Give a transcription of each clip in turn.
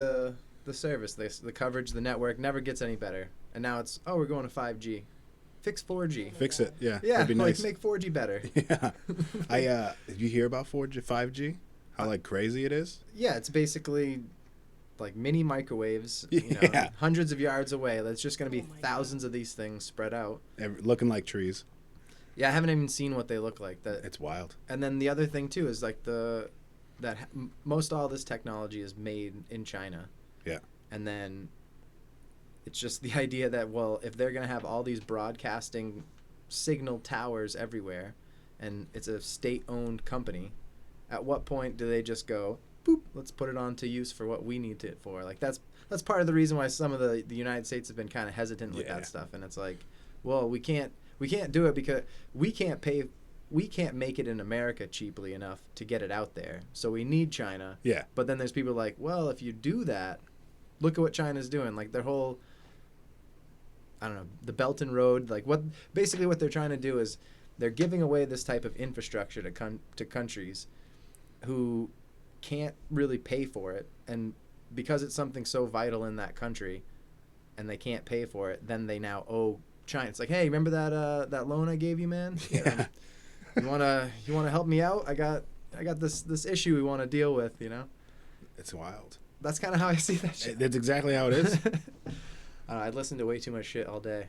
the service, the coverage, the network never gets any better. And now it's we're going to 5G. Fix 4G. Fix it. Yeah. Yeah, That'd be like nice. make 4G better. Yeah. Did you hear about 4G, 5G? How like crazy it is? Yeah, it's basically like mini microwaves, Yeah. hundreds of yards away. That's just going to be Oh my thousands God. of these things spread out. Looking like trees. Yeah, I haven't even seen what they look like. It's wild. And then the other thing too is like most all this technology is made in China. Yeah. And then it's just the idea that, well, if they're going to have all these broadcasting signal towers everywhere and it's a state-owned company, at what point do they just go, boop, let's put it on to use for what we need it for? Like that's part of the reason why some of the United States have been kind of hesitant with that stuff. And it's like, well, we can't do it because we can't make it in America cheaply enough to get it out there. So we need China. Yeah. But then there's people like, well, if you do that, look at what China's doing. Like their whole, I don't know, the Belt and Road. Like what they're trying to do is they're giving away this type of infrastructure to countries who can't really pay for it, and because it's something so vital in that country, and they can't pay for it, then they now owe China. It's like, hey, remember that loan I gave you, man? Yeah. You wanna help me out? I got this issue we want to deal with. It's wild. That's kind of how I see that shit. That's exactly how it is. I don't know, I'd listen to way too much shit all day.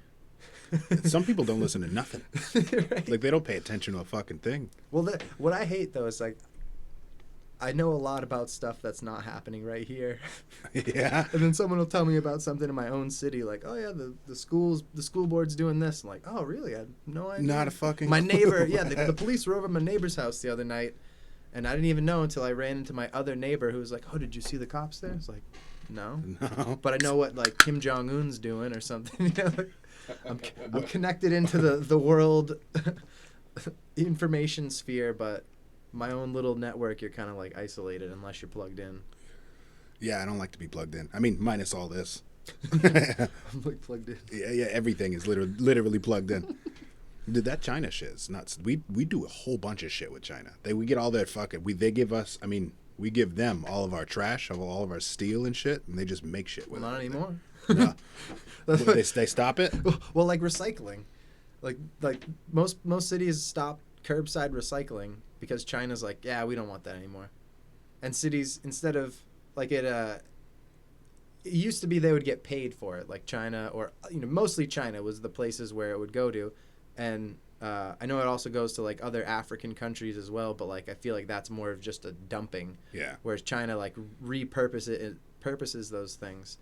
Some people don't listen to nothing. Right. Like they don't pay attention to a fucking thing. Well, what I hate though is like, I know a lot about stuff that's not happening right here. Yeah. And then someone will tell me about something in my own city, like, oh yeah, the school board's doing this. I'm like, oh really? I had no idea. Not a fucking My clue. neighbor, yeah, the police were over at my neighbor's house the other night, and I didn't even know until I ran into my other neighbor who was like, oh, did you see the cops there? It's like, no. No. But I know what like Kim Jong Un's doing or something. Like, I'm connected into the world information sphere, but my own little network, you're kind of like isolated unless you're plugged in. Yeah, I don't like to be plugged in. I mean, minus all this. I'm like plugged in. Yeah, everything is literally plugged in. Dude, that China shit is nuts. We do a whole bunch of shit with China. We get all their fucking. They give us. I mean, we give them all of our trash, all of our steel and shit, and they just make shit with Well, it. not anymore. No. They stop it. Well, like recycling, like most cities stop curbside recycling because China's like, yeah, we don't want that anymore. And cities, instead of like it used to be they would get paid for it, like China, or mostly China was the places where it would go to, and I know it also goes to like other African countries as well, but like I feel like that's more of just a dumping. Yeah. Whereas China like purposes those things,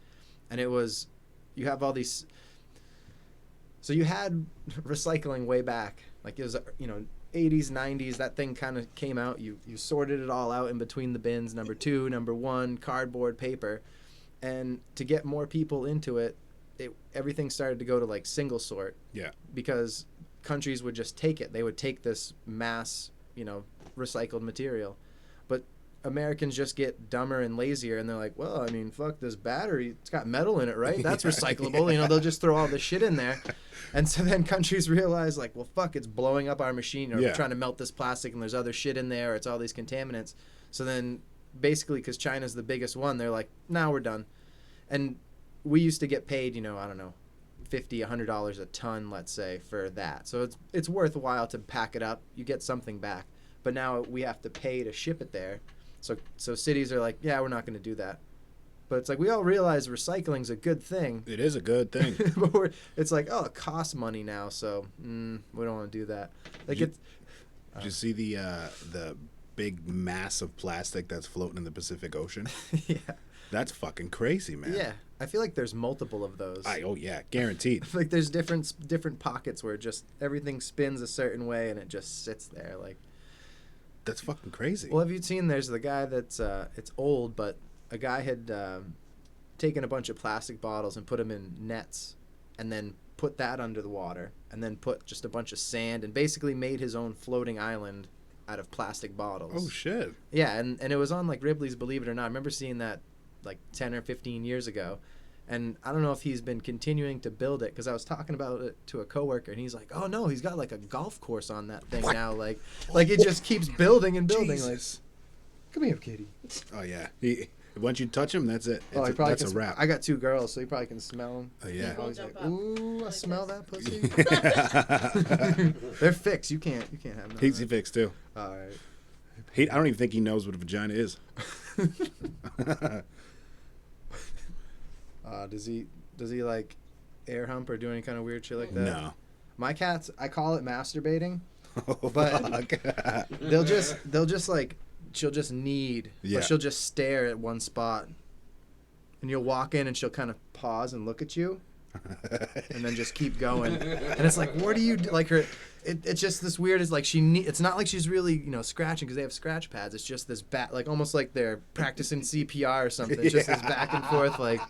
and it was, you have all these. So you had recycling way back, like it was 80s, 90s. That thing kind of came out. You sorted it all out in between the bins, number 2, number 1, cardboard, paper, and to get more people into it, everything started to go to like single sort. Yeah. Because countries would just take it. They would take this mass, recycled material. But Americans just get dumber and lazier, and they're like, well, I mean, fuck this battery. It's got metal in it, right? That's recyclable. Yeah. They'll just throw all this shit in there. And so then countries realize, like, well, fuck, it's blowing up our machine, or Yeah. we're trying to melt this plastic, and there's other shit in there, or it's all these contaminants. So then basically, because China's the biggest one, they're like, now we're done. And we used to get paid, I don't know, $50, $100 a ton, let's say, for that. So it's worthwhile to pack it up. You get something back. But now we have to pay to ship it there. So cities are like, yeah, we're not going to do that. But it's like, we all realize recycling's a good thing. It is a good thing. But it's like, oh, it costs money now, so we don't want to do that. Like Did you see the big mass of plastic that's floating in the Pacific Ocean? yeah. That's fucking crazy, man. Yeah. I feel like there's multiple of those. Oh yeah, guaranteed. Like there's different pockets where just everything spins a certain way and it just sits there. Like, That's fucking crazy. well, have you seen? There's the guy that's it's old, but a guy had taken a bunch of plastic bottles and put them in nets, and then put that under the water, and then put just a bunch of sand, and basically made his own floating island out of plastic bottles. Oh shit. Yeah, and it was on like Ripley's Believe It or Not. I remember seeing that like 10 or 15 years ago. And I don't know if he's been continuing to build it, because I was talking about it to a coworker, and he's like, "Oh no, he's got like a golf course on that thing now. Like it just keeps building and building." Jesus. Like, come here, kitty. Oh yeah. Once you touch them, that's it. Oh, he probably That's a can wrap. I got 2 girls, so he probably can smell them. Oh, yeah. We'll He's jump like, up. ooh, I Like smell this. that pussy. They're fixed. You can't have none. He's fixed too. All right. I don't even think he knows what a vagina is. Does he like air hump or do any kind of weird shit like that? No. My cats, I call it masturbating. Oh, But- fuck. They'll just like she'll just knead, Yeah. but she'll just stare at one spot, and you'll walk in and she'll kind of pause and look at you, and then just keep going. And it's like, what do you do? Like her? It's just this weird. It's like it's not like she's really scratching because they have scratch pads. It's just this like almost like they're practicing CPR or something. It's just this back and forth like.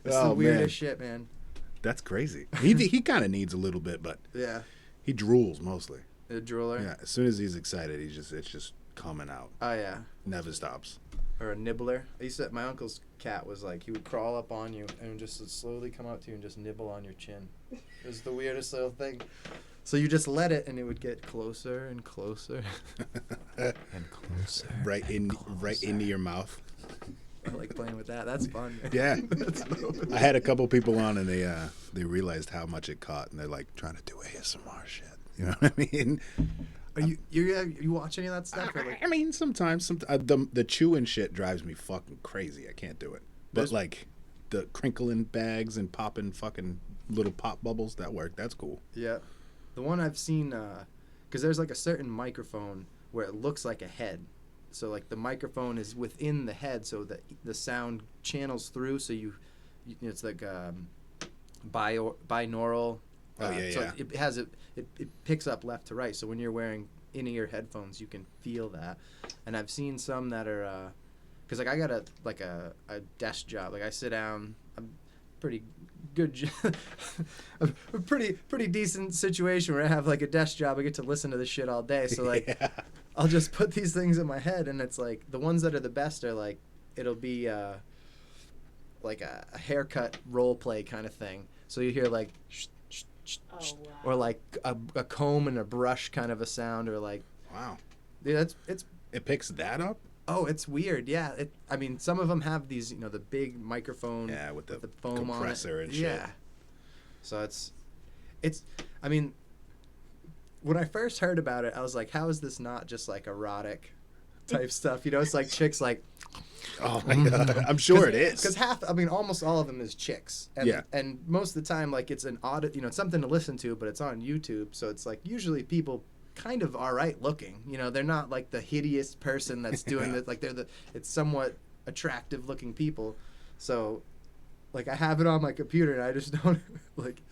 It's the Oh, weirdest man. shit, man. That's crazy. He kind of needs a little bit, but Yeah, he drools mostly. the drooler. Yeah, as soon as he's excited, it's just coming out. Oh yeah. Never stops. Or a nibbler. My uncle's cat was like, he would crawl up on you and just slowly come up to you and just nibble on your chin. It was the weirdest little thing. So you just let it and it would get closer and closer and closer. Right into your mouth. I like playing with that. That's fun. Man. Yeah. That's dope. I had a couple people on and they realized how much it caught and they're like trying to do ASMR shit. You know what I mean? Are you watch any of that stuff? Or like, I mean, sometimes the chewing shit drives me fucking crazy. I can't do it. But There's- like the crinkling bags and popping fucking little pop bubbles, that work. That's cool. yeah. The one I've seen, because there's like a certain microphone where it looks like a head. So like the microphone is within the head, so that the sound channels through. So it's like binaural. Oh, yeah, so yeah. it has it picks up left to right. So when you're wearing in-ear headphones, you can feel that. And I've seen some that are, because like I got a desk job. Like I sit down. I'm pretty good. A pretty decent situation where I have like a desk job. I get to listen to this shit all day. So like. Yeah. I'll just put these things in my head, and it's like the ones that are the best are like it'll be like a haircut role play kind of thing. So you hear like Oh, wow. or like a comb and a brush kind of a sound, or like Wow. yeah, it's It picks that up? it's weird. Yeah, I mean some of them have these the big microphone Yeah, with the foam compressor on it. and shit. Yeah, so it's I mean. When I first heard about it, I was like, how is this not just like erotic type stuff? It's like chicks like... Oh my god. I'm sure it is. Because almost all of them is chicks. And, Yeah. And most of the time, like, it's an audit, it's something to listen to, but it's on YouTube. So it's like, usually people kind of all right looking. They're not like the hideous person that's doing it. Like, it's somewhat attractive looking people. So, like, I have it on my computer and I just don't, like...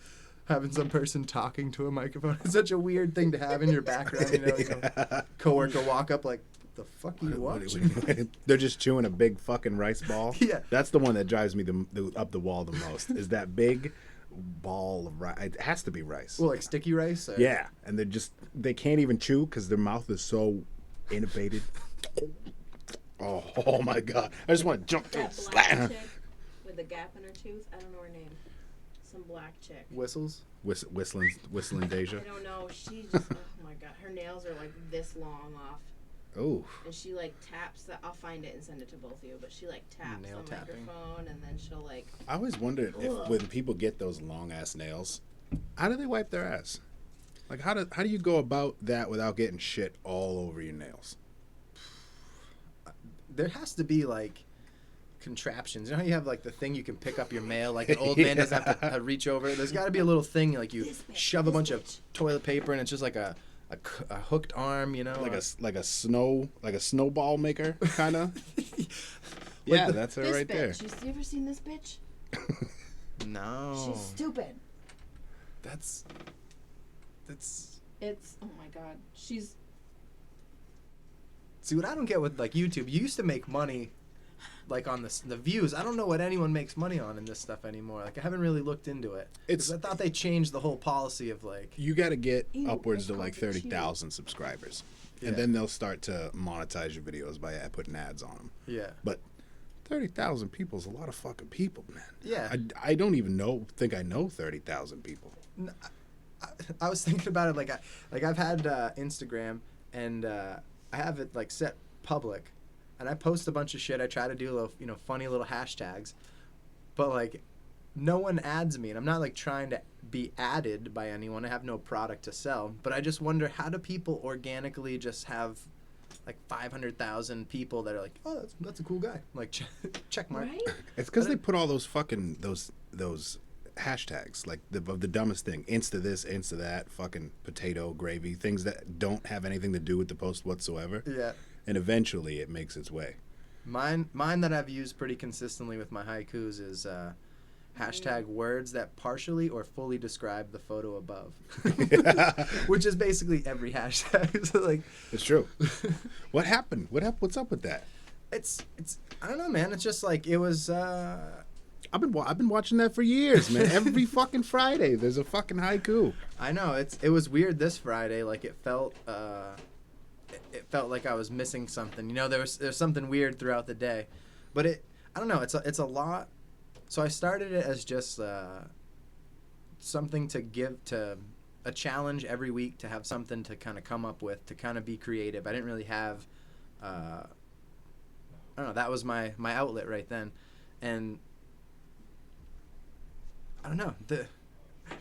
Having some person talking to a microphone is such a weird thing to have in your background. Yeah. Coworker walk up like, "What the fuck are you What- watching?" They're just chewing a big fucking rice ball. Yeah. That's the one that drives me up the wall the most. Is that big ball of rice? It has to be rice. Well, like sticky rice. Or... Yeah, and they can't even chew because their mouth is so innervated. Oh my god! I just want to jump through. That black chick with the gap in her tooth. I don't know her name. Some black chick. Whistles. Whistling Deja. I don't know. She just. Oh my god. Her nails are like this long off. Oh. And she like taps the. I'll find it and send it to both of you. But she like taps Nail the tapping. microphone and then she'll like. I always wondered if when people get those long ass nails, how do they wipe their ass? Like how do you go about that without getting shit all over your nails? There has to be like contraptions. You know how you have like the thing you can pick up your mail, like an old man doesn't have to reach over. There's got to be a little thing like you This bitch, shove a this bunch of bitch. toilet paper and it's just like a hooked arm, Like a snowball maker kind of. Yeah, that's her This right there. bitch. You ever seen this bitch? No. She's stupid. That's It's. Oh my god. She's. see what I don't get with like YouTube. You used to make money like on the views. I don't know what anyone makes money on in this stuff anymore. Like I haven't really looked into it. 'Cause I thought they changed the whole policy of like You got to get Ew, upwards I to like called it cheating. 30,000 subscribers, Yeah. and then they'll start to monetize your videos by putting ads on them. yeah. But 30,000 people is a lot of fucking people, man. Yeah. I don't even think I know 30,000 people. I was thinking about it like I've had Instagram and I have it like set public, and I post a bunch of shit. I try to do little, funny little hashtags, but like, no one adds me, and I'm not like trying to be added by anyone. I have no product to sell, but I just wonder, how do people organically just have like 500,000 people that are like, oh, that's a cool guy, like check mark. Right? It's because they put all those fucking those hashtags, like the dumbest thing, insta this, insta that, fucking potato gravy, things that don't have anything to do with the post whatsoever. Yeah. And eventually it makes its way. Mine that I've used pretty consistently with my haikus is hashtag words that partially or fully describe the photo above, which is basically every hashtag. So like, It's true. What happened? What's up with that? it's I don't know, man. It's just like it was. I've been watching that for years, man. Every fucking Friday there's a fucking haiku. I know it was weird this Friday. Like it felt like I was missing something. There's something weird throughout the day, but I don't know. It's a lot. So I started it as just something to give to a challenge every week, to have something to kind of come up with, to kind of be creative. I didn't really have, I don't know. That was my outlet right then, and I don't know.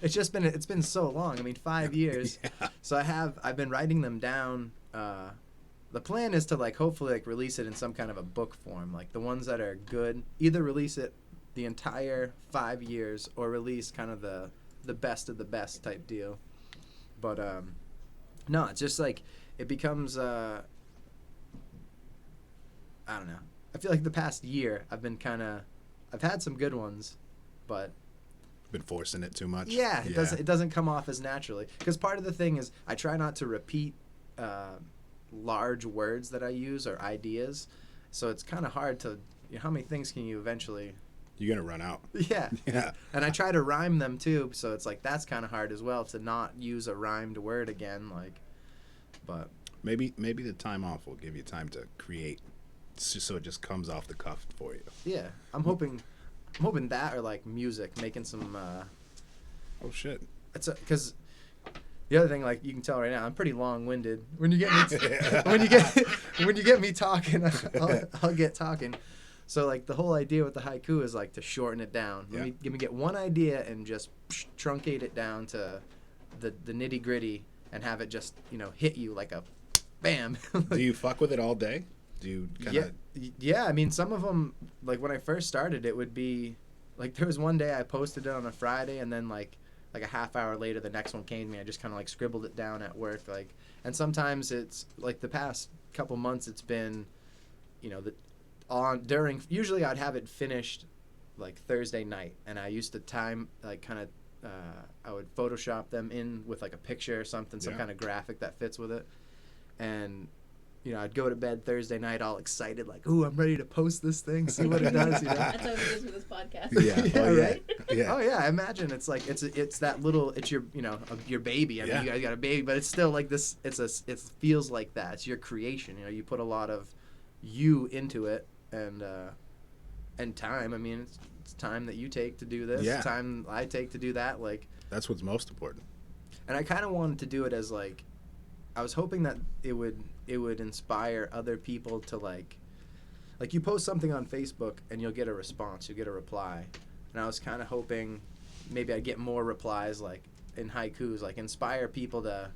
It's been so long. I mean, 5 years. Yeah. So I've been writing them down. The plan is to hopefully release it in some kind of a book form. Like the ones that are good, either release it the entire 5 years or release kind of the best of the best type deal. But no, it's just like it becomes I don't know. I feel like the past year I've had some good ones, but Been forcing it too much. yeah, it doesn't come off as naturally. Because part of the thing is I try not to repeat large words that I use or ideas, so it's kind of hard to. How many things can you eventually? You're gonna run out. Yeah. Yeah. And I try to rhyme them too, so it's like that's kind of hard as well to not use a rhymed word again. But Maybe the time off will give you time to create, so it just comes off the cuff for you. yeah, I'm hoping that, or like music, making some. Oh shit. It's because the other thing, like you can tell right now, I'm pretty long-winded. When you get me, when you get me talking, I'll get talking. So like the whole idea with the haiku is like to shorten it down. Yeah. Let me get one idea and just truncate it down to the nitty-gritty and have it just hit you like a bam. Do you fuck with it all day? Do you kind of? Yeah. I mean, some of them, like when I first started, it would be like there was one day I posted it on a Friday, and then like a half hour later the next one came to me. I just kind of like scribbled it down at work, and sometimes it's like the past couple months it's been usually I'd have it finished like Thursday night, and I used to time I would Photoshop them in with like a picture or something, some kind of graphic that fits with it, and I'd go to bed Thursday night all excited, like, ooh, I'm ready to post this thing, see what it does. That's how it is with this podcast. Yeah. Yeah, Oh, yeah. right? Yeah. Oh yeah, I imagine it's like it's that little, it's your your baby. I mean, you guys got a baby, but it's still like this. It feels like that. It's your creation. You put a lot of you into it, and time. I mean, it's time that you take to do this. Yeah. Time I take to do that. Like, That's what's most important. and I kind of wanted to do it as like, I was hoping that it would inspire other people to like you post something on Facebook and you'll get a response, you'll get a reply, and I was kind of hoping maybe I'd get more replies like in haikus, like inspire people to,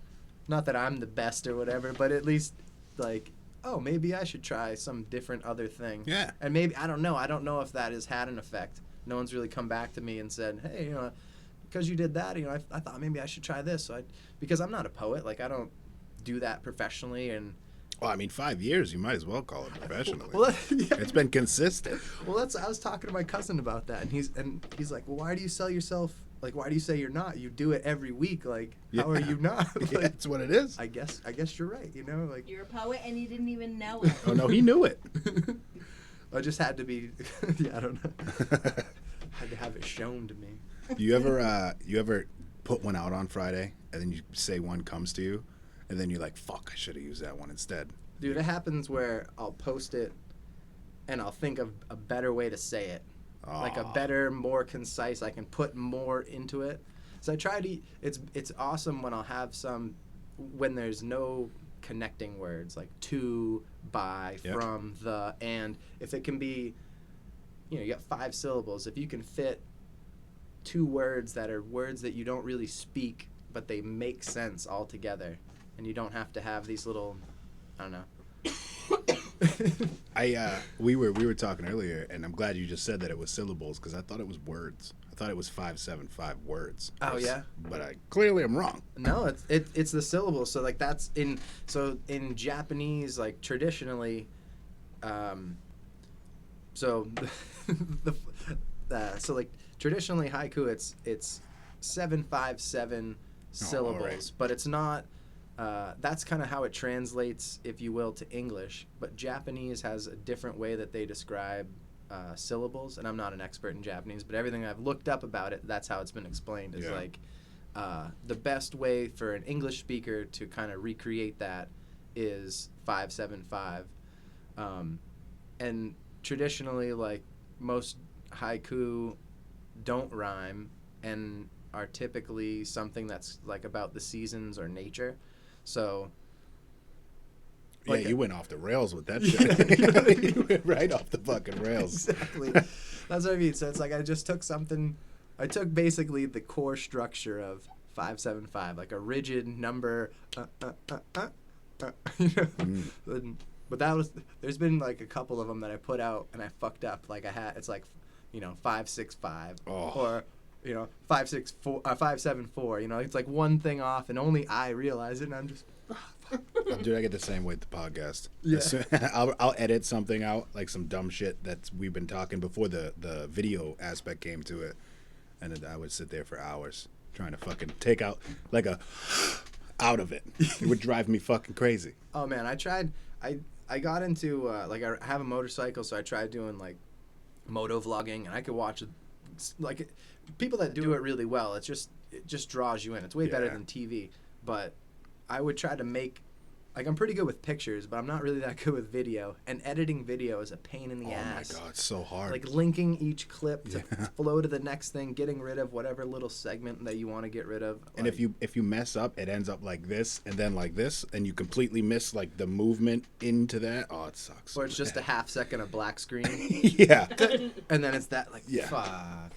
not that I'm the best or whatever, but at least like, oh, maybe I should try some different other thing. Yeah. And maybe I don't know if that has had an effect. No one's really come back to me and said, hey, because you did that, I thought maybe I should try this. So because I'm not a poet, like I don't do that professionally, and Well, I mean, 5 years, you might as well call it professionally. well, yeah. It's been consistent. Well, I was talking to my cousin about that, and he's like, well, why do you sell yourself? Like, why do you say you're not? You do it every week. Like, how are you not? Like, Yeah, that's what it is. I guess you're right. Like You're a poet and you didn't even know it. Oh no, he knew it. I just had to be. Yeah, I don't know. Had to have it shown to me. You ever put one out on Friday and then you say one comes to you, and then you're like, fuck, I should have used that one instead. Dude, it happens where I'll post it, and I'll think of a better way to say it. Like a Aw. better, more concise. I can put more into it. So I try to. It's awesome when I'll have when there's no connecting words like to, by, Yep. from, the, and. If it can be, you got 5 syllables. If you can fit 2 words that are words that you don't really speak, but they make sense all together, and you don't have to have these little, I don't know. We were talking earlier, and I'm glad you just said that it was syllables because I thought it was words. I thought it was 575 words. Oh, yeah? But I clearly am wrong. No, it's the syllables. So like that's in Japanese, like traditionally, so so like traditionally haiku it's 757 syllables, alright. but it's not. That's kind of how it translates, if you will, to English. But Japanese has a different way that they describe syllables, and I'm not an expert in Japanese, but everything I've looked up about it, that's how it's been explained. Is Yeah. like the best way for an English speaker to kind of recreate that is 575, and traditionally, like most haiku don't rhyme and are typically something that's like about the seasons or nature. So like yeah, you went off the rails with that Yeah, shit. you know what I mean? You went right off the fucking rails. Exactly. That's what I mean. So it's like I just took something. I took basically the core structure of 575, like a rigid number. You know? But that was. There's been like a couple of them that I put out and I fucked up. Like I had. It's like, 565 Oh. or 564, 574. It's like one thing off, and only I realize it. And I'm just. Dude, I get the same way with the podcast. Yeah. I'll edit something out, like some dumb shit that we've been talking before the video aspect came to it, and then I would sit there for hours trying to fucking take out like a out of it. It would drive me fucking crazy. Oh man, I tried. I got into like I have a motorcycle, so I tried doing like moto vlogging, and I could watch like people that do it really well. It just draws you in. It's way better Yeah. than TV. But I would try to make, like, I'm pretty good with pictures, but I'm not really that good with video. And editing video is a pain in the ass. Oh my god, it's so hard. Like linking each clip to Yeah. flow to the next thing, getting rid of whatever little segment that you want to get rid of. And if you mess up, it ends up like this and then like this, and you completely miss like the movement into that. Oh, it sucks. or it's just a half second of black screen. Yeah. And then it's that, like, Yeah. fuck.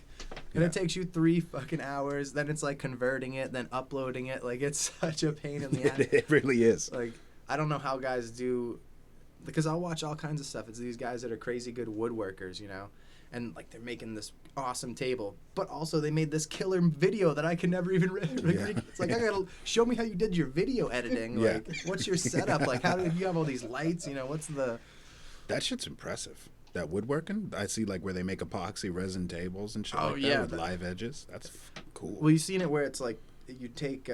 And Yeah. it takes you 3 fucking hours. Then it's like converting it, then uploading it. Like, it's such a pain in the ass. It really is. Like, I don't know how guys do, because I'll watch all kinds of stuff. It's these guys that are crazy good woodworkers, and like they're making this awesome table, but also they made this killer video that I can never even Yeah. It's like, I gotta show me how you did your video editing. Yeah. Like, what's your setup? Like, how did you have all these lights? What's the... That shit's impressive. That woodworking, I see like where they make epoxy resin tables and shit Oh, like yeah, that with that- live edges. That's cool. Well, you've seen it where it's like you take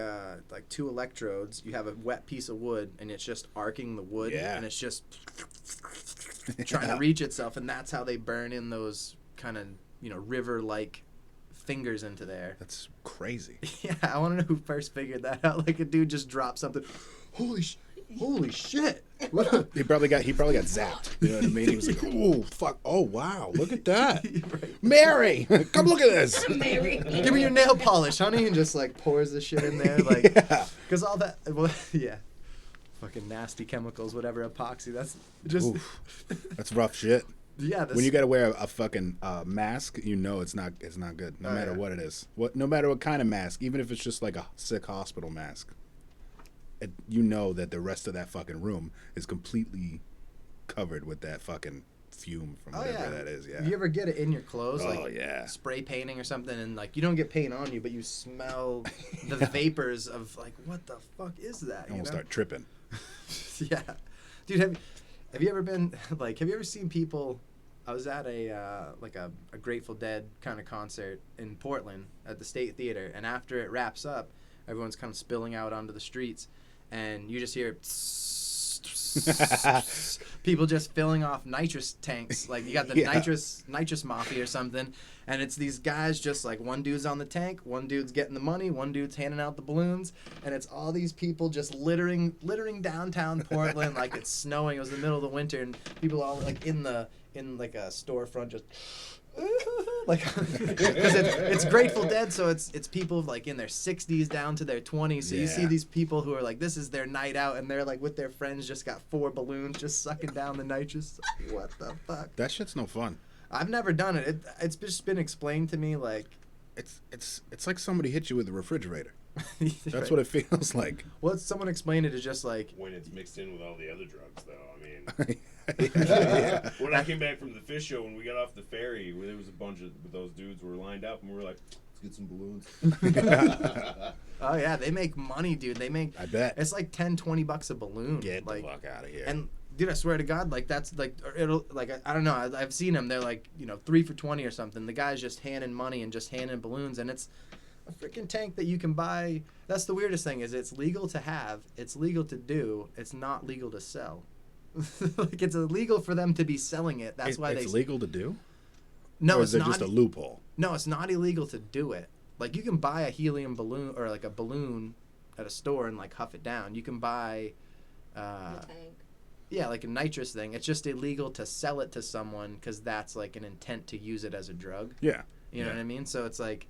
like 2 electrodes, you have a wet piece of wood, and it's just arcing the wood, Yeah. and it's just trying to reach itself, and that's how they burn in those kind of river-like fingers into there. That's crazy. Yeah, I want to know who first figured that out. Like a dude just dropped something. Holy shit! What? He probably got zapped. You know what I mean? He was like, "Oh fuck! Oh wow! Look at that, Right. Mary! Come look at this." Mary. Give me your nail polish, honey, and just like pours the shit in there, like, Yeah. because all that. Well, yeah, fucking nasty chemicals, whatever, epoxy. That's just. Oof. That's rough shit. Yeah. This, When you got to wear a fucking mask, you know it's not good. No Oh, matter yeah. what it is. No matter what kind of mask, even if it's just like a sick hospital mask. You know that the rest of that fucking room is completely covered with that fucking fume from Oh, whatever yeah. that is. Yeah. You ever get it in your clothes, Oh, like yeah. spray painting or something, and like you don't get paint on you, but you smell the vapors of like, what the fuck is that? I almost start tripping. Yeah, dude, have you ever been like, have you ever seen people? I was at a like a Grateful Dead kind of concert in Portland at the State Theater, and after it wraps up, everyone's kind of spilling out onto the streets, and you just hear people just filling off nitrous tanks. Like you got the Yeah. nitrous mafia or something, and it's these guys just like one dude's on the tank, one dude's getting the money, one dude's handing out the balloons, and it's all these people just littering downtown Portland like it's snowing. It was the middle of the winter, and people all like in like a storefront just like because it's Grateful Dead, so it's people like in their 60s down to their 20s. So you see Yeah. these people who are like, this is their night out, and they're like with their friends, just got 4 balloons, just sucking down the nitrous. What the fuck? That shit's no fun. I've never done it. It's just been explained to me like. It's like somebody hit you with a refrigerator. That's Right. what it feels like. Well, someone explained it as just like. When it's mixed in with all the other drugs, though. I mean, Yeah. when I came back from the fish show, when we got off the ferry, there was a bunch of those dudes were lined up, and we were like, let's get some balloons. Oh yeah, they make money, dude. They make. I bet. It's like $10-$20 a balloon. Get like, the fuck out of here. And dude, I swear to God, like that's like it'll like I don't know. I've seen them. They're like 3 for $20 or something. The guy's just handing money and just handing balloons, and it's a freaking tank that you can buy. That's the weirdest thing is it's legal to have, it's legal to do, it's not legal to sell. Like it's illegal for them to be selling it. That's why it's legal to do. No, or it's is there not. just a loophole? No, it's not illegal to do it. Like you can buy a helium balloon or like a balloon at a store and like huff it down. You can buy. The tank. Yeah, like a nitrous thing. It's just illegal to sell it to someone because that's like an intent to use it as a drug. Yeah. You know Yeah. what I mean? So it's like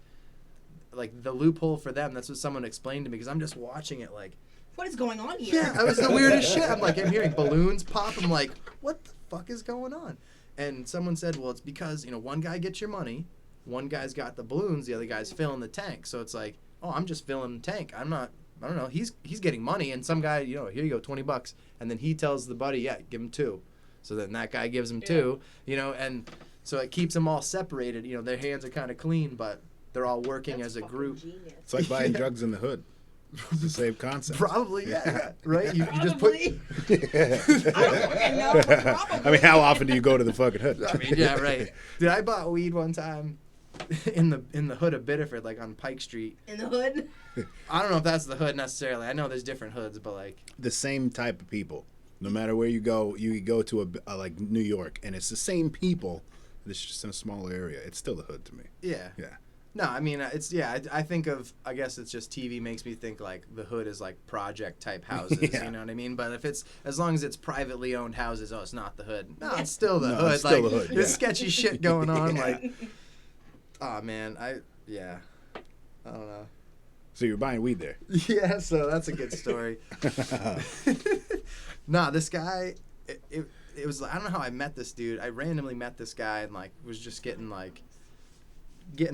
the loophole for them. That's what someone explained to me because I'm just watching it like, What is going on here? yeah, that was the weirdest shit. I'm like, I'm hearing balloons pop. I'm like, what the fuck is going on? And someone said, well, it's because, one guy gets your money, one guy's got the balloons, the other guy's filling the tank. So it's like, oh, I'm just filling the tank. I don't know. He's getting money, and some guy, here you go, $20, and then he tells the buddy, yeah, give him 2. So then that guy gives him 2, and so it keeps them all separated. Their hands are kind of clean, but they're all working That's as a fucking group. Genius. It's like buying Yeah. drugs in the hood. It's the same concept. Probably, yeah, right? You just put. Probably. Yeah. I don't fucking know. But probably. I mean, how often do you go to the fucking hood? I mean, yeah, right. Dude, I bought weed one time in the hood of Biddeford, like on Pike Street. In the hood. I don't know if that's the hood necessarily. I know there's different hoods, but like. The same type of people. No matter where you go to a like New York, and it's the same people. It's just in a smaller area. It's still the hood to me. Yeah. Yeah. No, I mean, it's, yeah, I think of, I guess it's just TV makes me think like the hood is like project type houses, Yeah. you know what I mean? But if it's, as long as it's privately owned houses, oh, it's not the hood. No, Yeah. it's still the No, hood. it's still like, the hood, there's yeah. sketchy shit going on. Yeah. Like, oh man, I don't know. So you're buying weed there. Yeah, so that's a good story. Nah, this guy, it was, I don't know how I met this dude. I randomly met this guy and like was just getting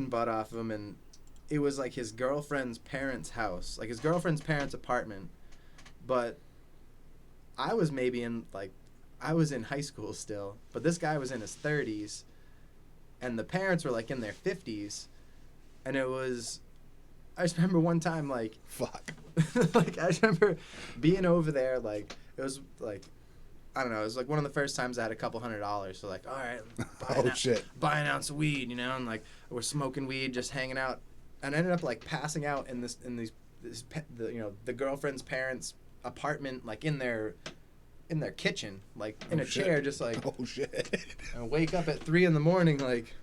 butt off him, and it was like his girlfriend's parents' house, like his girlfriend's parents' apartment. But I was maybe I was in high school still, but this guy was in his 30s, and the parents were like in their 50s, and it was, I just remember one time like, Fuck. like I just remember being over there, like it was like, I don't know, it was like one of the first times I had a couple $100, so like, all right, Oh shit. buy an ounce of weed, and like we're smoking weed, just hanging out, and I ended up like passing out in the girlfriend's parents' apartment, like in their kitchen, like in Oh, a shit. chair, just like, Oh shit. and wake up at 3 a.m, like,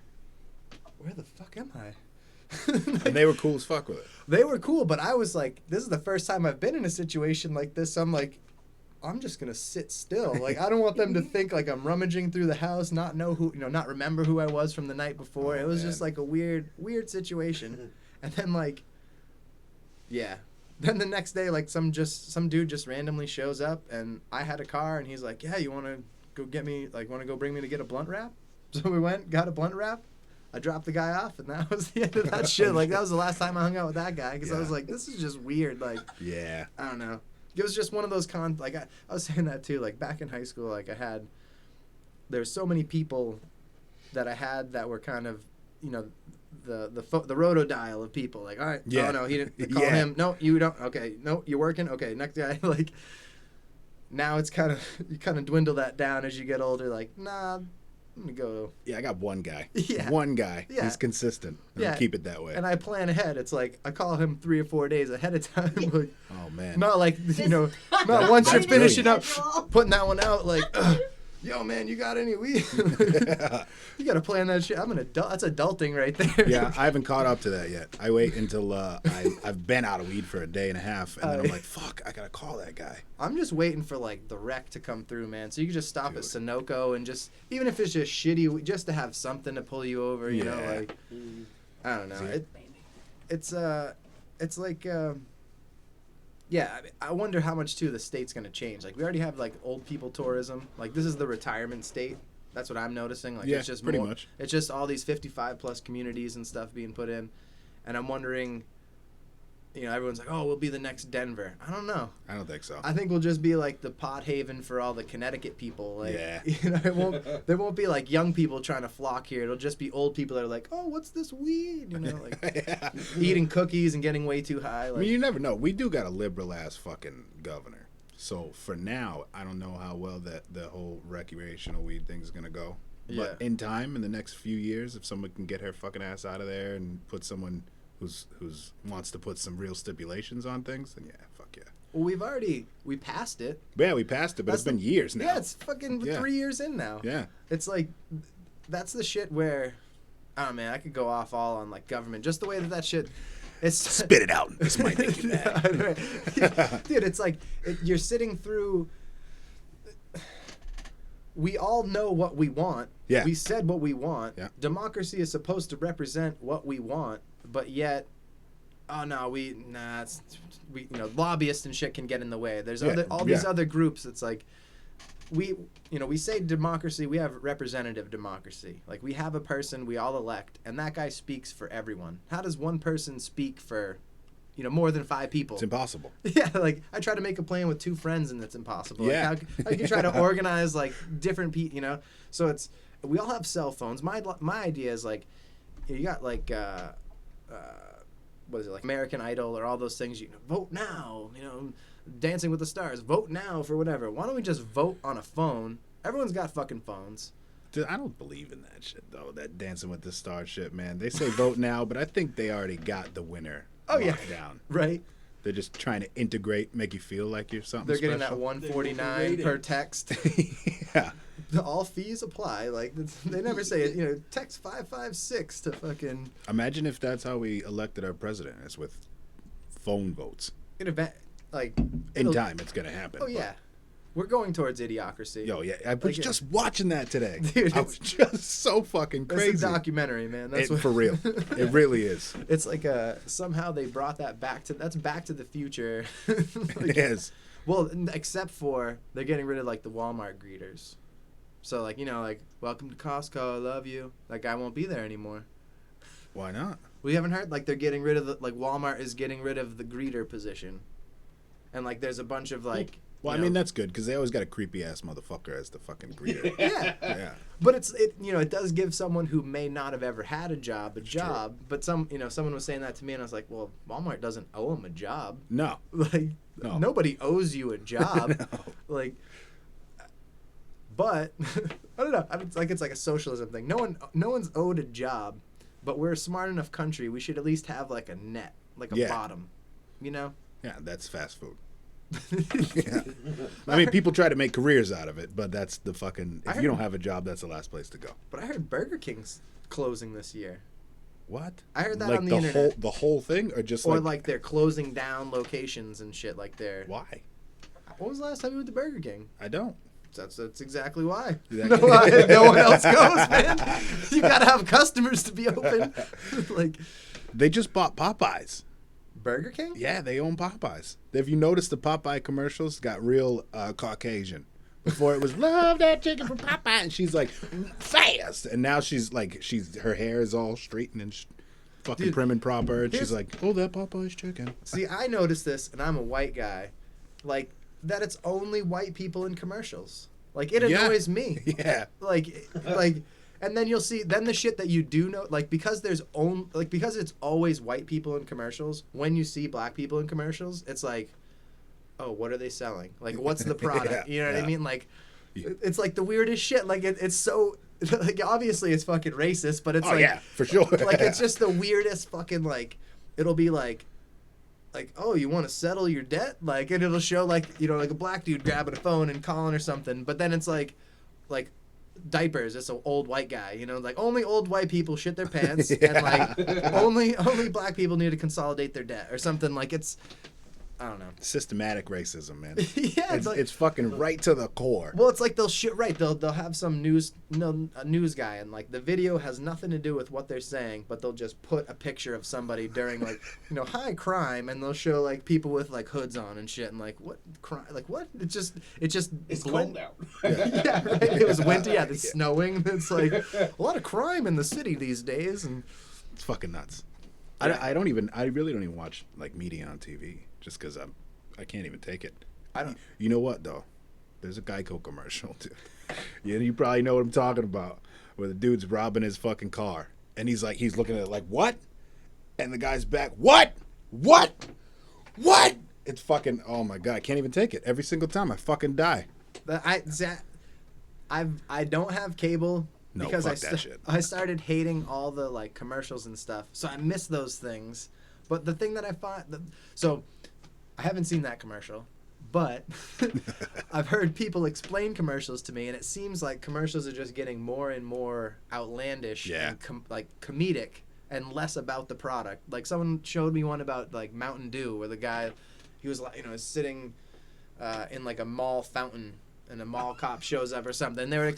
where the fuck am I? And they were cool as fuck with it. They were cool, but I was like, this is the first time I've been in a situation like this. So I'm like, I'm just gonna sit still. Like, I don't want them to think like I'm rummaging through the house, not remember who I was from the night before. Oh, It was man. just like a weird situation. And then like, yeah. Then the next day, like some dude just randomly shows up, and I had a car, and he's like, yeah, you want to go get me, like, want to go bring me to get a blunt wrap? So we went, got a blunt wrap. I dropped the guy off, and that was the end of that shit. Like, that was the last time I hung out with that guy, because I was Yeah. like, this is just weird. Like, Yeah. I don't know. It was just one of those like, I was saying that too. Like, back in high school, like, there's so many people that I had that were kind of, the rotodial of people. Like, all right, Yeah. oh no, he didn't call Yeah. him. No, you don't. Okay, no, you're working. Okay, next guy. Like, now it's you kind of dwindle that down as you get older. Like, nah, I'm gonna go. Yeah, I got one guy. Yeah. One guy. Yeah. He's consistent. Yeah. Keep it that way. And I plan ahead. It's like I call him 3 or 4 days ahead of time. Like, Oh man. not like Just- not once you're That's finishing up, brilliant. putting that one out. Like, ugh, yo, man, you got any weed? You got to plan that shit. I'm an adult. That's adulting right there. Yeah, I haven't caught up to that yet. I wait until I've been out of weed for a day and a half, and then I'm like, fuck, I gotta call that guy. I'm just waiting for like the wreck to come through, man. So you can just stop at Dude. Sunoco and just, even if it's just shitty, just to have something to pull you over, you know, Yeah. like, I don't know. See? It's like, yeah, I wonder how much too the state's gonna change. Like we already have like old people tourism. Like this is the retirement state. That's what I'm noticing. Like Yeah, it's just pretty more, much. It's just all these 55 plus communities and stuff being put in, and I'm wondering. You know, everyone's like, "Oh, we'll be the next Denver." I don't know. I don't think so. I think we'll just be like the pot haven for all the Connecticut people. Like, Yeah. you know, there won't be like young people trying to flock here. It'll just be old people that are like, "Oh, what's this weed?" You know, like Yeah. eating cookies and getting way too high. I Like, mean, you never know. We do got a liberal ass fucking governor. So for now, I don't know how well that the whole recreational weed thing is gonna go. But Yeah. in time, in the next few years, if someone can get her fucking ass out of there and put someone who's wants to put some real stipulations on things, then yeah, fuck yeah. well, we passed it. But yeah, we passed it, but it's That's been years now. Yeah, it's fucking Yeah. 3 years in now. Yeah. It's like, that's the shit where, I don't know, man, I could go off all on like government, just the way that shit. It's Spit it out. This might make you mad. Yeah, dude, it's like you're sitting through. We all know what we want. Yeah. We said what we want. Yeah. Democracy is supposed to represent what we want, but yet, oh no, lobbyists and shit can get in the way. There's Yeah, all these yeah. other groups. It's like, we say democracy. We have representative democracy. Like we have a person we all elect, and that guy speaks for everyone. How does one person speak for, more than 5 people? It's impossible. Yeah, like I try to make a plan with 2 friends and it's impossible. Yeah. Like, how can you try to organize like different people, So we all have cell phones. My idea is like, you got like, what is it, like American Idol or all those things, vote now, Dancing with the Stars, vote now for whatever. Why don't we just vote on a phone? Everyone's got fucking phones. Dude, I don't believe in that shit though. That Dancing with the Stars shit, man. They say vote now, but I think they already got the winner. Oh, yeah. locked down. Right? They're just trying to integrate, make you feel like you're something. They're getting that special. 149 per text. Yeah. All fees apply. Like they never say it. Text 556 to fucking. Imagine if that's how we elected our president. It's with phone votes. In event like In it'll- time, it's gonna happen. Oh yeah, we're going towards idiocracy. Yo, yeah. I was Like, just watching that today. Dude, I it's- was just so fucking It's crazy. a documentary, man. That's what, For real. It really is. It's like somehow they brought that back to Back to the Future. Like, It is. well, except for they're getting rid of like the Walmart greeters. So like like welcome to Costco, I love you. That guy won't be there anymore. Why not? We haven't heard like they're getting rid of Walmart is getting rid of the greeter position, and like there's a bunch of like. Well, I mean that's good because they always got a creepy ass motherfucker as the fucking greeter. Yeah. Yeah. But it does give someone who may not have ever had a job. But someone was saying that to me and I was like, well, Walmart doesn't owe them a job. No. Like No. nobody owes you a job. No. Like, but I don't know. It's like a socialism thing. No one's owed a job, but we're a smart enough country. We should at least have like a net, like a Yeah. bottom. Yeah, that's fast food. Yeah. I mean, people try to make careers out of it, but that's the fucking. If you don't have a job, that's the last place to go. But I heard Burger King's closing this year. What? I heard that like on the internet. the whole thing, or just Or like, like they're closing down locations and shit like they're. why? When was the last time you went to Burger King? I don't. That's exactly why. Exactly. No one else goes, man. You gotta have customers to be open. Like They just bought Popeyes. Burger King? Yeah, they own Popeyes. Have you noticed the Popeye commercials got real Caucasian? Before it was love that chicken from Popeye, and she's like fast, and now she's like her hair is all straightened and fucking Dude, prim and proper, and here's- she's like, oh, that Popeye's chicken. See, I noticed this, and I'm a white guy, like that. It's only white people in commercials. Like it Yeah. annoys me. Yeah, Like, and then you'll see the shit that you do know, like because because it's always white people in commercials. When you see black people in commercials, it's like, oh, what are they selling? Like, what's the product? Yeah, You know what I yeah. mean? Like, Yeah. it's like the weirdest shit. Like it's so like obviously it's fucking racist, but it's oh like yeah, for sure. like it's just the weirdest fucking like it'll be like oh, you want to settle your debt, like, and it'll show like like a black dude grabbing a phone and calling or something, but then it's like like diapers. It's an old white guy, you know, like only old white people shit their pants, Yeah. and like only black people need to consolidate their debt or something. Like it's, I don't know. Systematic racism, man. Yeah, It's, like, it's fucking right to the core. well, it's like they'll shit right. They'll have some a news guy, and like the video has nothing to do with what they're saying, but they'll just put a picture of somebody during like high crime, and they'll show like people with like hoods on and shit, and like what crime, like what? It's blend- cold out. Yeah, right. It was winter. Yeah, it's snowing. It's like a lot of crime in the city these days, and It's fucking nuts. Yeah. I really don't even watch like media on TV just because I can't even take it. I don't. You know what though? There's a Geico commercial, dude. Yeah, you probably know what I'm talking about, where the dude's robbing his fucking car, and he's looking at it like, what? And the guy's back, what? It's fucking, oh my god, I can't even take it. Every single time I fucking die. I don't have cable No, because fuck that shit. I started hating all the like commercials and stuff, so I miss those things. But the thing that I find, so I haven't seen that commercial, but I've heard people explain commercials to me, and it seems like commercials are just getting more and more outlandish Yeah. and like comedic and less about the product. Like someone showed me one about like Mountain Dew, where the guy, he was like, sitting in like a mall fountain, and a mall cop shows up or something. And they were,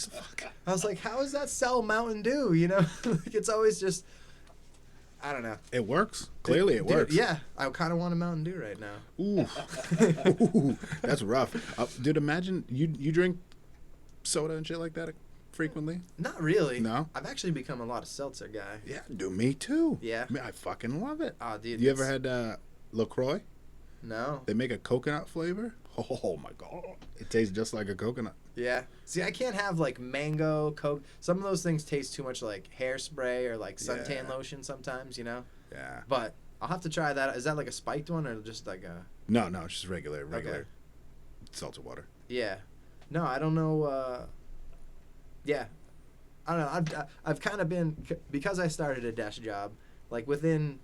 I was like, how does that sell Mountain Dew? You know, like it's always just, I don't know. It works. Clearly it Dude, works. Yeah, I kind of want a Mountain Dew right now. Ooh. Ooh, that's rough. Dude, imagine you drink soda and shit like that frequently? Not really. No? I've actually become a lot of seltzer guy. Yeah, do me too. Yeah. I fucking love it. Oh, dude. You ever had LaCroix? No. They make a coconut flavor. Oh my god. It tastes just like a coconut. Yeah. See, I can't have like mango, Coke. Some of those things taste too much like hairspray or like suntan Yeah. lotion sometimes, you know? Yeah. But I'll have to try that. Is that like a spiked one or just like a. No, it's just regular Okay. seltzer water. Yeah. No, I don't know. Yeah. I don't know. I've kind of been, because I started a desk job, like within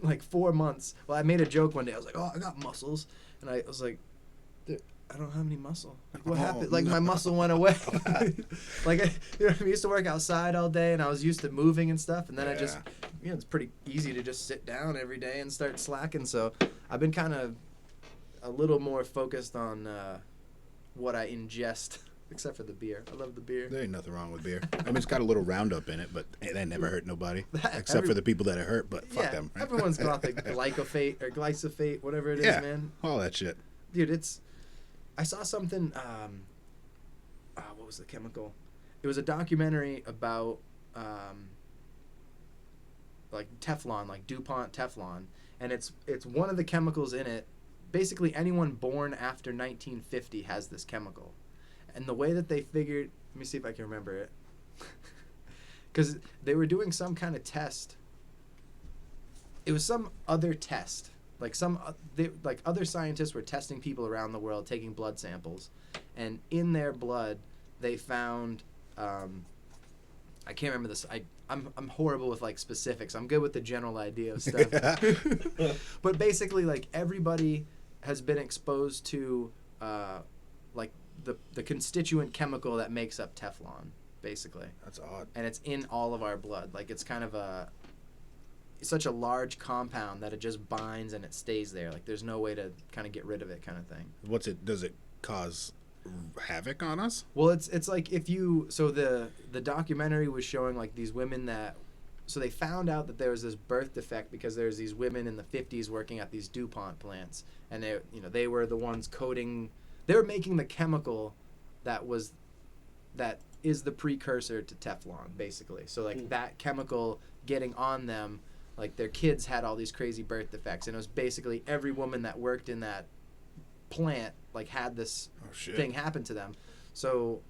like 4 months. Well, I made a joke one day. I was like, oh, I got muscles. And I was like, "Dude, I don't have any muscle. Like, what Oh, happened? Like, no. my muscle went away. Like, I used to work outside all day, and I was used to moving and stuff. And then I just, it's pretty easy to just sit down every day and start slacking. So I've been kind of a little more focused on what I ingest, except for the beer. I love the beer. There ain't nothing wrong with beer. I mean, it's got a little Roundup in it, but hey, that never hurt nobody. That- Except for the people that it hurt, but fuck Yeah, them. Right? everyone's got the glyphosate or glyphosate, whatever it is, Yeah. man. All that shit. Dude, I saw something. What was the chemical? It was a documentary about like Teflon, like DuPont Teflon, and it's one of the chemicals in it. Basically, anyone born after 1950 has this chemical, and the way that they figured. Let me see if I can remember it. Because they were doing some kind of test. It was some other test. Like other scientists were testing people around the world, taking blood samples, and in their blood, they found. I can't remember this. I'm horrible with like specifics. I'm good with the general idea of stuff. But basically, like everybody has been exposed to, like the constituent chemical that makes up Teflon, basically, That's odd. and it's in all of our blood. Like it's kind of such a large compound that it just binds and it stays there. Like there's no way to kind of get rid of it, kind of thing. Does it cause havoc on us? Well, it's like if you the documentary was showing like these women that they found out that there was this birth defect because there's these women in the 50s working at these DuPont plants, and they were the ones they were making the chemical that is the precursor to Teflon, basically. So like that chemical getting on them, like their kids had all these crazy birth defects, and it was basically every woman that worked in that plant like had this thing happen to them. So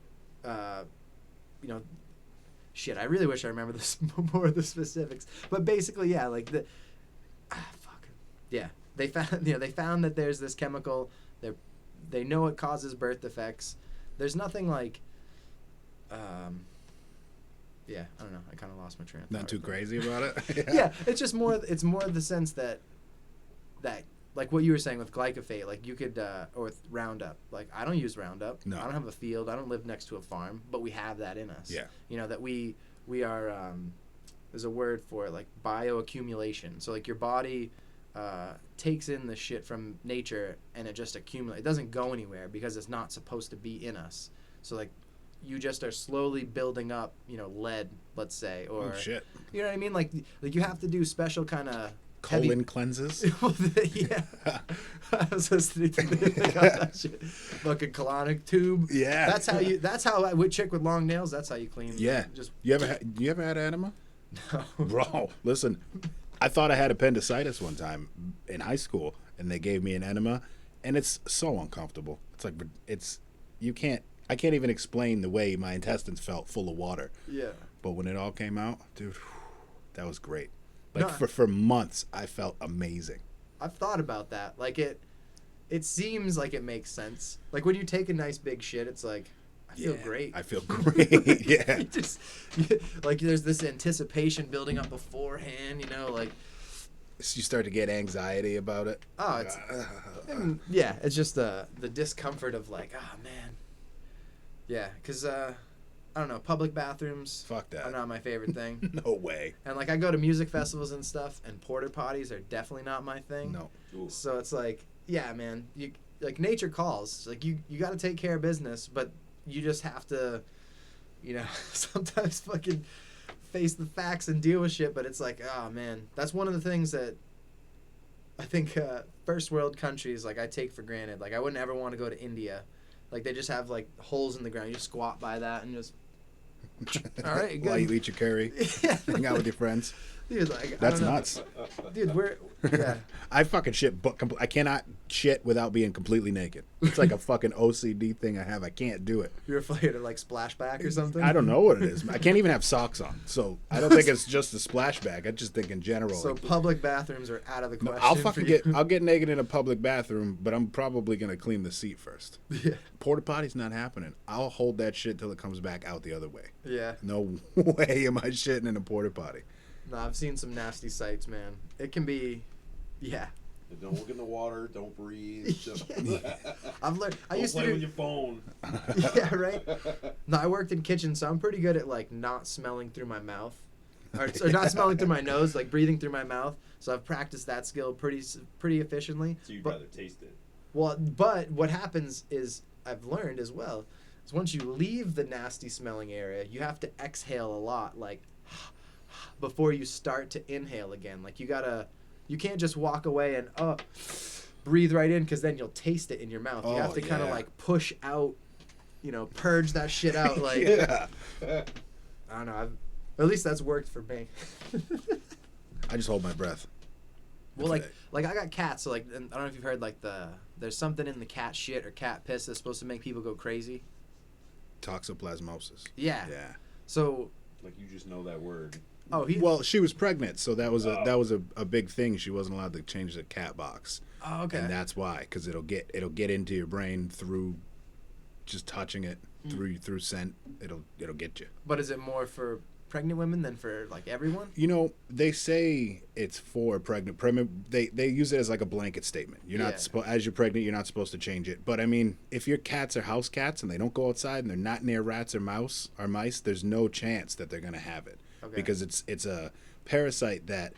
shit, I really wish I remember this more of the specifics, but basically they found that there's this chemical. They know it causes birth defects. There's nothing like I don't know, I kind of lost my train of thought. Not too crazy about it. Yeah, it's just more. It's more the sense that like what you were saying with glyphosate, like you could, or with Roundup. Like I don't use Roundup. No. I don't have a field. I don't live next to a farm, but we have that in us. Yeah. You know that we are. There's a word for it, like bioaccumulation. So like your body takes in the shit from nature and it just accumulates. It doesn't go anywhere because it's not supposed to be in us. So like you just are slowly building up, you know, lead, let's say, or Oh shit. you know what I mean? Like you have to do special kind of Colon cleanses. yeah. I was listening to that shit. Fucking colonic tube. Yeah. That's how with chick with long nails, that's how you clean. Yeah. Just You ever had enema? no. Bro, listen. I thought I had appendicitis one time in high school, and they gave me an enema, and it's so uncomfortable. It's like I can't even explain the way my intestines felt full of water. Yeah. But when it all came out, dude, that was great. Like No. for months, I felt amazing. I've thought about that. Like it seems like it makes sense. Like when you take a nice big shit, it's like I feel Yeah, great. I feel great. Yeah. You just like there's this anticipation building up beforehand, you know, like So you start to get anxiety about it. oh, it's yeah, it's just the discomfort of like, oh man. Yeah, cuz I don't know, public bathrooms Fuck that. are not my favorite thing. No way. And like I go to music festivals and stuff and porta potties are definitely not my thing. No. Ooh. So it's like, yeah, man, you like nature calls. Like you got to take care of business, but you just have to, you know, sometimes fucking face the facts and deal with shit. But it's like, oh man, that's one of the things that I think first world countries like I take for granted. Like I wouldn't ever want to go to India. Like they just have like holes in the ground. You just squat by that and just. All right, While you good. eat your curry, Yeah. hang out with your friends. Dude, like, That's I don't know. nuts. Dude, we're yeah. I fucking shit, but I cannot shit without being completely naked. It's like a fucking OCD thing I have. I can't do it. You're afraid of like splashback or something. I don't know what it is. I can't even have socks on, so I don't think it's just a splashback. I just think in general. So like, public bathrooms are out of the no, question. I'll for fucking you. I'll get naked in a public bathroom, but I'm probably gonna clean the seat first. Yeah. Porta potty's not happening. I'll hold that shit till it comes back out the other way. Yeah. No way am I shitting in a porta potty. No, I've seen some nasty sights, man. It can be, yeah. Don't look in the water. Don't breathe. Don't, I've learned. I don't used to play do. with your phone. Yeah, right. No, I worked in kitchen, so I'm pretty good at like not smelling through my mouth, or not smelling through my nose, like breathing through my mouth. So I've practiced that skill pretty efficiently. So you'd But- rather taste it. Well, but what happens is I've learned as well is once you leave the nasty smelling area, you have to exhale a lot, like before you start to inhale again. Like you can't just walk away and breathe right in because then you'll taste it in your mouth. You have Oh, to kind of yeah. like push out, you know, purge that shit out. Like Yeah. I don't know. At least that's worked for me. I just hold my breath. Well, That's like I got cats, so like and I don't know if you've heard like there's something in the cat shit or cat piss that's supposed to make people go crazy. Toxoplasmosis. Yeah. Yeah. So Like you just know that word. Well, she was pregnant, so that was a big thing. She wasn't allowed to change the cat box, oh, okay. and that's why, because it'll get into your brain through just touching it through scent. It'll get you. But is it more for pregnant women than for like everyone? You know, they say it's for pregnant. They use it as like a blanket statement. You're Yeah. not as you're pregnant, you're not supposed to change it. But I mean, if your cats are house cats and they don't go outside and they're not near rats or mice, there's no chance that they're gonna have it. Okay. Because it's a parasite that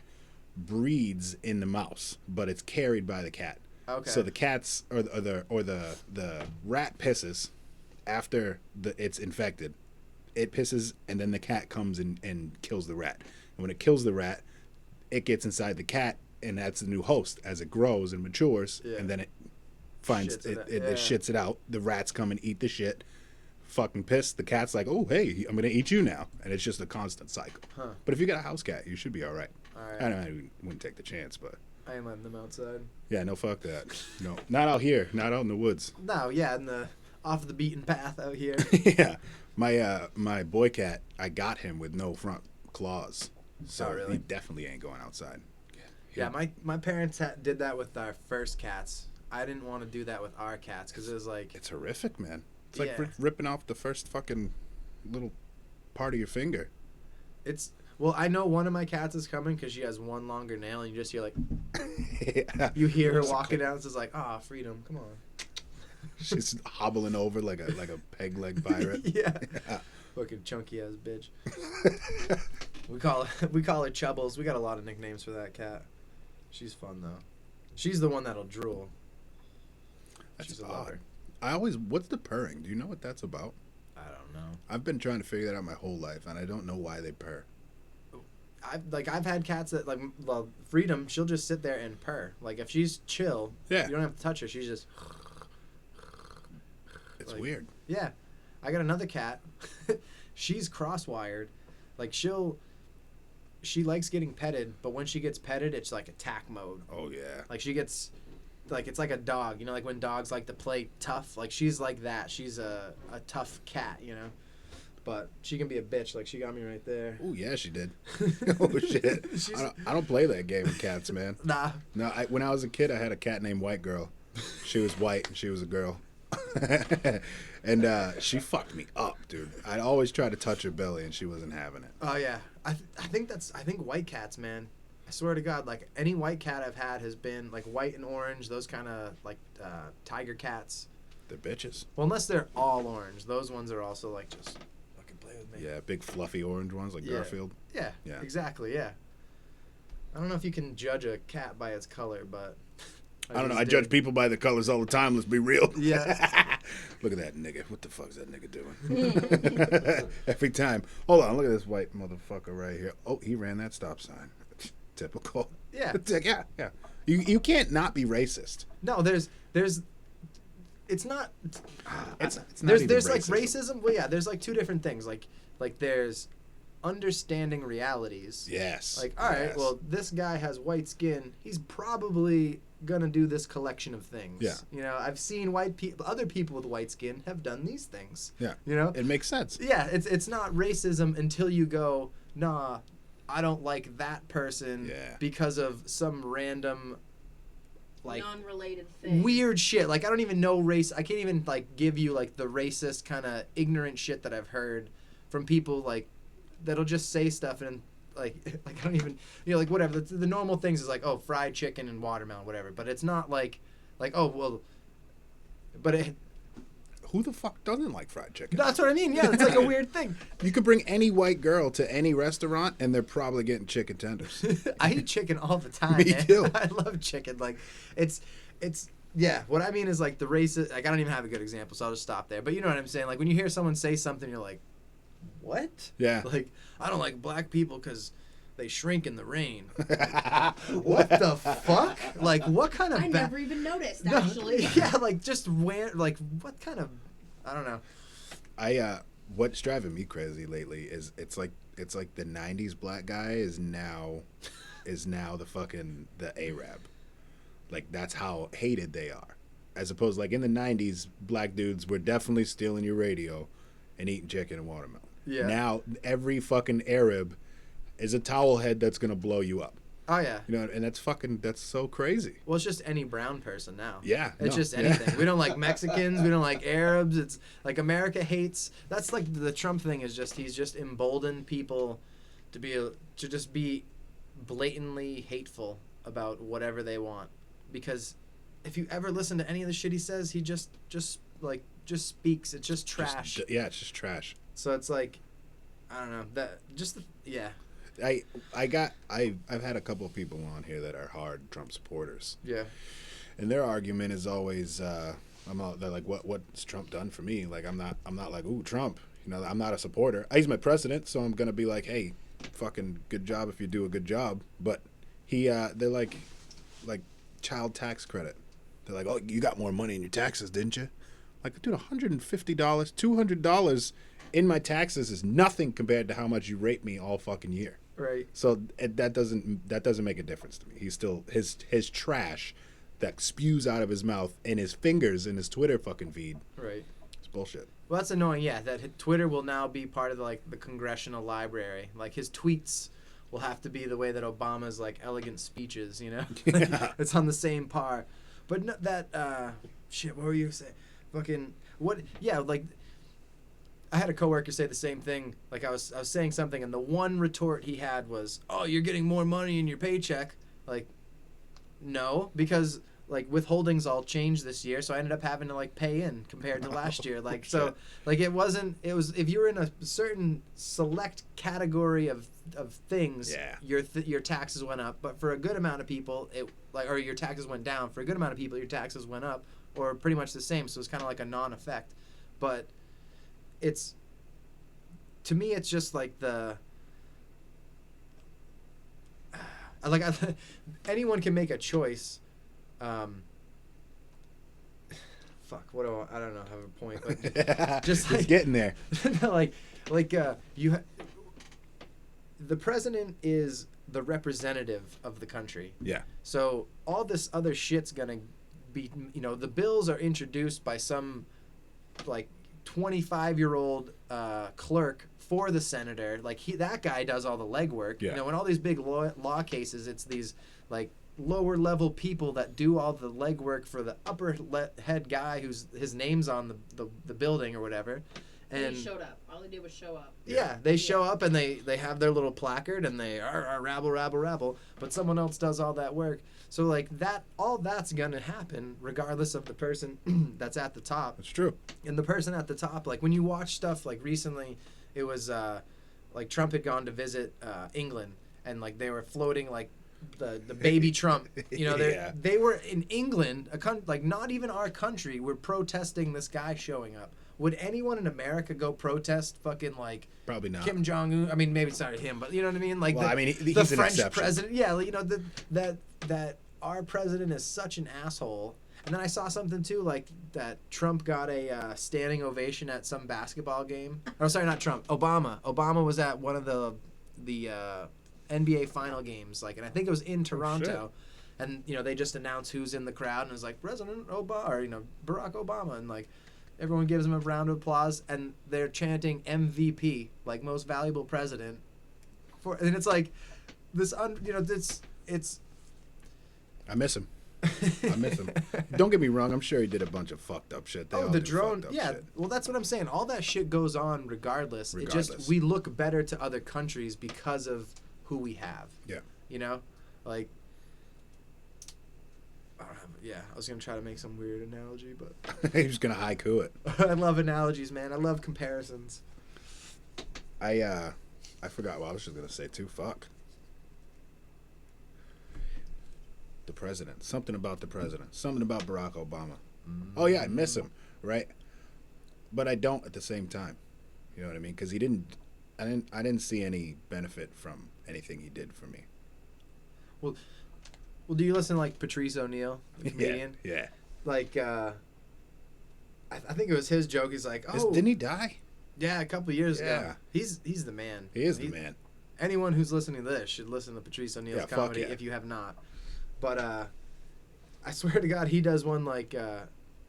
breeds in the mouse, but it's carried by the cat. Okay. So the cats or the rat pisses after it's infected. It pisses and then the cat comes and kills the rat. And when it kills the rat, it gets inside the cat and that's the new host as it grows and matures. Yeah. And then it finds Shits it out. it Yeah. shits it out. The rats come and eat the shit. Fucking pissed. The cat's like, oh hey, I'm gonna eat you now, and it's just a constant cycle. Huh. But if you got a house cat, you should be all right. All right. I don't know, I wouldn't take the chance, but I ain't letting them outside. yeah, no, fuck that. No, not out here, not out in the woods. No, yeah, in the off the beaten path out here. Yeah, my boy cat, I got him with no front claws, so Oh, really? he definitely ain't going outside. Yeah, my parents did that with our first cats. I didn't want to do that with our cats because it was like, It's horrific, man. It's like Yeah. ripping off the first fucking little part of your finger. well, I know one of my cats is coming because she has one longer nail, and you just hear like, You hear her Just a walking down. It's just like, ah, freedom. Come on. She's hobbling over like a peg leg pirate. Yeah. Fucking chunky ass bitch. we call her Chubbles. We got a lot of nicknames for that cat. She's fun though. She's the one that'll drool. That's She's a odd. lover. What's the purring? Do you know what that's about? I don't know. I've been trying to figure that out my whole life, and I don't know why they purr. I've had cats that Freedom. She'll just sit there and purr. Like if she's chill, Yeah. you don't have to touch her. She's just. It's Like- weird. Yeah, I got another cat. She's cross-wired. Like she likes getting petted, but when she gets petted, it's like attack mode. Oh yeah. Like she gets, like it's like a dog. You know, like when dogs like to play tough. Like she's like that. She's a tough cat. You know, but she can be a bitch. Like she got me right there. Oh yeah, she did. Oh shit. She's- I don't play that game with cats, man. Nah. No, when I was a kid, I had a cat named White Girl. She was white and she was a girl. And she fucked me up, dude. I'd always try to touch her belly and she wasn't having it. Oh yeah, I think white cats, man. I swear to God, like any white cat I've had has been like white and orange. Those kind of like tiger cats. They're bitches. Well, unless they're all orange, those ones are also like just fucking play with me. Yeah, big fluffy orange ones like Yeah. Garfield. Yeah. Yeah. Exactly. Yeah. I don't know if you can judge a cat by its color, but I don't know. just I did. judge people by the colors all the time. Let's be real. Yeah. Look at that nigga. What the fuck is that nigga doing? Every time. Hold on. Look at this white motherfucker right here. Oh, he ran that stop sign. Typical. Yeah. It's like, yeah. You can't not be racist. No, there's it's not It's not there's even like racism. Well, yeah, there's like two different things. Like there's understanding realities. Yes. Like, all right, Yes. well, this guy has white skin. He's probably gonna do this collection of things. Yeah. You know, I've seen other people with white skin have done these things. Yeah. You know. It makes sense. Yeah, it's not racism until you go, nah, I don't like that person Yeah. because of some random like non-related thing. weird shit. Like I don't even know race. I can't even like give you like the racist kind of ignorant shit that I've heard from people like that'll just say stuff and like I don't even like whatever. The normal things is like fried chicken and watermelon whatever. But it's not like but Who the fuck doesn't like fried chicken? that's what I mean. Yeah, it's like a weird thing. You could bring any white girl to any restaurant and they're probably getting chicken tenders. I eat chicken all the time. Me man. too. I love chicken. Like it's yeah. What I mean is like the racist. Like I don't even have a good example, so I'll just stop there. But you know what I'm saying. Like when you hear someone say something, you're like, what? Yeah. Like I don't like black people because they shrink in the rain. What the fuck? Like what kind of? I never even noticed, No, actually. yeah, like just like what kind of? I don't know. What's driving me crazy lately is it's like the 90s black guy is now the Arab. Like that's how hated they are. As opposed like in the 90s black dudes were definitely stealing your radio and eating chicken and watermelon. Yeah. Now every fucking Arab is a towel head that's going to blow you up. Oh yeah. You know, and that's so crazy. Well, it's just any brown person now. Yeah, It's no, just yeah. anything. We don't like Mexicans. We don't like Arabs. It's like America hates. That's like the Trump thing is just he's just emboldened people to just be blatantly hateful about whatever they want. Because if you ever listen to any of the shit he says, he just speaks. It's just trash. It's just trash. So it's like, I don't know yeah. I've had a couple of people on here that are hard Trump supporters. Yeah. And their argument is always, they're like, what's Trump done for me? Like, I'm not like, ooh, Trump. You know, I'm not a supporter. He's my president, so I'm gonna be like, hey, fucking good job if you do a good job. But they're like child tax credit. They're like, oh, you got more money in your taxes, didn't you? Like, dude, $150, $200 in my taxes is nothing compared to how much you rate me all fucking year. Right. So that doesn't make a difference to me. He's still his trash that spews out of his mouth and his fingers in his Twitter fucking feed. Right. It's bullshit. Well, that's annoying. Yeah, that Twitter will now be part of the congressional library. Like his tweets will have to be the way that Obama's like elegant speeches. You know, Yeah. it's on the same par. But no, that shit. What were you saying? Fucking what? Yeah, like I had a coworker say the same thing. Like I was saying something, and the one retort he had was, "Oh, you're getting more money in your paycheck." Like, No, because like withholdings all changed this year, so I ended up having to like pay in compared to last year. Like so, shit. like it was if you were in a certain select category of things, Yeah. your taxes went up. But for a good amount of people, or your taxes went down. For a good amount of people, your taxes went up, or pretty much the same. So it's kind of like a non-effect. But to me, it's just like anyone can make a choice. Fuck. What do I don't know. Have a point, but just It's getting there. the president is the representative of the country. Yeah. So all this other shit's gonna be, the bills are introduced by some like 25-year-old clerk for the senator. Like that guy does all the legwork. Yeah. In all these big law cases, it's these like lower level people that do all the legwork for the upper head guy whose his name's on the building or whatever. And he showed up. All he did was show up. yeah, they show up and they have their little placard and they rabble, rabble, rabble. But someone else does all that work. So like all that's gonna happen regardless of the person that's at the top. That's true. And the person at the top, like when you watch stuff like recently, it was like Trump had gone to visit England and like they were floating like the baby Trump. Yeah. They were in England, like not even our country, were protesting this guy showing up. Would anyone in America go protest fucking like Probably not. Kim Jong Un? I mean, maybe it's not him, but you know what I mean. Like, Well, I mean, he's the an French exception. president. Yeah, like, that our president is such an asshole. And then I saw something too, like that Trump got a standing ovation at some basketball game. Oh, sorry, not Trump. Obama. Obama was at one of the NBA final games, like, and I think it was in Toronto. And they just announced who's in the crowd, and it was like President Obama or Barack Obama, and like. Everyone gives him a round of applause, and they're chanting MVP, like most valuable president. And it's like this, it's. I miss him. I miss him. Don't get me wrong. I'm sure he did a bunch of fucked up shit. They all the do drone, fucked up yeah. shit. Well, that's what I'm saying. All that shit goes on regardless. It Regardless. just we look better to other countries because of who we have. Yeah. Like. I was gonna try to make some weird analogy, but He was gonna haiku it. I love analogies, man. I love comparisons. I forgot what I was just gonna say too. Fuck. The president. Something about the president. Something about Barack Obama. Oh yeah, I miss him, right? But I don't at the same time. You know what I mean? Because I didn't see any benefit from anything he did for me. Well, do you listen to, like, Patrice O'Neal, the comedian? Yeah. Like, I think it was his joke. He's like, Didn't he die? yeah, a couple of years ago. Yeah. He's the man. He is the man. Anyone who's listening to this should listen to Patrice O'Neal's Yeah, fuck comedy yeah. if you have not. But I swear to God, he does one like,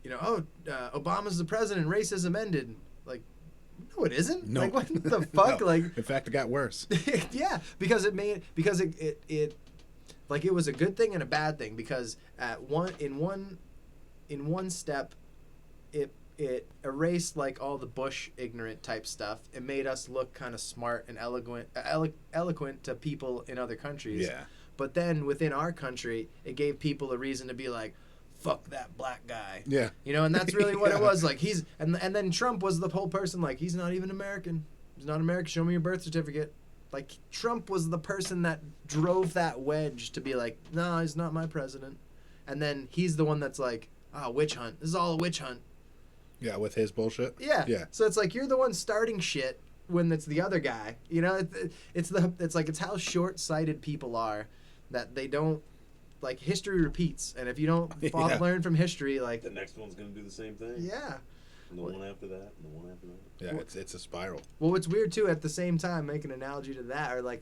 Obama's the president, racism ended. Like, no, it isn't. No. Like, what the fuck? No. Like, in fact, it got worse. yeah, because it like it was a good thing and a bad thing because in one step it erased like all the Bush ignorant type stuff. It made us look kind of smart and eloquent to people in other countries. Yeah. But then within our country, it gave people a reason to be like, fuck that black guy. Yeah. And that's really what it Yeah. was. Like and then Trump was the whole person like, he's not even American. He's not American. Show me your birth certificate. Like, Trump was the person that drove that wedge to be like, no, he's not my president. And then he's the one that's like, witch hunt. This is all a witch hunt. Yeah, with his bullshit. Yeah. Yeah. So it's like you're the one starting shit when it's the other guy. It's how short-sighted people are that they don't, like, history repeats. And if you don't Yeah. learn from history, like, The next one's gonna do the same thing. yeah. And the one after that, and the one after that. Yeah, it's a spiral. Well, what's weird too, at the same time, make an analogy to that, or like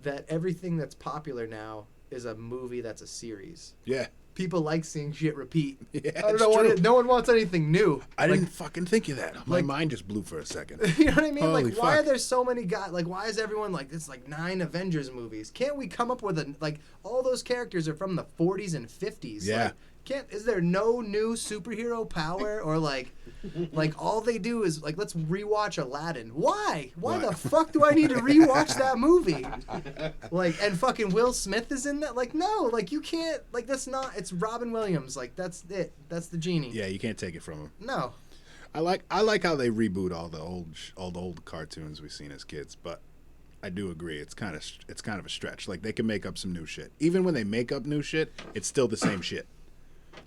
that everything that's popular now is a movie that's a series. Yeah. People like seeing shit repeat. Yeah, I don't it's know true. no one wants anything new. I Like, didn't fucking think of that. My like- mind just blew for a second. you know what I mean? Holy Like, why fuck. are there so many guys? Like, why is everyone like it's like 9 Avengers movies? Can't we come up with all those characters are from the 40s and 50s? Yeah. Like, is there no new superhero power or like all they do is like let's rewatch Aladdin. Why the fuck do I need to rewatch that movie? Like, and fucking Will Smith is in that. Like, no, like you can't, like that's not, it's Robin Williams. Like that's the genie. Yeah, you can't take it from him. No. I like how they reboot all the old cartoons we've seen as kids, but I do agree it's kind of a stretch. Like they can make up some new shit. Even when they make up new shit, it's still the same shit.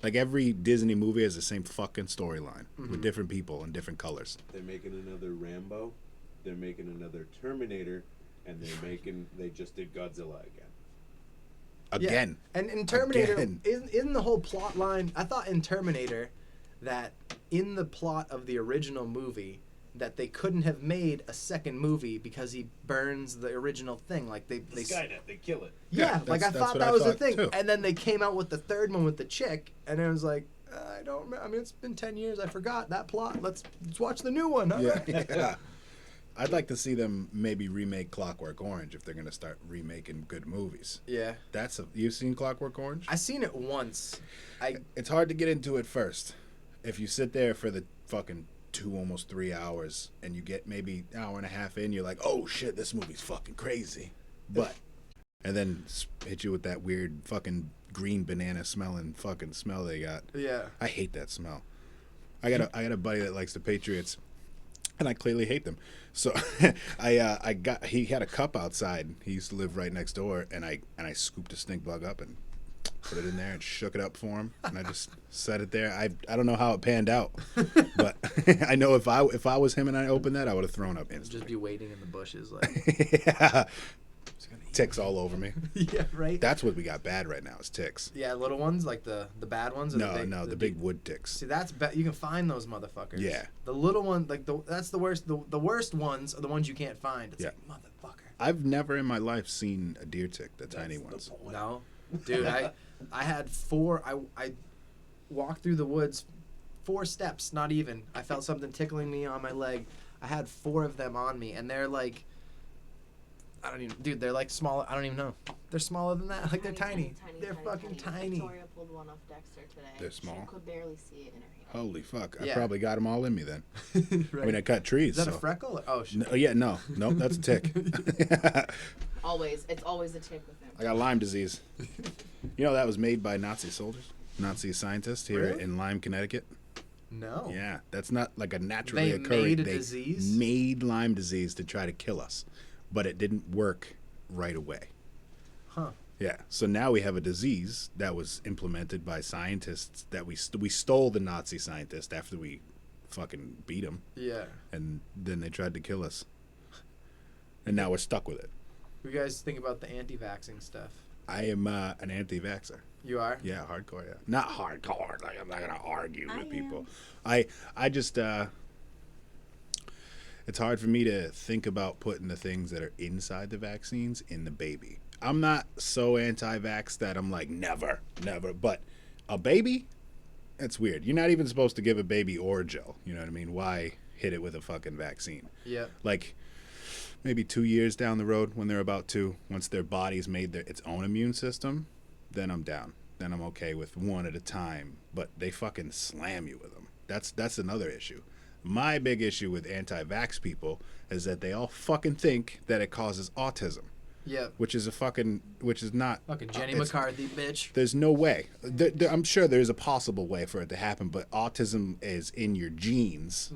Like every Disney movie has the same fucking storyline with different people and different colors. They're making another Rambo. They're making another Terminator, and they just did Godzilla Again. Yeah. And in Terminator, Again. in the whole plot line, I thought in Terminator that in the plot of the original movie that they couldn't have made a second movie because he burns the original thing. Like they Skynet, they kill it. Yeah, like I that's thought what that I was the thought, thing. too. And then they came out with the third one with the chick, and it was like, I don't remember. I mean, it's been 10 years. I forgot that plot. Let's watch the new one. All right. Yeah. I'd like to see them maybe remake Clockwork Orange if they're gonna start remaking good movies. Yeah. You've seen Clockwork Orange? I seen it once. It's hard to get into it first. If you sit there for the fucking 2, almost 3 hours, and you get maybe an hour and a half in, you're like, oh shit, this movie's fucking crazy. But, and then hit you with that weird fucking green banana smelling fucking smell they got. Yeah. I hate that smell. I got a buddy that likes the Patriots, and I clearly hate them. So he had a cup outside. He used to live right next door, and I scooped a stink bug up and put it in there and shook it up for him, and I just set it there. I don't know how it panned out, but I know if I was him and I opened that, I would have thrown up instantly. Just be waiting in the bushes like. Yeah. Ticks all over me. Yeah, right. That's what we got bad right now is ticks. Yeah, little ones like the bad ones. Or No, the big wood ticks. See, that's you can find those motherfuckers. Yeah. The little one, like that's the worst. The worst ones are the ones you can't find. It's Yeah. like motherfucker. I've never in my life seen a deer tick, the tiny ones. No, dude, I had 4. I walked through the woods 4 steps, not even. I felt something tickling me on my leg. I had 4 of them on me, and they're like, I don't even, dude. They're like small. I don't even know. They're smaller than that. Like they're tiny. They're fucking tiny. Victoria pulled one off Dexter today. They're small? She could barely see it in her hand. Holy fuck! I Yeah. probably got them all in me then. Right. I mean, I cut trees. Is that so. a freckle? Oh shit. No, yeah, no, that's a tick. It's always a tick with them. I got Lyme disease. You know that was made by Nazi soldiers, Nazi scientists here Really? in Lyme, Connecticut. No. Yeah, that's not like a naturally They occurring. made a they disease? made Lyme disease to try to kill us, but it didn't work right away. Huh. Yeah, so now we have a disease that was implemented by scientists that we stole the Nazi scientist after we fucking beat them, Yeah. and then they tried to kill us, and now we're stuck with it. What do you guys think about the anti-vaxxing stuff? I am an anti-vaxxer. You are? Yeah, hardcore. Yeah, not hardcore. Like I'm not gonna argue I with people. am. I just it's hard for me to think about putting the things that are inside the vaccines in the baby. I'm not so anti-vax that I'm like never. But a baby, that's weird. You're not even supposed to give a baby Orajel. You know what I mean? Why hit it with a fucking vaccine? Yeah. Like maybe 2 years down the road when they're about 2, once their body's made its own immune system, then I'm down. Then I'm okay with one at a time. But they fucking slam you with them. That's another issue. My big issue with anti-vax people is that they all fucking think that it causes autism, Yeah. which is not. Fucking Jenny it's- McCarthy, bitch. There's no way. I'm sure there's a possible way for it to happen, but autism is in your genes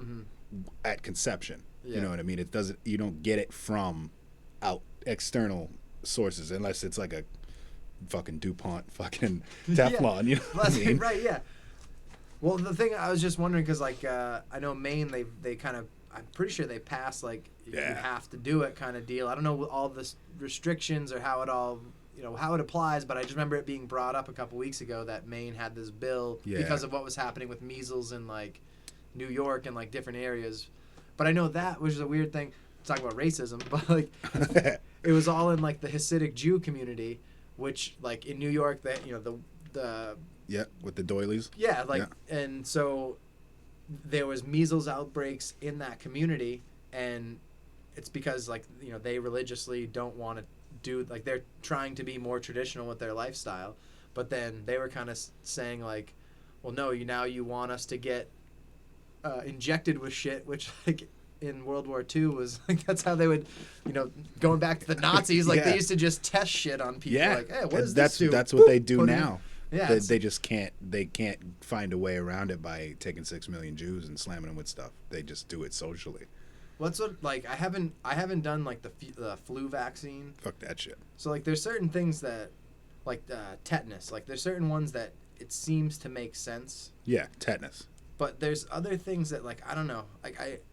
at conception. Yeah. You know what I mean? It doesn't. You don't get it from external sources unless it's like a fucking DuPont fucking Teflon. You know what I mean? Right, yeah. Well, the thing I was just wondering, because like I know Maine, they kind of, I'm pretty sure they passed like you Yeah. have to do it kind of deal. I don't know all the restrictions or how it all, how it applies, but I just remember it being brought up a couple weeks ago that Maine had this bill Yeah. because of what was happening with measles in like New York and like different areas. But I know that, which is a weird thing, talking about racism, but like it was all in like the Hasidic Jew community, which like in New York, that the Yeah, with the doilies. yeah, like, and so there was measles outbreaks in that community, and it's because like they religiously don't want to do, like they're trying to be more traditional with their lifestyle, but then they were kind of saying like, well, no, you want us to get injected with shit, which like in World War II was like that's how they would, going back to the Nazis, like Yeah. they used to just test shit on people. Yeah, Like, hey, what does that's this do? that's what they Boop, do put it in. now. Yeah, they, it's- they just can't find a way around it by taking 6 million Jews and slamming them with stuff. They just do it socially. What's what like I haven't done like the flu vaccine. Fuck that shit. So like there's certain things that like tetanus, like there's certain ones that it seems to make sense, Yeah, tetanus. but there's other things that like I don't know. Like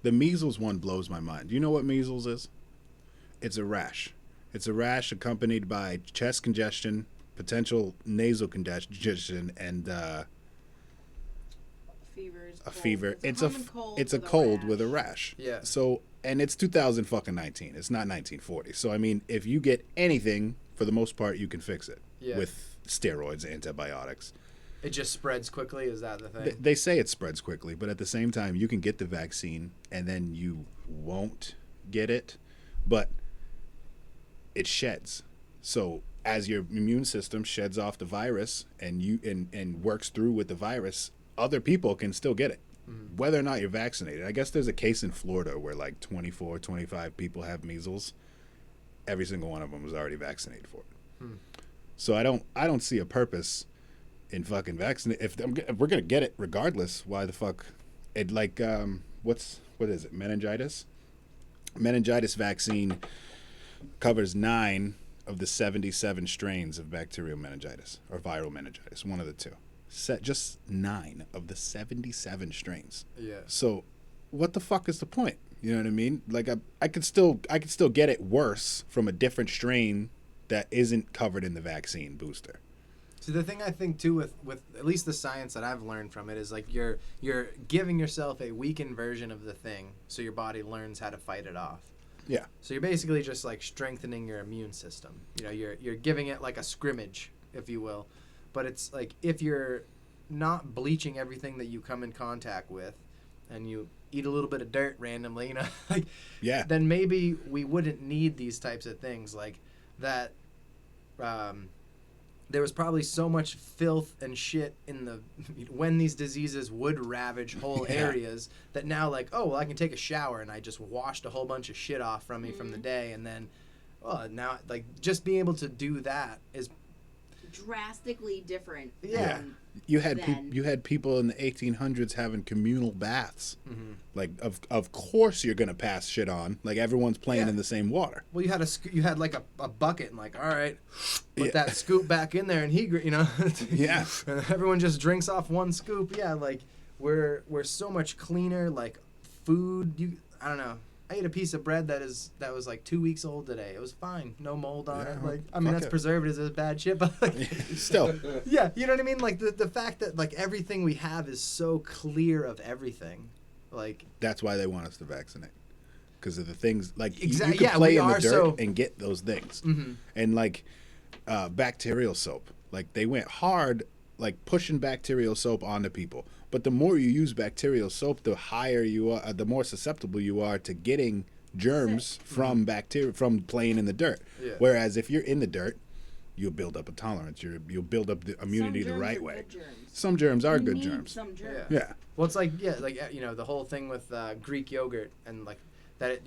The measles one blows my mind. Do you know what measles is? It's a rash. It's a rash accompanied by chest congestion, potential nasal congestion, and Fevers. a colds. fever. It's a common cold it's a with cold rash. with a rash. Yeah. So and it's 2019. It's not 1940. So I mean, if you get anything, for the most part, you can fix it Yeah. with steroids, antibiotics. it just spreads quickly. Is that the thing? They say it spreads quickly, but at the same time, you can get the vaccine and then you won't get it, but it sheds. So as your immune system sheds off the virus and works through with the virus, other people can still get it, whether or not you're vaccinated. I guess there's a case in Florida where like 24, 25 people have measles. Every single one of them was already vaccinated for it. So I don't see a purpose in fucking vaccinate. If we're gonna get it regardless, why the fuck? It like what is it? Meningitis. Meningitis vaccine covers 9 of the 77 strains of bacterial meningitis or viral meningitis, one of the two. Just 9 of the 77 strains. Yeah. So, what the fuck is the point? You know what I mean? Like I could still get it worse from a different strain that isn't covered in the vaccine booster. So the thing I think too with at least the science that I've learned from it is like you're giving yourself a weakened version of the thing so your body learns how to fight it off. Yeah. So you're basically just like strengthening your immune system. You're giving it like a scrimmage, if you will. But it's like if you're not bleaching everything that you come in contact with and you eat a little bit of dirt randomly, like Yeah. then maybe we wouldn't need these types of things like that. There was probably so much filth and shit in the when these diseases would ravage whole Yeah. areas that now like, oh well, I can take a shower and I just washed a whole bunch of shit off from me from the day, and then well now like just being able to do that is Drastically different. Yeah. than You had then. you had people in the 1800s having communal baths. Mm-hmm. Like of course you're gonna pass shit on. Like everyone's playing Yeah. in the same water. well you had like a bucket and like all right put Yeah. that scoop back in there and Yeah. and everyone just drinks off one scoop. Yeah, like we're so much cleaner. Like food, I don't know. I ate a piece of bread that was like 2 weeks old today. It was fine, no mold on it. Yeah, Like I mean fuck that's it. preservatives is bad shit, but like Still. yeah, you know what I mean. Like the fact that like everything we have is so clear of everything, like That's why they want us to vaccinate. Because of the things like Exact- you can yeah, play we in the are dirt so- and get those things. Mhm. And like bacterial soap, like they went hard like pushing bacterial soap onto people. But the more you use bacterial soap, the higher you are, the more susceptible you are to getting germs from bacteria from playing in the dirt. Yeah. Whereas if you're in the dirt, you'll build up a tolerance. You'll build up the immunity Some the germs right are way. good germs. Some germs are You good need germs. Some germs. Yeah. well, it's like the whole thing with Greek yogurt and like that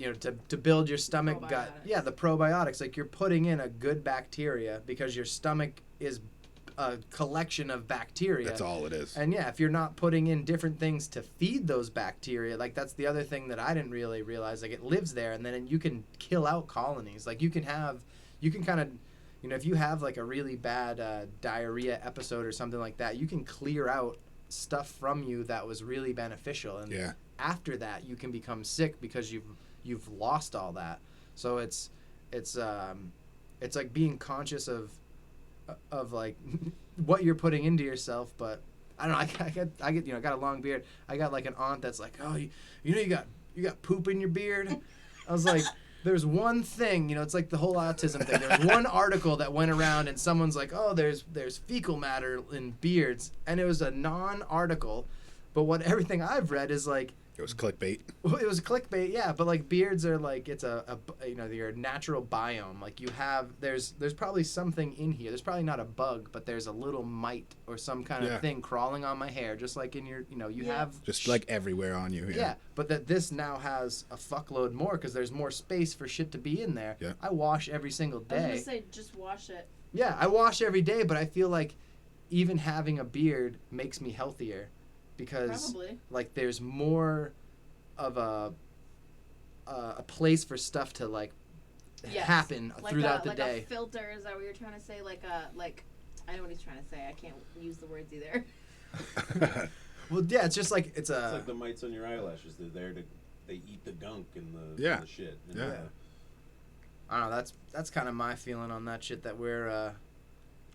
to build your stomach gut. Probiotics. Yeah, the probiotics. Like you're putting in a good bacteria because your stomach is a collection of bacteria. That's all it is. And yeah, if you're not putting in different things to feed those bacteria, like that's the other thing that I didn't really realize. Like it lives there, and then you can kill out colonies. Like you can kind of, if you have like a really bad diarrhea episode or something like that, you can clear out stuff from you that was really beneficial. And Yeah. after that, you can become sick because you've lost all that. So it's like being conscious of like what you're putting into yourself. But I don't know, I get I got a long beard. I got like an aunt that's like, oh, you got poop in your beard. I was like, there's one thing, it's like the whole autism thing. There's one article that went around and someone's like, oh, there's fecal matter in beards, and it was a non-article. But what everything I've read is like It was clickbait. Well, it was clickbait, yeah, but like beards are like it's a you know, your natural biome. Like you have there's probably something in here. There's probably not a bug, but there's a little mite or some kind Yeah. of thing crawling on my hair, just like in your you Yeah. have Just like everywhere on you. yeah. But that this now has a fuckload more because there's more space for shit to be in there. Yeah. I wash every single I was day. gonna say, just wash it. Yeah, I wash every day, but I feel like even having a beard makes me healthier because Probably. like there's more of a place for stuff to like Yes. happen Like throughout a, the like day. a filter, is that what you're trying to say? Like I know what he's trying to say. I can't use the words either. Well, yeah, it's just like it's It's a like the mites on your eyelashes. They're there to, they eat the gunk and the, Yeah. the shit. And, Yeah. I don't know. That's kind of my feeling on that shit. That we're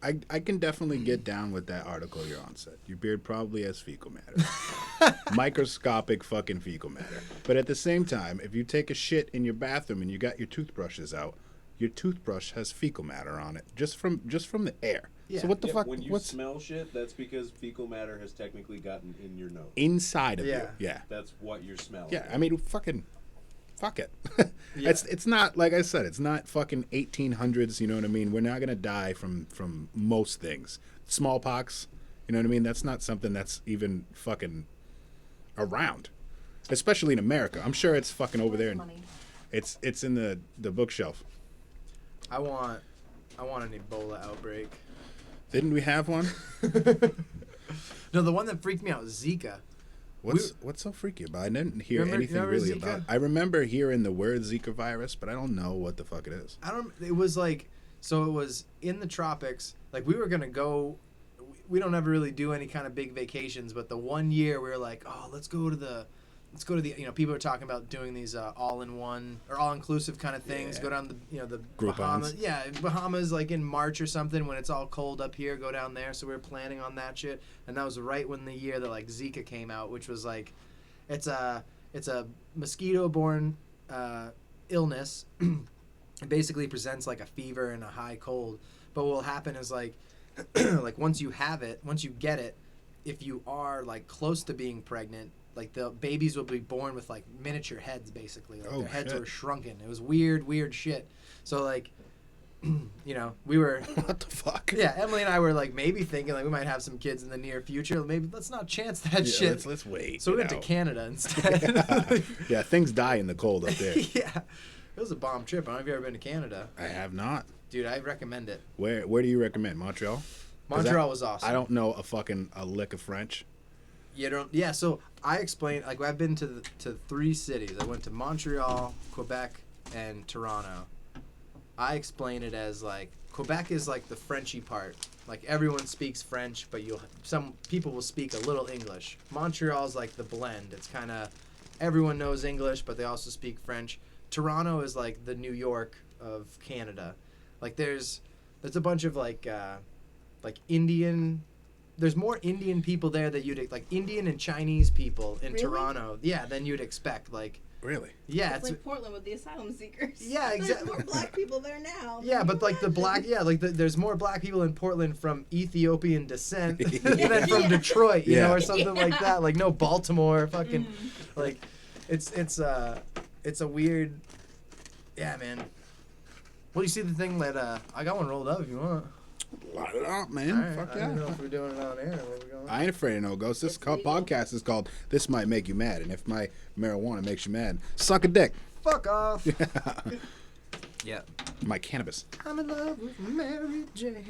I can definitely get down with that article you're on, Seth. Your beard probably has fecal matter. Microscopic fucking fecal matter. But at the same time, if you take a shit in your bathroom and you got your toothbrushes out, your toothbrush has fecal matter on it just from the air. Yeah. So what the Yeah, fuck? when you What's smell shit, that's because fecal matter has technically gotten in your nose. inside of Yeah. you? Yeah. That's what you're smelling. Yeah. I mean, fucking, fuck it. Yeah. It's not like I said. It's not fucking 1800s. You know what I mean? We're not gonna die from most things. Smallpox. You know what I mean? That's not something that's even fucking around, especially in America. I'm sure it's fucking over there, and Money. it's in the bookshelf. I want an Ebola outbreak. Didn't we have one? No, the one that freaked me out was Zika. What's so freaky about it? I didn't hear Remember- anything remember really Zika? about it. I remember hearing the word Zika virus, but I don't know what the fuck it is. I don't. It was like so. It was in the tropics. Like we were gonna go. We don't ever really do any kind of big vacations, but the one year we were like, oh, let's go to the. People are talking about doing these all-in-one or all-inclusive kind of things. Yeah. Go down the Groupons. Bahamas. Yeah, Bahamas like in March or something when it's all cold up here. Go down there. So we were planning on that shit, and that was right when the year that like Zika came out, which was like, it's a mosquito-borne illness. It basically presents like a fever and a high cold. But what will happen is like, like once you get it, if you are like close to being pregnant, like the babies will be born with like miniature heads basically. Like Oh, their heads shit. were shrunken. It was weird shit. So like, we were. What the fuck? Yeah, Emily and I were like maybe thinking like we might have some kids in the near future. Maybe let's not chance that Yeah, shit. let's wait. So we you went to know. Canada instead. Yeah, things die in the cold up there. Yeah, it was a bomb trip. I don't know if you've ever been to Canada, I have not. dude. I recommend it. Where do you recommend? Montreal? 'Cause Montreal was awesome. I don't know a lick of French. You don't. Yeah. So I explained. Like I've been to 3 cities. I went to Montreal, Quebec, and Toronto. I explain it as like Quebec is like the Frenchy part. Like everyone speaks French, but some people will speak a little English. Montreal's like the blend. It's kind of everyone knows English, but they also speak French. Toronto is like the New York of Canada. Like there's a bunch of like Indian. There's more Indian people there that you'd like Indian and Chinese people in Really? Toronto. Yeah, than you'd expect. Like Really? yeah, It's like Portland with the asylum seekers. Yeah, There's exact- more black people there now. yeah, but like the black, yeah, like there's more black people in Portland from Ethiopian descent than from Yeah. Detroit, you know, Yeah. or something like Yeah. that. Like no Baltimore, fucking, Mm. like, it's a weird, yeah, man. Well, you see the thing that I got one rolled up if you want. Light it up, man. All right, Fuck I yeah. don't know if we're doing it on air or where we're going. I ain't afraid of no ghosts. This It's legal. podcast is called "This Might Make You Mad," and if my marijuana makes you mad, suck a dick. Fuck off. Yeah. My cannabis. I'm in love with Mary Jane.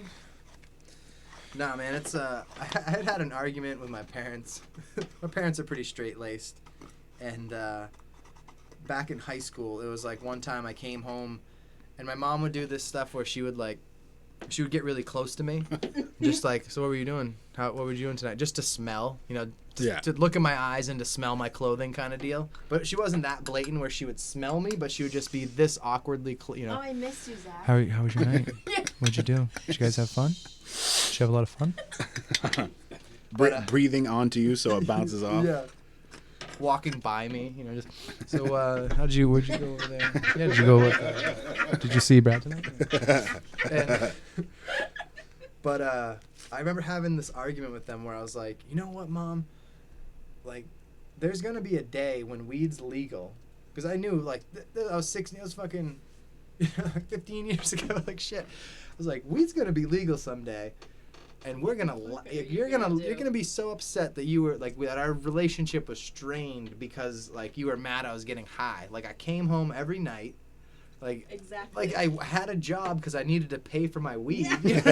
Nah, man, it's I had an argument with my parents. My parents are pretty straight laced, and back in high school, it was like one time I came home, and my mom would do this stuff where she would get really close to me, just like, so what were you doing? What were you doing tonight? Just to smell, Yeah. to look in my eyes and to smell my clothing kind of deal. But she wasn't that blatant where she would smell me, but she would just be this awkwardly, Oh, I missed you, Zach. How was your night? What'd you do? Did you guys have fun? Did you have a lot of fun? Breathing onto you so it bounces off. Yeah. Walking by me, just. So, where'd you go over there? Yeah, did you go? Did you see Brad tonight? And, but I remember having this argument with them where I was like, you know what, Mom? Like, there's gonna be a day when weed's legal, because I knew like I was 16, I was fucking like 15 years ago, like shit. I was like, weed's gonna be legal someday, and we're gonna you're gonna be so upset that you were like that our relationship was strained because like you were mad I was getting high. Like I came home every night. Like, Exactly. like I had a job because I needed to pay for my weed. That's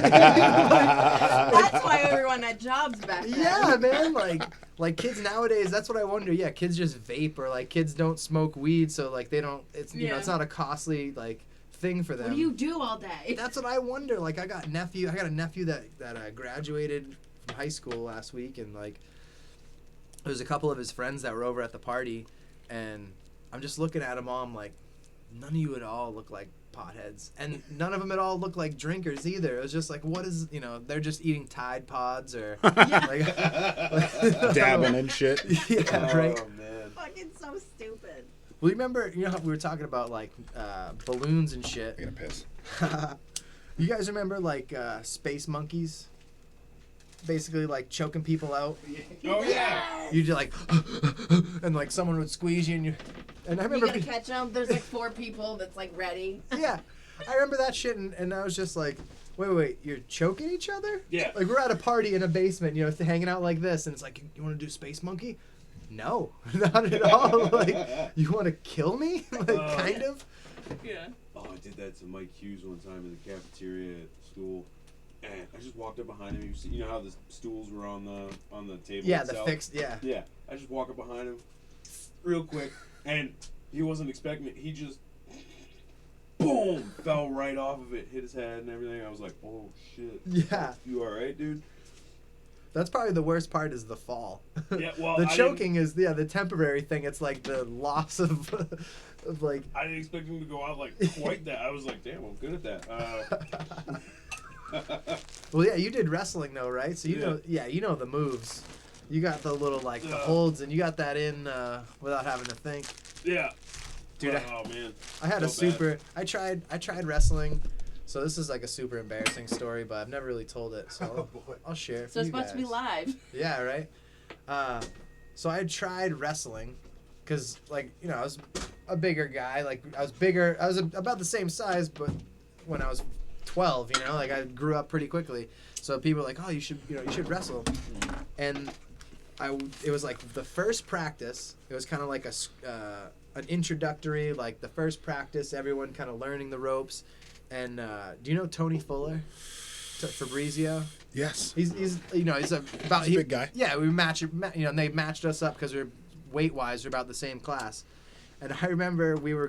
why everyone had jobs back then. Yeah, man. Like kids nowadays, that's what I wonder. Yeah, kids just vape, or like kids don't smoke weed, so like they don't. It's you know, it's not a costly like thing for them. What do you do all day? That's what I wonder. Like I got a nephew that graduated from high school last week, and like there was a couple of his friends that were over at the party, and I'm just looking at them all. I'm like, none of you at all look like potheads, and none of them at all look like drinkers either. It was just like, what is, they're just eating Tide Pods or like, dabbing and shit. Yeah, right. Oh man. Fucking so stupid. Well, you remember, how we were talking about like balloons and shit. I'm gonna piss. You guys remember like space monkeys? Basically like choking people out. Oh yeah. You just like, and like someone would squeeze you, and I You remember. gotta catch them. There's like 4 people that's like ready. Yeah, I remember that shit, and I was just like, wait, you're choking each other? Yeah. Like we're at a party in a basement, hanging out like this, and it's like, you want to do Space Monkey? No, not at all. Like, you want to kill me? Like, kind of. Yeah. Oh, I did that to Mike Hughes one time in the cafeteria at school, and I just walked up behind him. You know how the stools were on the table. Yeah, itself? the fixed. Yeah. Yeah, I just walk up behind him, real quick, and he wasn't expecting it. He just, boom, fell right off of it, hit his head and everything. I was like, oh shit. Yeah. You all right, dude? That's probably the worst part is the fall. Yeah, well, the I choking is the temporary thing. It's like the loss of like. I didn't expect him to go out like quite that. I was like, damn, I'm good at that. Well, yeah, you did wrestling though, right? So you Yeah. know the moves. You got the little like the Yeah. holds, and you got that in without having to think. Yeah. Dude, Oh man. I had a So super. I tried wrestling. So this is like a super embarrassing story, but I've never really told it. So I'll share it. So for it's you supposed to be guys. live. Yeah, right. So I tried wrestling, cause like I was a bigger guy. Like I was bigger. I was about the same size, but when I was 12, like I grew up pretty quickly. So people were like, oh, you should wrestle, and it was like the first practice. It was kind of like an introductory, like the first practice, everyone kind of learning the ropes. And do you know Tony Fuller? Fabrizio? Yes. He's he's a big guy. Yeah, we and they matched us up because we're weight wise, we're about the same class. And I remember we were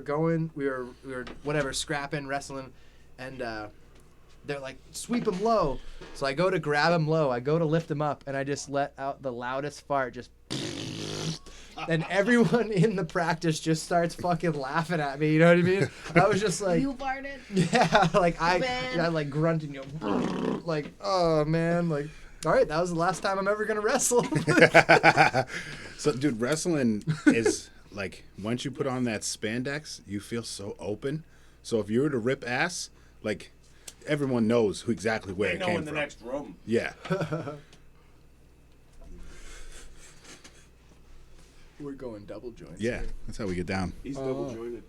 whatever, scrapping, wrestling, and they're like, sweep him low. So I go to grab him low, I go to lift him up, and I just let out the loudest fart, just and everyone in the practice just starts fucking laughing at me, you know what I mean? I was just like, You farted? yeah, like I Man. like grunting, like, oh man, like, all right, that was the last time I'm ever gonna wrestle. So, dude, wrestling is like once you put on that spandex, you feel so open. So if you were to rip ass, like everyone knows exactly where They it know came in the from. next room. Yeah. We're going double joints. Yeah. here. That's how we get down. He's double jointed.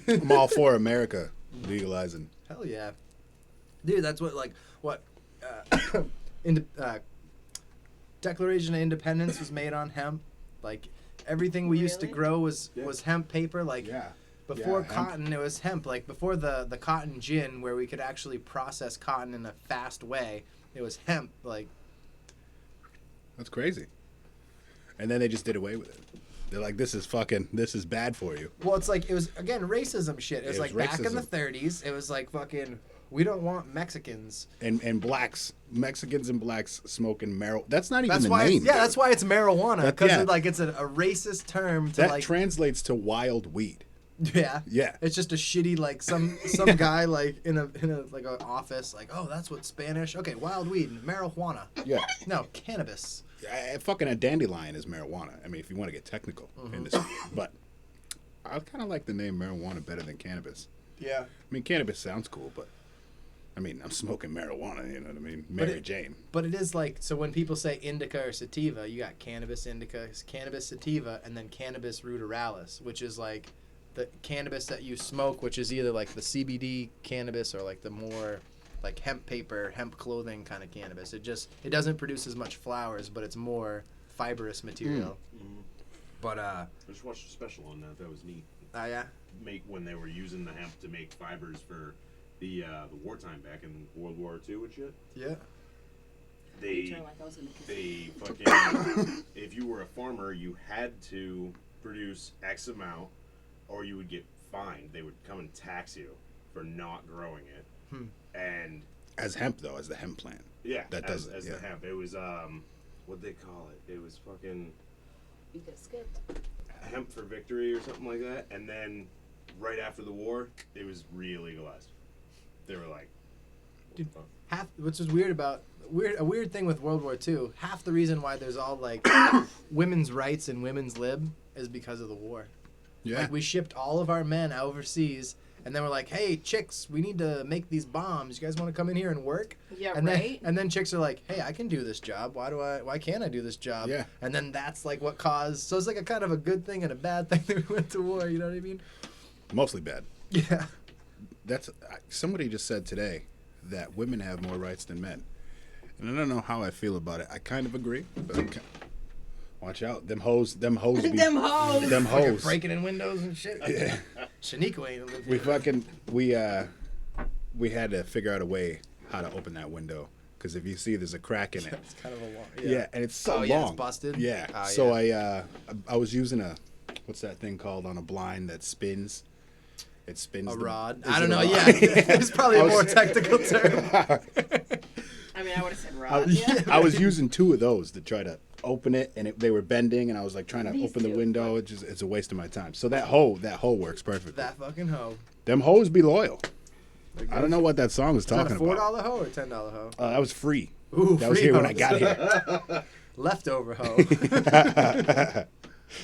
I'm all for America legalizing. Hell yeah, dude. That's what Declaration of Independence was made on hemp. Like everything we used to Really? grow was Yeah. hemp paper. Like Yeah. before Yeah, hemp. cotton, it was hemp. Like before the cotton gin, where we could actually process cotton in a fast way, it was hemp. Like That's crazy. And then they just did away with it. They're like, this is bad for you. well, it's like it was again racism shit. It was It like was back in the racism. 30s. It was like fucking. We don't want Mexicans. And blacks, Mexicans and blacks smoking marijuana. That's not even That's the why. name. That's why it's marijuana, That- because yeah. it's a racist term to That like. translates to wild weed. Yeah. Yeah. It's just a shitty like some guy like in a like an office like, oh, that's what Spanish. Okay, wild weed, marijuana. Yeah. No, cannabis. Fucking a dandelion is marijuana. I mean, if you want to get technical in this, but I kind of like the name marijuana better than cannabis. Yeah. I mean, cannabis sounds cool, but I mean, I'm smoking marijuana. You know what I mean? But Mary Jane. But it is like, so when people say indica or sativa, you got cannabis indica, cannabis sativa, and then cannabis ruderalis, which is like the cannabis that you smoke, which is either like the CBD cannabis or like the more like hemp paper, hemp clothing kind of cannabis. It doesn't produce as much flowers, but it's more fibrous material. Mhm. But I just watched a special on that. That was neat. yeah. When they were using the hemp to make fibers for the wartime back in World War II and shit. Yeah. They Turn like I was in the kitchen. they fucking if you were a farmer, you had to produce X amount, or you would get fined. They would come and tax you for not growing it. And As hemp, though, as the hemp plant. yeah, That as, does it, as yeah. the hemp. It was what'd they call it? It was fucking You get skipped. hemp for victory or something like that. And then right after the war, it was re-legalized. They were like, what the Dude. fuck? Which is weird about a weird thing with World War II. Half the reason why there's all like women's rights and women's lib is because of the war. Yeah. Like we shipped all of our men overseas, and then we're like, "Hey, chicks, we need to make these bombs. You guys want to come in here and work?" Yeah, And right? then chicks are like, "Hey, I can do this job. Why can't I do this job?" Yeah. And then that's like what caused. So it's like a kind of a good thing and a bad thing that we went to war. You know what I mean? Mostly bad. Yeah. Somebody just said today that women have more rights than men. And I don't know how I feel about it. I kind of agree, but watch out. Them hoes be, Them hoes. them Fucking hoes. breaking in windows and shit. Yeah. Shaniqua ain't lived We here. fucking we had to figure out a way how to open that window, because if you see there's a crack in it. It's kind of a long. Yeah, and it's so Oh, long. yeah, it's busted? Yeah. Oh, So yeah. I was using what's that thing called on a blind that spins? It spins A the- rod. is I it don't a know. rod? Yeah, there's probably I a was- more technical term. I mean, I would have said rod. Yeah. Yeah. I was using two of those to try to open it, and they were bending, and I was like trying to These open the two. window. It's a waste of my time. So that hole works perfectly. That fucking hoe. Them hoes be loyal. I don't know what that song was Is that a talking $4 about. hoe or $10 hoe? That was free. Ooh, That was free here when I hoes. got here. Leftover hoe.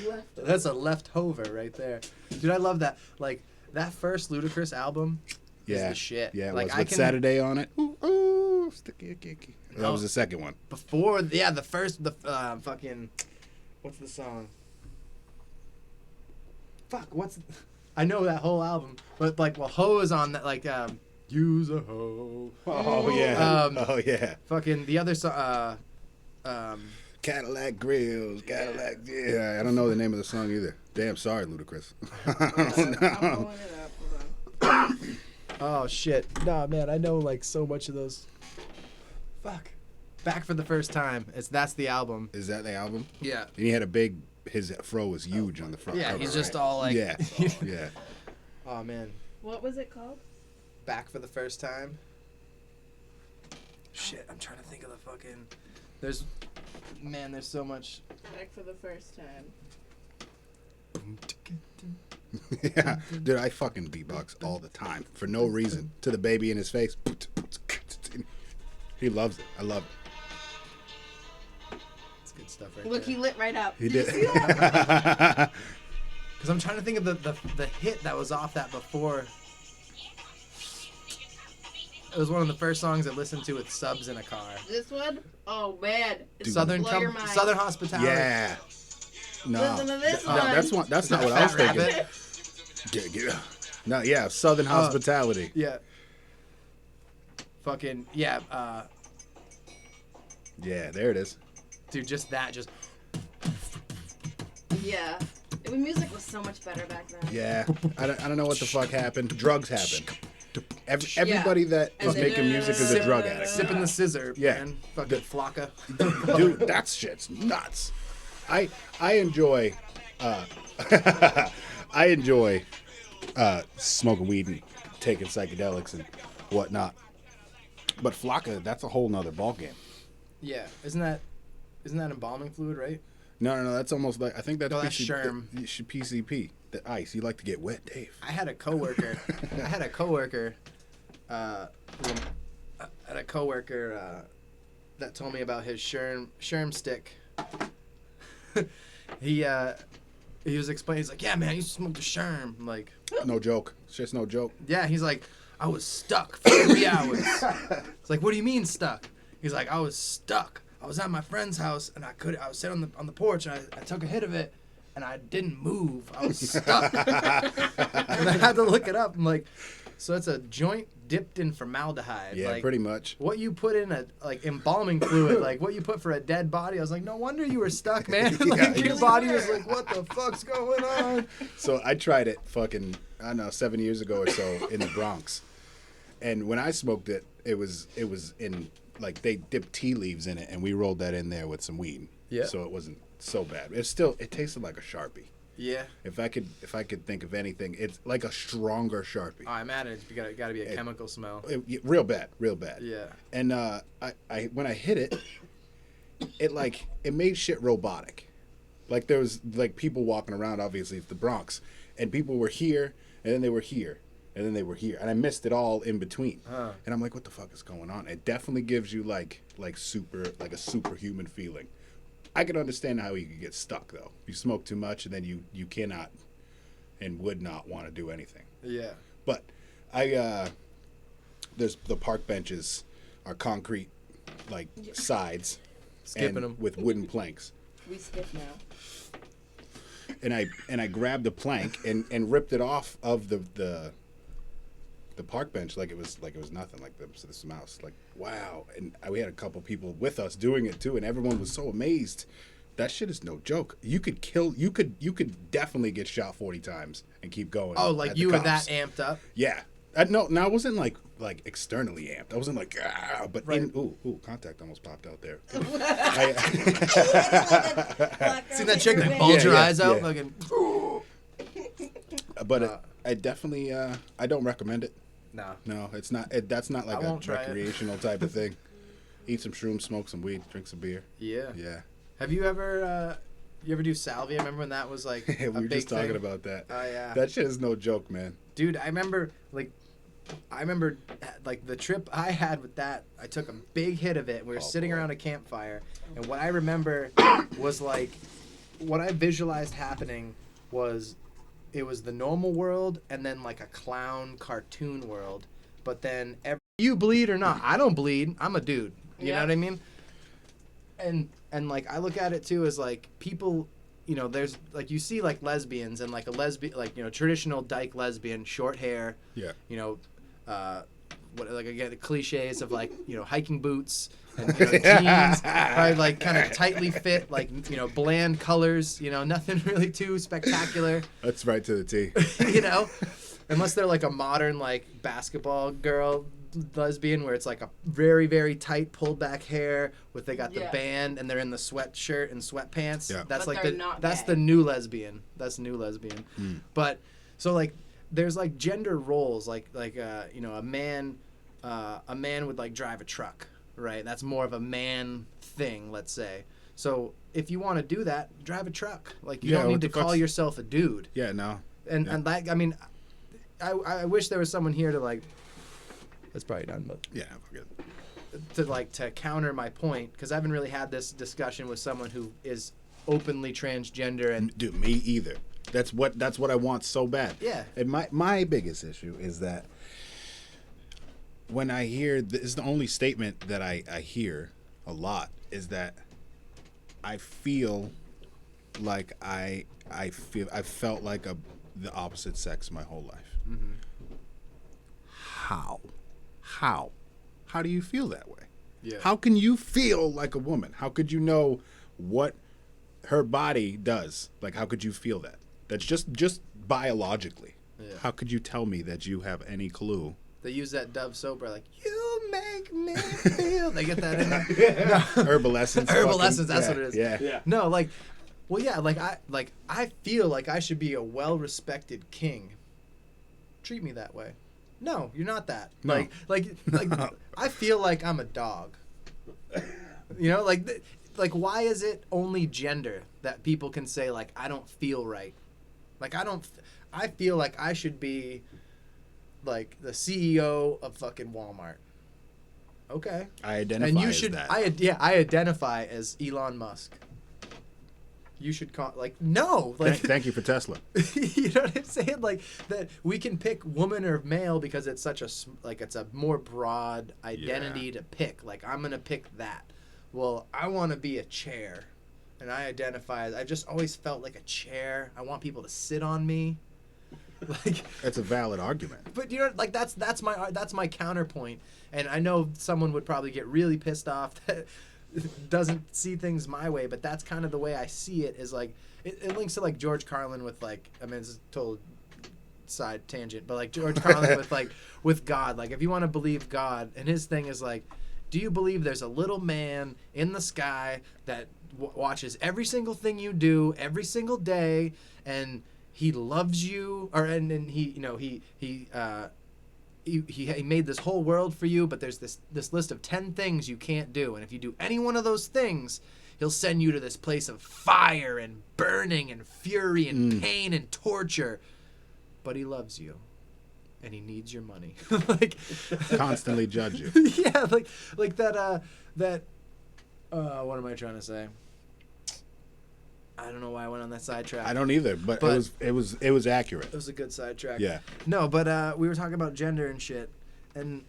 Left. That's a left hover right there. Dude, I love that. Like, that first Ludacris album is Yeah, the shit. yeah. It Like, was I with can, Saturday on it. Ooh, sticky, icky. That No. was the second one. Before, yeah, the fucking, what's the song? Fuck, I know that whole album, but like, well, hoe is on that, like, use a hoe. Oh yeah. Um, Oh yeah. Fucking the other song, Cadillac grills, Cadillac. Yeah, I don't know the name of the song either. Damn, sorry, Ludacris. I don't I'm know. pulling it up. Hold on. oh shit. Nah, man, I know like so much of those. Fuck. Back for the First Time. That's the album. Is that the album? Yeah. And he had his fro was huge on the front. Yeah, cover, he's just right? all like. Yeah, yeah. Oh man. What was it called? Back for the First Time. Shit, I'm trying to think of the fucking. There's so much. Back for the first time. Yeah, dude, I fucking beatbox all the time for no reason to the baby in his face. He loves it. I love it. It's good stuff right Look, there. he lit right up. He you did. see that? Because I'm trying to think of the hit that was off that before. It was one of the first songs I listened to with subs in a car. This one? Oh man. It's Southern blow your mind. Southern Hospitality. Yeah. No, Listen to this no, one. that's not Is what that I was Fat thinking. Rabbit? Yeah. No, yeah, Southern Hospitality. Yeah. Fucking yeah, Yeah, there it is. dude, just Yeah. Music was so much better back then. Yeah, I don't know what the fuck happened. Drugs happened. Everybody that And is then- making music is a drug addict. sipping the scissor. Yeah. Man. Fucking Flocka. Dude, that shit's nuts. I enjoy I enjoy smoking weed and taking psychedelics and whatnot. But Flocka, that's a whole nother ballgame. Yeah, isn't that embalming fluid, right? No, that's almost like I think that's No, that's Sherm. PCP. The ice. You like to get wet, Dave. I had a coworker. That told me about his Sherm stick. He was explaining. He's like, "Yeah, man, I used to smoke the Sherm." I'm like, No joke. It's just no joke. yeah. He's like, I was stuck for 3 hours. It's like, what do you mean stuck? He's like, I was stuck. I was at my friend's house and I was sitting on the porch and I took a hit of it and I didn't move. I was stuck. And I had to look it up. I'm like, so it's a joint dipped in formaldehyde. Yeah, like, pretty much. What you put in embalming fluid, like what you put for a dead body. I was like, no wonder you were stuck, man. Like Yeah, your body was like, what the fuck's going on? So I tried it fucking, I don't know, 7 years ago or so in the Bronx. And when I smoked it, it was in, like, they dipped tea leaves in it, and we rolled that in there with some weed. Yeah. So it wasn't so bad. It tasted like a Sharpie. Yeah. If I could think of anything, it's like a stronger Sharpie. Oh, I'm at it. It's got to be a chemical smell. Real bad. Yeah. And I when I hit it, it made shit robotic. Like there was like people walking around. Obviously, it's the Bronx, and people were here, and then they were here, and then they were here, and I missed it all in between. And I'm like, what the fuck is going on? It definitely gives you like a superhuman feeling. I can understand how you could get stuck though. You smoke too much, and then you cannot and would not want to do anything. Yeah. But there's the park benches are concrete like sides, Skipping and 'em. with wooden planks. We skip now. And I grabbed a plank and ripped it off of the park bench like it was nothing, like this mouse. Like, wow. And we had a couple people with us doing it too, and everyone was so amazed. That shit is no joke. You could definitely get shot 40 times and keep going. Oh, like at you the were that cops. amped up? Yeah. No, I wasn't like externally amped. I wasn't like, but Right. Contact almost popped out there. See that chick like bulge her yeah, eyes out? yeah. Fucking. But I definitely I don't recommend it. Nah. No, it's not. That's not like I a won't try it. recreational type of thing. Eat some shrooms, smoke some weed, drink some beer. Yeah. Yeah. Have you ever do salvia? Remember when that was like we a were big just talking thing? about that. Oh yeah. That shit is no joke, man. Dude, I remember like the trip I had with that. I took a big hit of it. We were sitting boy. around a campfire, and what I remember was like, what I visualized happening was, it was the normal world and then like a clown cartoon world. But then you bleed or not, I don't bleed. I'm a dude. You know Yeah. what I mean? And like I look at it too as like people. You know, there's like you see like lesbians and like a lesbian, like, you know, traditional dyke lesbian, short hair. Yeah. You know, what, like again the cliches of like, you know, hiking boots and, you know, jeans, probably like kind of tightly fit, like, you know, bland colors. You know, nothing really too spectacular. That's right to the T. You know, unless they're like a modern like basketball girl lesbian where it's like a very very tight pulled back hair with they got the Yeah. band and they're in the sweatshirt and sweatpants. Yeah. That's But like they're the not that's gay. the new lesbian. That's new lesbian. But so like there's like gender roles like you know, a man would like drive a truck, right? That's more of a man thing, let's say. So if you want to do that, drive a truck. Like you Yeah, don't what need to the call fuck's- yourself a dude. Yeah, no. And Yeah. and like I mean, I wish there was someone here to like. That's probably done, but Yeah, forget it. to counter my point, because I haven't really had this discussion with someone who is openly transgender and Dude, me either. That's what I want so bad. Yeah. And my biggest issue is that when I hear this is the only statement that I hear a lot is that I feel like I felt like the opposite sex my whole life. Mm-hmm. How do you feel that way? Yeah. How can you feel like a woman? How could you know what her body does? Like, how could you feel that? That's just biologically. Yeah. How could you tell me that you have any clue? they use that Dove soap, or like you make me feel. They get that in there. Herbal-essence. Herbal-essence, that's yeah, what it is. Yeah. Yeah. No, like, well, yeah, I feel like I should be a well-respected king. Treat me that way. No, you're not that. No. Like I feel like I'm a dog. You know, like why is it only gender that people can say like I don't feel right? Like I feel like I should be like the CEO of fucking Walmart. Okay. I identify And you as should that. I identify as Elon Musk. you should call like no like Thank you for Tesla. you know what I'm saying? Like that we can pick woman or male because it's such a it's a more broad identity to pick. Like I'm gonna pick that. Well, I want to be a chair, and I identify as I just always felt like a chair. I want people to sit on me. Like That's a valid argument. but you know, like that's my counterpoint, and I know someone would probably get really pissed off that doesn't see things my way, but that's kind of the way I see it. Is like it links to like George Carlin with like I mean it's a total side tangent, but like George Carlin with like with God. Like if you want to believe God, and his thing is like, do you believe there's a little man in the sky that watches every single thing you do every single day, and he loves you, or and he you know he made this whole world for you, but there's this list of 10 things you can't do, and if you do any one of those things, he'll send you to this place of fire and burning and fury and pain and torture. But he loves you, and he needs your money. Like Constantly judge you. yeah, like that what am I trying to say? I don't know why I went on that sidetrack. I don't either, but it was accurate. It was a good sidetrack. Yeah. No, but we were talking about gender and shit, and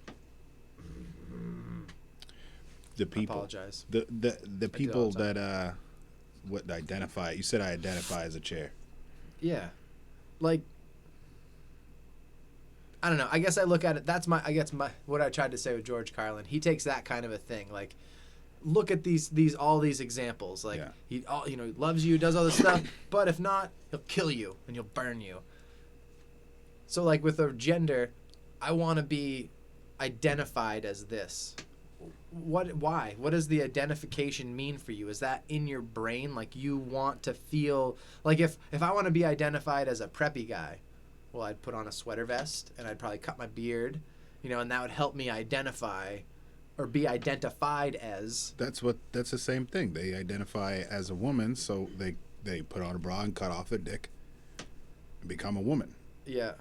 The people. apologize. The people all the that what identify. You said I identify as a chair. Yeah, like I don't know. I guess I look at it. That's my. I guess my what I tried to say with George Carlin. He takes that kind of a thing. Like, look at these all these examples. Like he loves you, does all this stuff, but if not, he'll kill you and he'll burn you. So like with a gender, I want to be identified as this. Why? What does the identification mean for you? Is that in your brain? Like you want to feel like if I want to be identified as a preppy guy, well, I'd put on a sweater vest and I'd probably cut my beard, and that would help me identify or be identified as. That's the same thing. They identify as a woman, so they put on a bra and cut off their dick and become a woman. Yeah.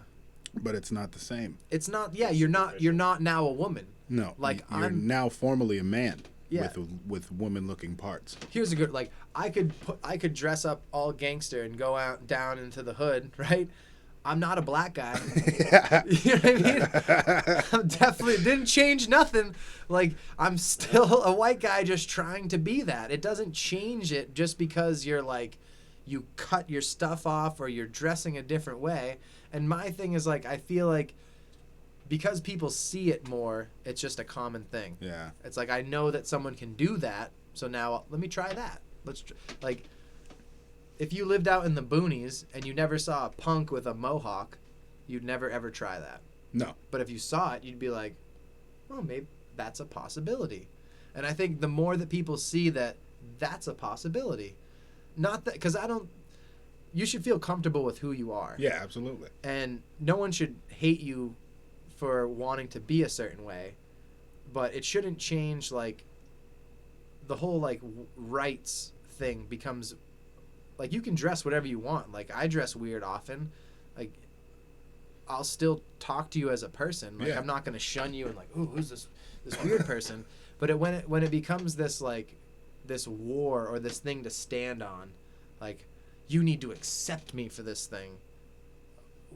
But it's not the same. It's not. Yeah, you're not now a woman. No, Like, you're I'm- now formally a man. Yeah. With woman-looking parts. Here's a good I could dress up all gangster and go out down into the hood, right? I'm not a black guy. You know what I mean? I'm definitely didn't change nothing. Like I'm still a white guy just trying to be that. It doesn't change it just because you're like you cut your stuff off or you're dressing a different way. And my thing is like I feel like because people see it more, it's just a common thing. Yeah. It's like I know that someone can do that, so now let me try that. Like if you lived out in the boonies and you never saw a punk with a mohawk, you'd never ever try that. No. But if you saw it, you'd be like, well, maybe that's a possibility. And I think the more that people see that that's a possibility, not that because you should feel comfortable with who you are. Yeah, absolutely. And no one should hate you for wanting to be a certain way, but it shouldn't change like the whole like rights thing becomes like you can dress whatever you want. Like I dress weird often. Like I'll still talk to you as a person. Like Yeah. I'm not going to shun you and like, ooh, who's this weird person? But when it becomes this like this war or this thing to stand on, like you need to accept me for this thing.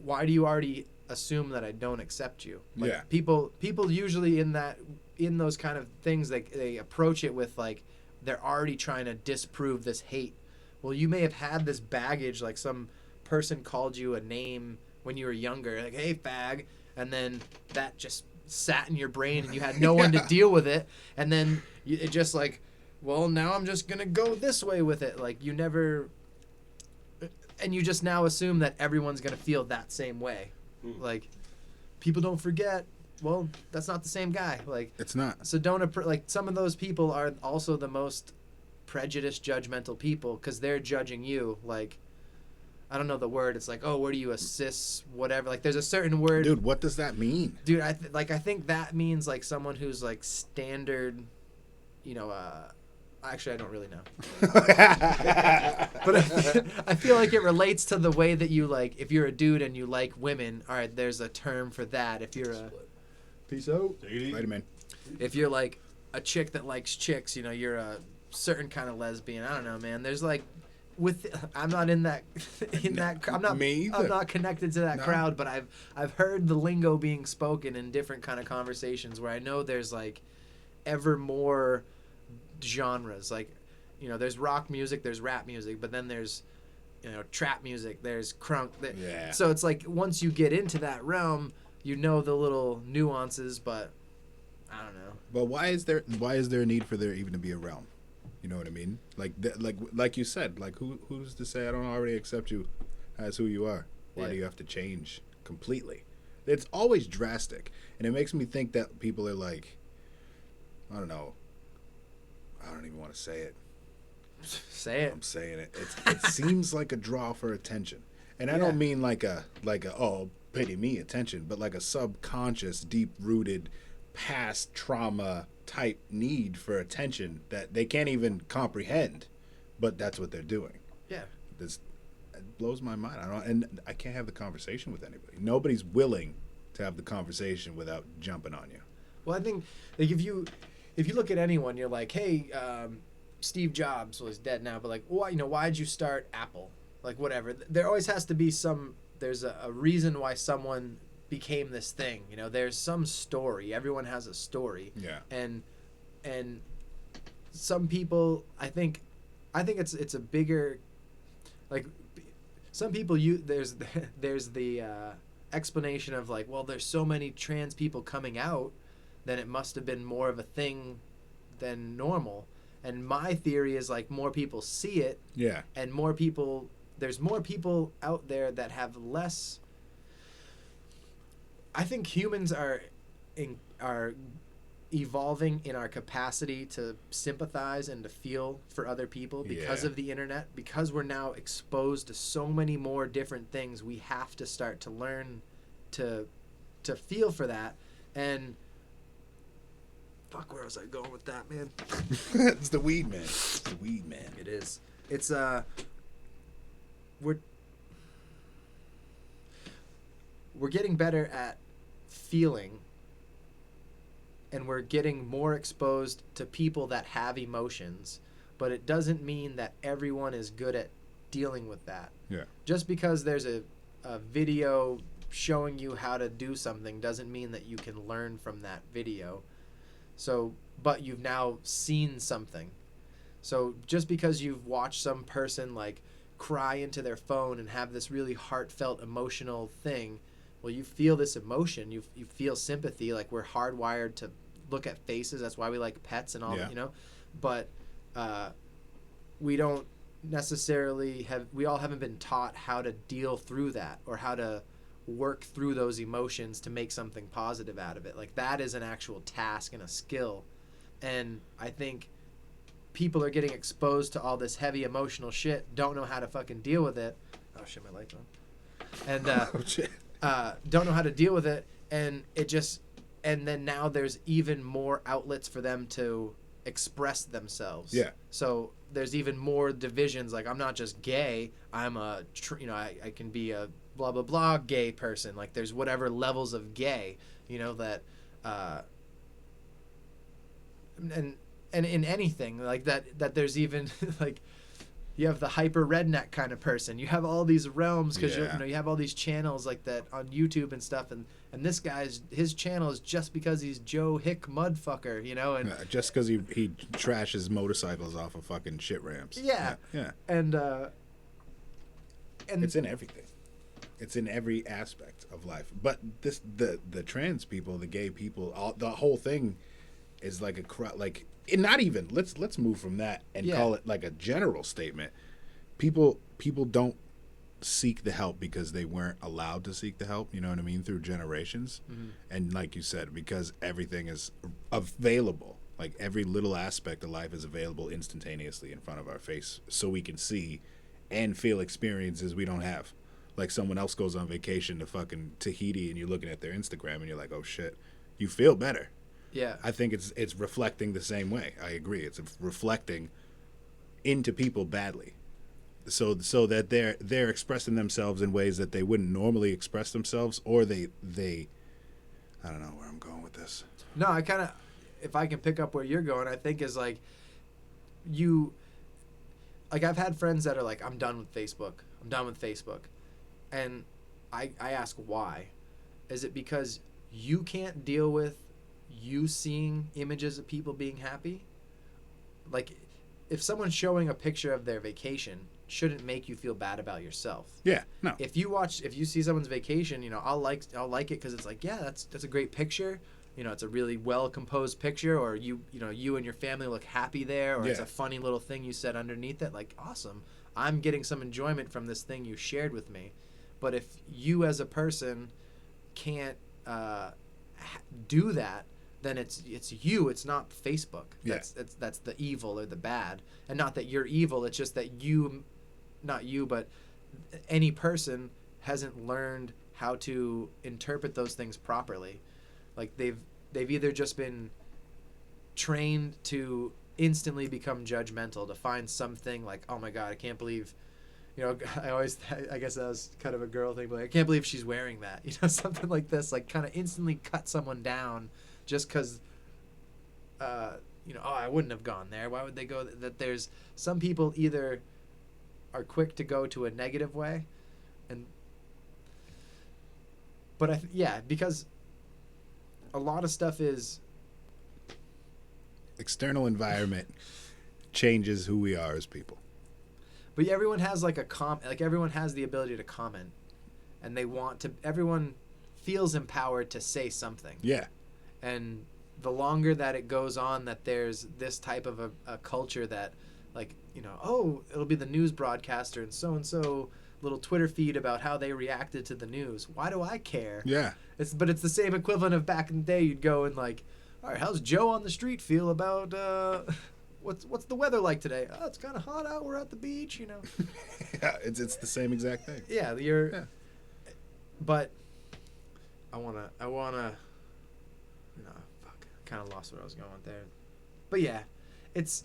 Why do you already assume that I don't accept you? Like, Yeah. People usually in those kind of things they approach it with like they're already trying to disprove this hate. Well, you may have had this baggage, like some person called you a name when you were younger, like, hey, fag, and then that just sat in your brain and you had no one to deal with it, and then it just like, well, now I'm just going to go this way with it. Like, you never, and you just now assume that everyone's going to feel that same way. Like, people don't forget, well, that's not the same guy. Like, It's not. so don't like some of those people are also the most prejudiced, judgmental people because they're judging you. Like, I don't know the word. It's like, oh, what are you, a cis, whatever. Like, there's a certain word. Dude, what does that mean? Dude, I think that means like someone who's like standard, actually I don't really know. But I feel like it relates to the way that you like, if you're a dude and you like women, all right, there's a term for that. If you're a peace out. Vitamin. If you're like a chick that likes chicks, you're a certain kind of lesbian. I don't know, man. There's like I'm not in that I'm not Me I'm either. not connected to that No. crowd, but I've heard the lingo being spoken in different kind of conversations where I know there's like ever more genres. Like, you know, there's rock music, there's rap music, but then there's, you know, trap music, there's crunk. Yeah. So it's like once you get into that realm, you know the little nuances, but I don't know. But why is there a need for there even to be a realm? You know what I mean? Like you said, like who's to say I don't already accept you as who you are? Why Yeah. do you have to change completely? It's always drastic, and it makes me think that people are like, I don't know. I don't even want to say it. Say it. I'm saying it. It seems like a draw for attention, and I Yeah. don't mean like a oh pity me attention, but like a subconscious, deep rooted, past trauma type need for attention that they can't even comprehend, but that's what they're doing. Yeah. This it blows my mind. And I can't have the conversation with anybody. Nobody's willing to have the conversation without jumping on you. Well, I think like if you look at anyone, you're like, hey, Steve Jobs, well, he's dead now, but like, why, you know, why'd you start Apple? Like, whatever. There always has to be there's a reason why someone became this thing. You know, there's some story. Everyone has a story. Yeah. And some people, I think it's a bigger, like, some people there's the explanation of like, well, there's so many trans people coming out, then it must have been more of a thing than normal. And my theory is like more people see it, Yeah. and there's more people out there that have less. I think humans are evolving in our capacity to sympathize and to feel for other people because Yeah. of the internet, because we're now exposed to so many more different things. We have to start to learn to feel for that. And fuck, where was I going with that, man? It's the weed man. It's the weed man. It is. It's we're getting better at feeling, and we're getting more exposed to people that have emotions, but it doesn't mean that everyone is good at dealing with that. Yeah. Just because there's a video showing you how to do something doesn't mean that you can learn from that video. So, but you've now seen something. So just because you've watched some person like cry into their phone and have this really heartfelt emotional thing, well, you feel this emotion, you feel sympathy. Like, we're hardwired to look at faces. That's why we like pets and all, Yeah. you know. But we don't necessarily we all haven't been taught how to deal through that, or how to work through those emotions to make something positive out of it. Like, that is an actual task and a skill. And I think people are getting exposed to all this heavy emotional shit, don't know how to fucking deal with it. Oh shit, my light's on. And Oh shit. don't know how to deal with it, and then now there's even more outlets for them to express themselves. Yeah. So there's even more divisions. Like, I'm not just gay. I'm I can be a blah blah blah gay person. Like, there's whatever levels of gay, you know, that and in anything like that there's even like, you have the hyper redneck kind of person. You have all these realms because Yeah. you have all these channels like that on YouTube and stuff, and this guy's his channel is just because he's Joe Hick Mudfucker, you know, and Just because he trashes motorcycles off of fucking shit ramps. Yeah. Yeah. and It's in everything. It's in every aspect of life. But the trans people, the gay people, the whole thing is like not even. Let's move from that and Yeah. call it like a general statement. People don't seek the help because they weren't allowed to seek the help. You know what I mean? Through generations, and like you said, because everything is available. Like, every little aspect of life is available instantaneously in front of our face, so we can see and feel experiences we don't have. Like, someone else goes on vacation to fucking Tahiti, and you're looking at their Instagram, and you're like, oh shit, you feel better. yeah. I think it's reflecting the same way. I agree. It's reflecting into people badly, so that they're expressing themselves in ways that they wouldn't normally express themselves, or they I don't know where I'm going with this. No, I kind of, if I can pick up where you're going, I think is like like I've had friends that are like, I'm done with Facebook. I'm done with Facebook. And I ask why. Is it because you can't deal with you seeing images of people being happy? Like, if someone's showing a picture of their vacation, shouldn't make you feel bad about yourself. Yeah, no. If you see someone's vacation, you know, I'll like it because it's like, yeah, that's a great picture. You know, it's a really well composed picture, or you and your family look happy there, or it's Yeah. a funny little thing you said underneath it. Like, awesome, I'm getting some enjoyment from this thing you shared with me. But if you as a person can't do that, then it's you. It's not Facebook. Yeah. That's the evil or the bad, and not that you're evil. It's just that not you, but any person hasn't learned how to interpret those things properly. Like they've either just been trained to instantly become judgmental, to find something like, oh my God, I can't believe, I guess that was kind of a girl thing, but I can't believe she's wearing that, something like this, like kind of instantly cut someone down just because, oh, I wouldn't have gone there. Why would they go? That there's some people either are quick to go to a negative way, but because a lot of stuff is External environment changes who we are as people. But everyone has everyone has the ability to comment, and everyone feels empowered to say something. Yeah. And the longer that it goes on, that there's this type of a culture that, it'll be the news broadcaster and so little Twitter feed about how they reacted to the news. Why do I care? Yeah. But it's the same equivalent of back in the day. You'd go and like, all right, how's Joe on the street feel about what's the weather like today? Oh, it's kind of hot out. We're at the beach, Yeah, it's the same exact thing. Yeah, but I wanna. No, fuck. I kind of lost what I was going with there. But yeah, it's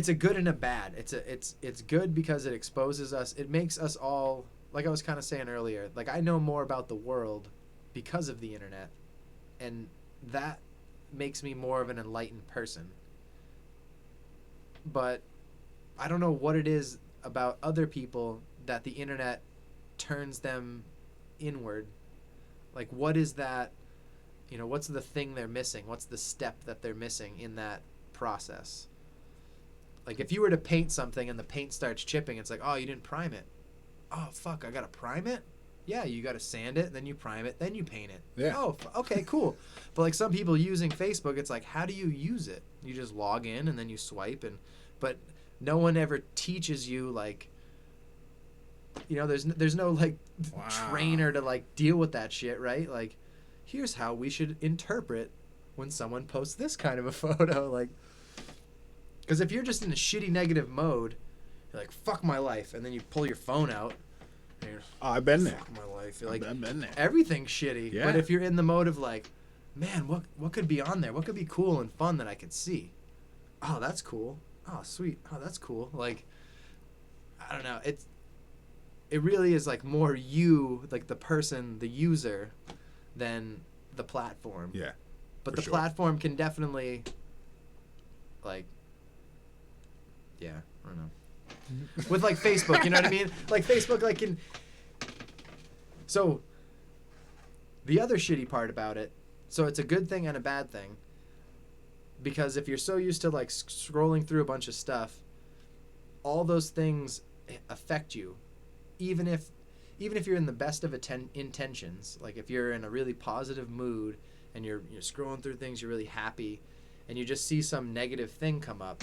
a good and a bad. It's good because it exposes us. It makes us all, like I was kind of saying earlier, like I know more about the world because of the internet, and that makes me more of an enlightened person. But I don't know what it is about other people that the internet turns them inward. Like, what is that? What's the thing they're missing? What's the step that they're missing in that process? Like, if you were to paint something and the paint starts chipping, it's like, oh, you didn't prime it. Oh, fuck, I gotta prime it? Yeah, you gotta sand it, then you prime it, then you paint it. Yeah. Oh, okay, cool. But, like, some people using Facebook, it's like, how do you use it? You just log in and then you swipe, but no one ever teaches you, like, there's no, like, Wow. trainer to, like, deal with that shit, right? Like, here's how we should interpret when someone posts this kind of a photo, like, because if you're just in a shitty negative mode, you're like, fuck my life, and then you pull your phone out, and you're, Oh, I've been there. fuck my life. You're like, I've been there. everything's shitty. Yeah. But if you're in the mode of like, man, what could be on there? What could be cool and fun that I could see? Oh, that's cool. Oh, sweet. Oh, that's cool. Like, I don't know. It really is like more you, like the person, the user, than the platform. Yeah. But for the sure. platform can definitely, like, yeah, I don't know. With like Facebook, you know what I mean? Like Facebook, like so the other shitty part about it, so it's a good thing and a bad thing, because if you're so used to like scrolling through a bunch of stuff, all those things affect you, even if you're in the best of intentions. Like if you're in a really positive mood and you're scrolling through things, you're really happy, and you just see some negative thing come up,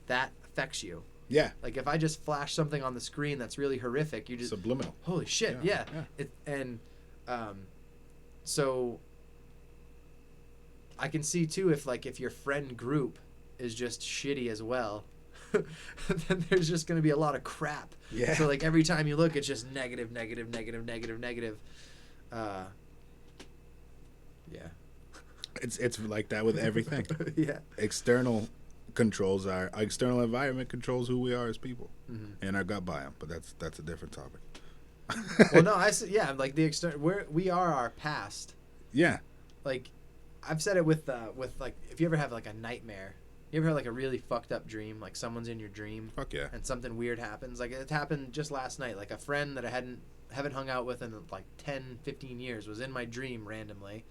that affects you. Yeah. Like if I just flash something on the screen that's really horrific, you just Subliminal. holy shit, Yeah, yeah. So I can see too if your friend group is just shitty as well, then there's just gonna be a lot of crap. Yeah. So like every time you look, it's just negative. Yeah. It's like that with everything. Yeah. External environment controls who we are as people Mhm. and our gut biome, but that's a different topic. Well, no, like the we are our past. Yeah. Like I've said it with like if you ever have like a nightmare, You ever had like a really fucked up dream, like someone's in your dream Fuck yeah. and something weird happens? Like it happened just last night. Like a friend that I haven't hung out with in like 10, 15 years was in my dream randomly,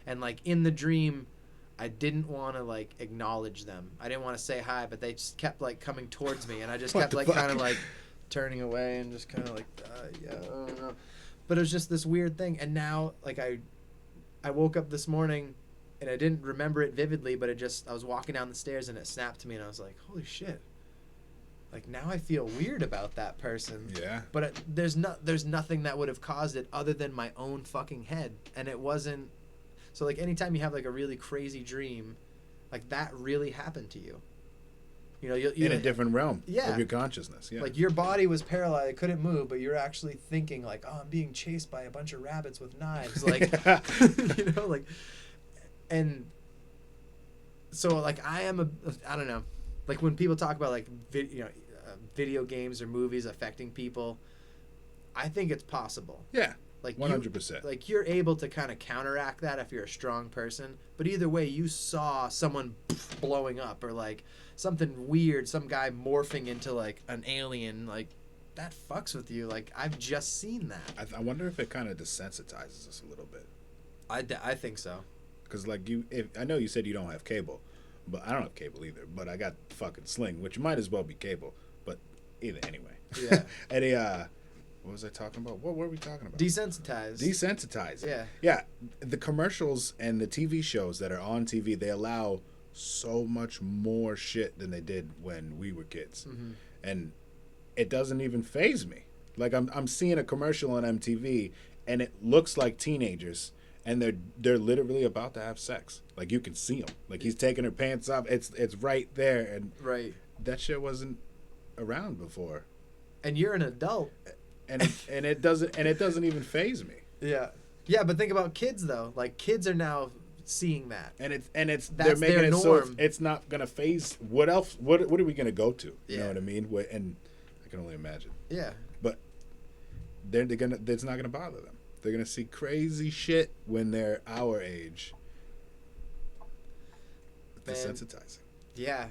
and like in the dream, I didn't want to like acknowledge them. I didn't want to say hi, but they just kept like coming towards me, and I just What kept the like fuck? kind of like turning away and just kind of like yeah, I don't know. But it was just this weird thing, and now like I woke up this morning. And I didn't remember it vividly, but I was walking down the stairs and it snapped to me, and I was like, holy shit. Like, now I feel weird about that person. Yeah. But there's nothing that would have caused it other than my own fucking head. And it wasn't. So, like, anytime you have, like, a really crazy dream, like, that really happened to you. You know, you In a different realm Yeah. of your consciousness. Yeah. like, your body was paralyzed, it couldn't move, but you're actually thinking, like, oh, I'm being chased by a bunch of rabbits with knives. Like, you know, like. And so like I don't know, like when people talk about like video games or movies affecting people, I think it's possible. yeah. Like 100%. like you're able to kind of counteract that if you're a strong person, but either way you saw someone blowing up or like something weird, some guy morphing into like an alien, like that fucks with you. Like I've just seen that. I wonder if it kind of desensitizes us a little bit. I think so. Because, like, I know you said you don't have cable, but I don't have cable either. But I got fucking Sling, which might as well be cable. But either anyway. Yeah. What was I talking about? What were we talking about? Desensitized. Desensitizing. Yeah. Yeah. The commercials and the TV shows that are on TV, they allow so much more shit than they did when we were kids. Mm-hmm. And it doesn't even faze me. Like, I'm seeing a commercial on MTV, and it looks like teenagers. And they're literally about to have sex. Like, you can see them. Like, he's taking her pants off. It's right there, and Right. that shit wasn't around before. And you're an adult. And it doesn't even faze me. Yeah. Yeah, but think about kids though. Like kids are now seeing that. And it's That's they're making their it so norm. it's not gonna phase. What else? What are we gonna go to? You know Yeah. what I mean? And I can only imagine. Yeah. But it's not gonna bother them. They're gonna see crazy shit when they're our age. Man. Desensitizing Yeah.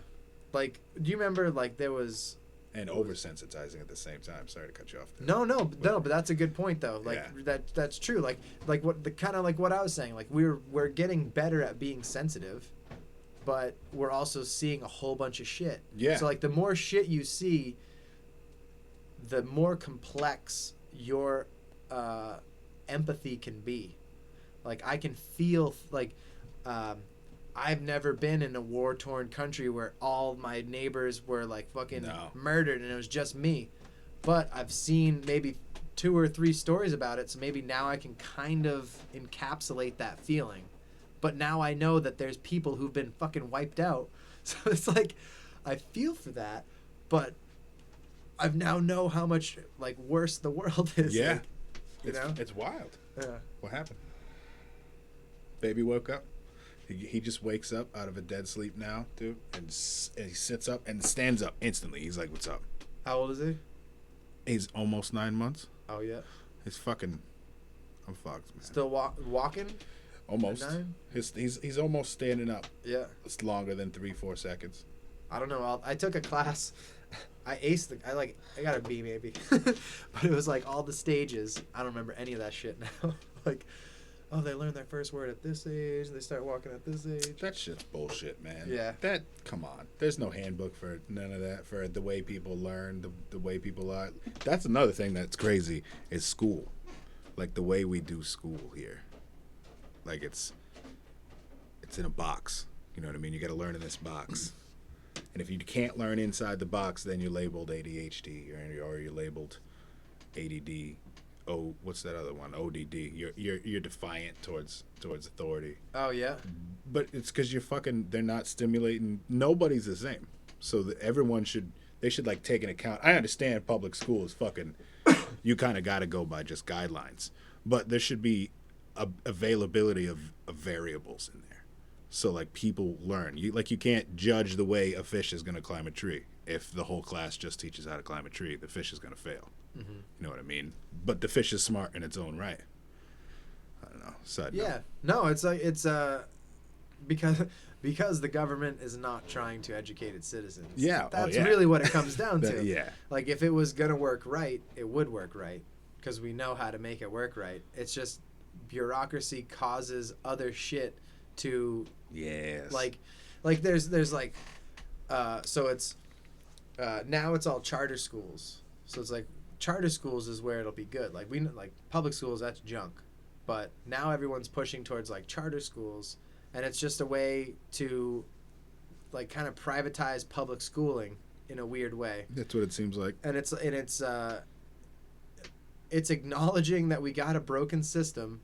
Like do you remember like there was and oversensitizing at the same time. Sorry to cut you off there. No, but that's a good point though. Like Yeah. that's true. Like what the kind of like what I was saying. Like we're getting better at being sensitive, but we're also seeing a whole bunch of shit. Yeah. So like the more shit you see, the more complex your empathy can be. Like I can feel like I've never been in a war-torn country where all my neighbors were like fucking No. murdered and it was just me. But I've seen maybe 2 or 3 stories about it, so maybe now I can kind of encapsulate that feeling. But now I know that there's people who've been fucking wiped out. So it's like I feel for that, but I now know how much like worse the world is. Yeah. Like, you know? It's wild. Yeah. What happened? Baby woke up. He just wakes up out of a dead sleep now, dude, and he sits up and stands up instantly. He's like, "What's up?" How old is he? He's almost 9 months. Oh yeah. He's fucking. I'm fucked, man. Still walking? Almost. At 9? He's almost standing up. Yeah. It's longer than 3-4 seconds. I don't know. I took a class. I aced it. I got a B maybe, but it was like all the stages. I don't remember any of that shit now. Like, oh, they learn their first word at this age. They start walking at this age. That shit's bullshit, man. Yeah. Come on. There's no handbook for none of that, for the way people learn, the way people are. That's another thing that's crazy is school. Like the way we do school here. Like it's in a box. You know what I mean? You got to learn in this box. And if you can't learn inside the box, then you're labeled ADHD or you're labeled ADD. Oh, what's that other one? ODD. You're defiant towards authority. Oh yeah. But it's because they're not stimulating. Nobody's the same. So everyone should like take an account. I understand public school is fucking, you kind of got to go by just guidelines. But there should be a availability of variables in there. So like people learn. You can't judge the way a fish is going to climb a tree. If the whole class just teaches how to climb a tree, the fish is going to fail. Mm-hmm. You know what I mean? But the fish is smart in its own right. I don't know. Side note. Yeah. No, it's like because the government is not trying to educate its citizens. Yeah, oh, That's yeah. really what it comes down to. Yeah. Like, if it was going to work right, it would work right because we know how to make it work right. It's just bureaucracy causes other shit to, Yes. like there's like, so it's, now it's all charter schools. So it's like charter schools is where it'll be good. Like, like public schools, that's junk. But now everyone's pushing towards like charter schools, and it's just a way to like kind of privatize public schooling in a weird way. That's what it seems like. And it's acknowledging that we got a broken system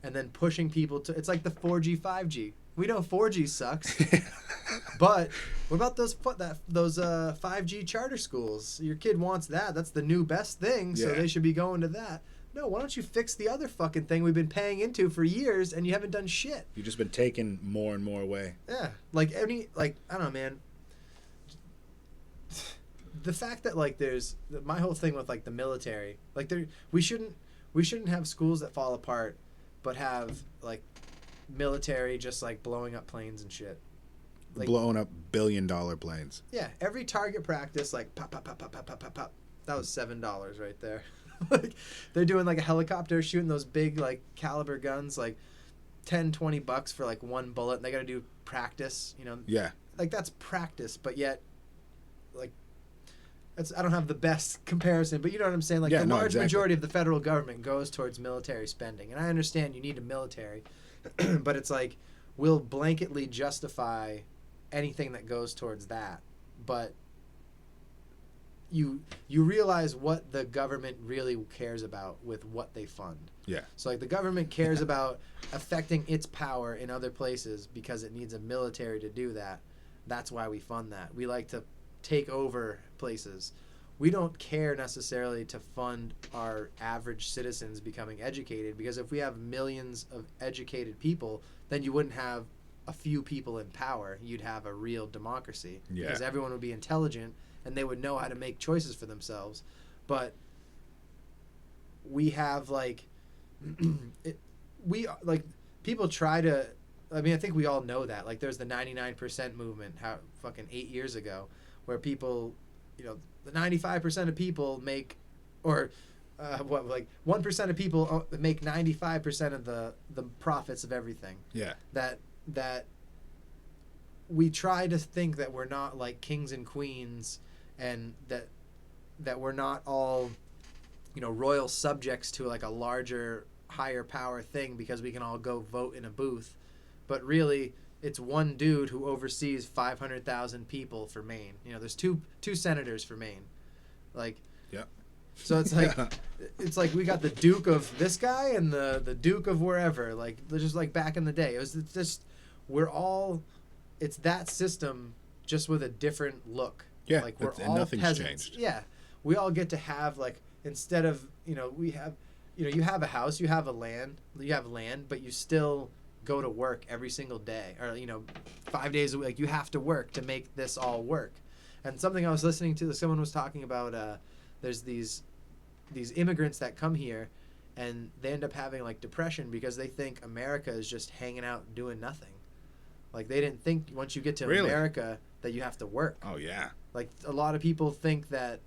and then pushing people to, it's like the 4G 5G. We know 4G sucks. But what about those 5G charter schools? Your kid wants that. That's the new best thing, so Yeah. they should be going to that. No, why don't you fix the other fucking thing we've been paying into for years and you haven't done shit? You've just been taking more and more away. Yeah. Like I don't know, man. The fact that like there's my whole thing with like the military, like we shouldn't have schools that fall apart, but have like military just like blowing up planes and shit. Like, Blowing up billion-dollar planes. yeah, every target practice, like pop, pop, pop, pop, pop, pop, pop, pop. That was $7 right there. Like, they're doing like a helicopter shooting those big like caliber guns, like $10-$20 for like one bullet. And they got to do practice, you know. Yeah. Like that's practice, but yet, like, I don't have the best comparison, but you know what I'm saying. Like Yeah, the no, large exactly. majority of the federal government goes towards military spending, and I understand you need a military, but it's like we'll blanketly justify anything that goes towards that, but you realize what the government really cares about with what they fund. Yeah. So like the government cares about affecting its power in other places because it needs a military to do that. That's why we fund that. We like to take over places. We don't care necessarily to fund our average citizens becoming educated, because if we have millions of educated people, then you wouldn't have a few people in power. You'd have a real democracy. Yeah. Because everyone would be intelligent and they would know how to make choices for themselves. But we have like people try to, I mean, I think we all know that. Like there's the 99% movement how fucking 8 years ago where people, you know, the 95% of people make, or like 1% of people make 95% of the profits of everything. Yeah. That we try to think that we're not like kings and queens, and that we're not all, you know, royal subjects to like a larger, higher power thing because we can all go vote in a booth. But really, it's one dude who oversees 500,000 people for Maine. You know, there's two senators for Maine. Like, Yep. so it's like it's like we got the Duke of this guy and the Duke of wherever. Like, just like back in the day, it's just it's that system just with a different look. Yeah, like we're and all nothing's peasants. changed. Yeah, we all get to have like, instead of, you know, we have, you know, you have a house, you have land, but you still go to work every single day, or, you know, 5 days a week. Like, you have to work to make this all work. And something I was listening to, someone was talking about, there's these immigrants that come here and they end up having like depression because they think America is just hanging out doing nothing. Like, they didn't think once you get to Really? America that you have to work. Oh yeah. Like, a lot of people think that,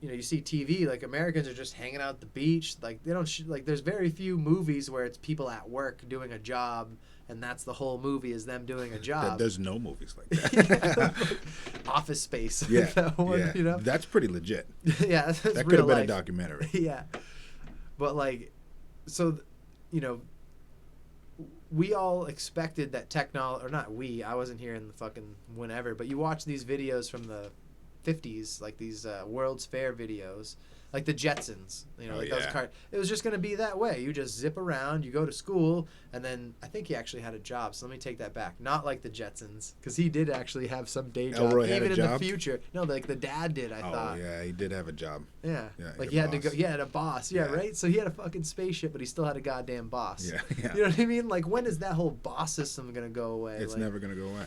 you know, you see TV, like, Americans are just hanging out at the beach. Like, they don't, like, there's very few movies where it's people at work doing a job, and that's the whole movie is them doing a job. There's no movies like that. Office Space. Yeah. That one, Yeah. you know? That's pretty legit. Yeah, that's That could real have been life. a documentary. Yeah. But, like, so, you know, we all expected that technology, or not we, I wasn't here in the fucking whenever, but you watch these videos from the 50s, like these World's Fair videos, like the Jetsons, you know, Oh, like those yeah. it was just going to be that way. You just zip around, you go to school, and then I think he actually had a job, so let me take that back. Not like the Jetsons, because he did actually have some day job, Elroy had even a in the job? future. No, like the dad did, I Oh thought. yeah, he did have a job. Yeah. Yeah, Like a he had to boss. go. He had a boss. Yeah, Yeah. right. So he had a fucking spaceship, but he still had a goddamn boss. Yeah, yeah. You know what I mean? Like, when is that whole boss system gonna go away? It's like, never gonna go away.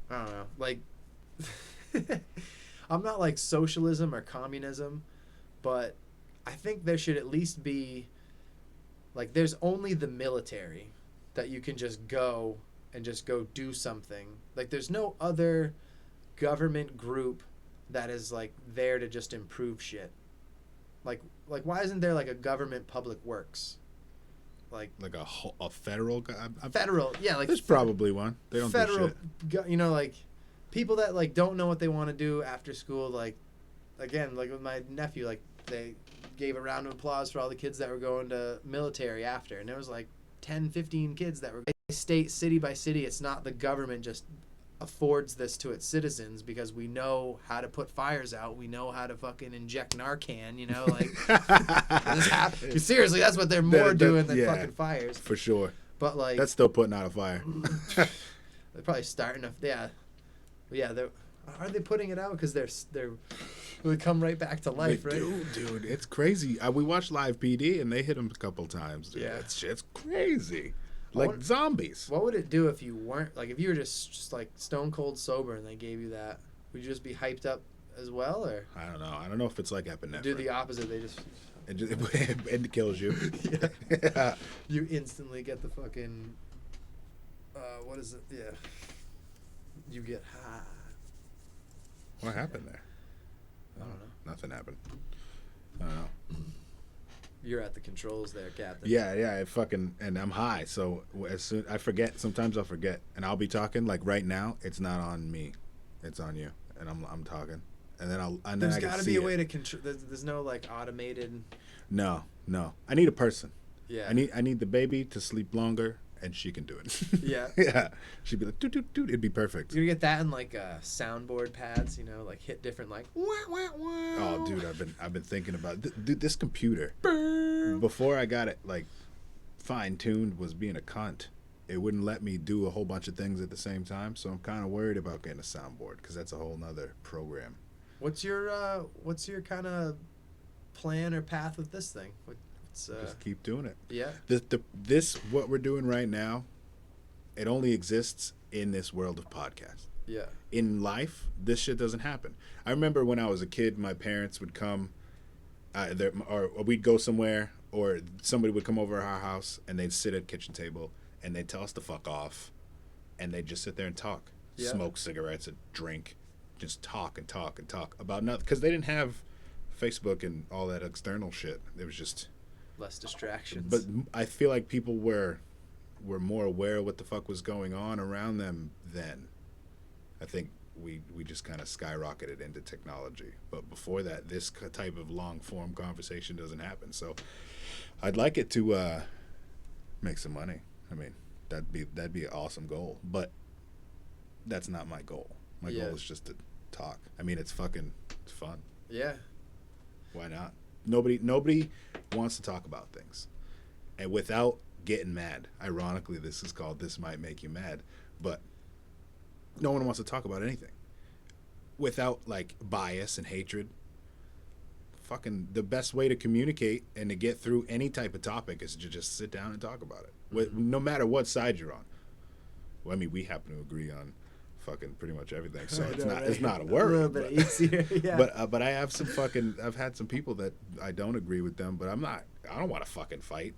I don't know. Like, I'm not like socialism or communism, but I think there should at least be, like, there's only the military that you can just go and just go do something. Like there's no other government group that is like there to just improve shit. Like why isn't there like a government public works? Like a federal guy. federal, yeah, like There's probably one. They don't federal, do shit. you know, like people that like don't know what they want to do after school. Like again, like with my nephew, like they gave a round of applause for all the kids that were going to military after, and there was like 10, 15 kids that were state, city by city. It's not the government just affords this to its citizens because we know how to put fires out. We know how to fucking inject Narcan, you know, like this happens. Seriously, that's what they're more doing than fucking fires. For sure. But like That's still putting out a fire. they're probably starting to, they're are they putting it out because they're we come right back to life, They right? do, dude. It's crazy. We watched Live PD and they hit him a couple times. Dude. Yeah. That shit's crazy. Like zombies. What would it do if you weren't like if you were just like stone cold sober and they gave you that? Would you just be hyped up as well, or I don't know. I don't know if it's like epinephrine. do the opposite? They just It kills you. yeah. You instantly get the fucking what is it? Yeah, you get high. What happened there? I don't know. Nothing happened. I don't know. You're at the controls there, Captain. Yeah. And I'm high, so as soon I forget. Sometimes I'll forget, and I'll be talking like right now. It's not on me, it's on you, and I'm talking, and then There's I got to be a way to control. There's no like automated. No. I need a person. Yeah. I need the baby to sleep longer, and she can do it. Yeah. Yeah. She'd be like, doot, doot, doot. It'd be perfect. You get that in like soundboard pads, you know, like hit different like. Wah, wah, wah. Oh, dude, I've been thinking about dude, this computer. Before I got it like fine tuned, was being a cunt. It wouldn't let me do a whole bunch of things at the same time, so I'm kind of worried about getting a soundboard because that's a whole nother program. What's your kind of plan or path with this thing? Just keep doing it. Yeah. This what we're doing right now, it only exists in this world of podcasts. Yeah. In life, this shit doesn't happen. I remember when I was a kid, my parents would come, or we'd go somewhere, or somebody would come over to our house, and they'd sit at kitchen table, and they'd tell us to fuck off, and they'd just sit there and talk, smoke cigarettes, and drink, just talk and talk and talk about nothing, because they didn't have Facebook and all that external shit. It was just Less distractions. But I feel like people were more aware of what the fuck was going on around them then. I think we just kind of skyrocketed into technology. But before that, this type of long form conversation doesn't happen. So I'd like it to make some money. I mean, that'd be an awesome goal. But that's not my goal. My goal is just to talk. I mean, it's fun. Yeah. Why not? Nobody wants to talk about things, and without getting mad. Ironically, this is called "This Might Make You Mad," but no one wants to talk about anything without like bias and hatred. Fucking the best way to communicate and to get through any type of topic is to just sit down and talk about it, no matter what side you're on. Well, I mean, we happen to agree on fucking pretty much everything, so it's not a worry. A little bit easier, yeah. But I have I've had some people that I don't agree with them, but I don't want to fucking fight.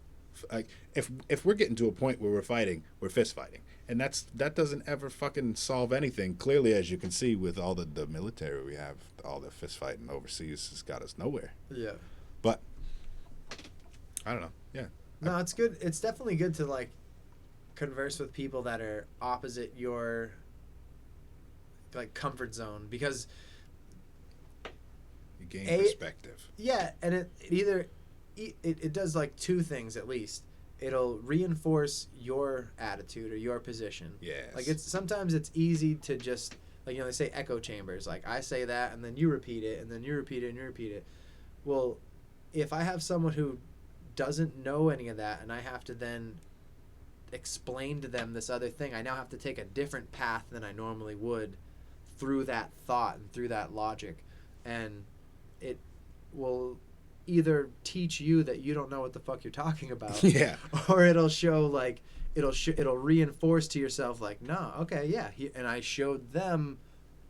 Like if we're getting to a point where we're fighting, we're fist fighting, and that doesn't ever fucking solve anything. Clearly, as you can see with all the military we have, all the fist fighting overseas has got us nowhere. Yeah. But I don't know. Yeah. No, it's good. It's definitely good to like converse with people that are opposite your like comfort zone, because You gain perspective. yeah, and it does like two things at least. It'll reinforce your attitude or your position. Yes. Like sometimes it's easy to just like, you know, they say echo chambers. Like I say that and then you repeat it and then you repeat it and you repeat it. Well, if I have someone who doesn't know any of that and I have to then explain to them this other thing, I now have to take a different path than I normally would through that thought and through that logic, and it will either teach you that you don't know what the fuck you're talking about, Yeah. or it'll show like it'll reinforce to yourself like, no, okay, yeah, and I showed them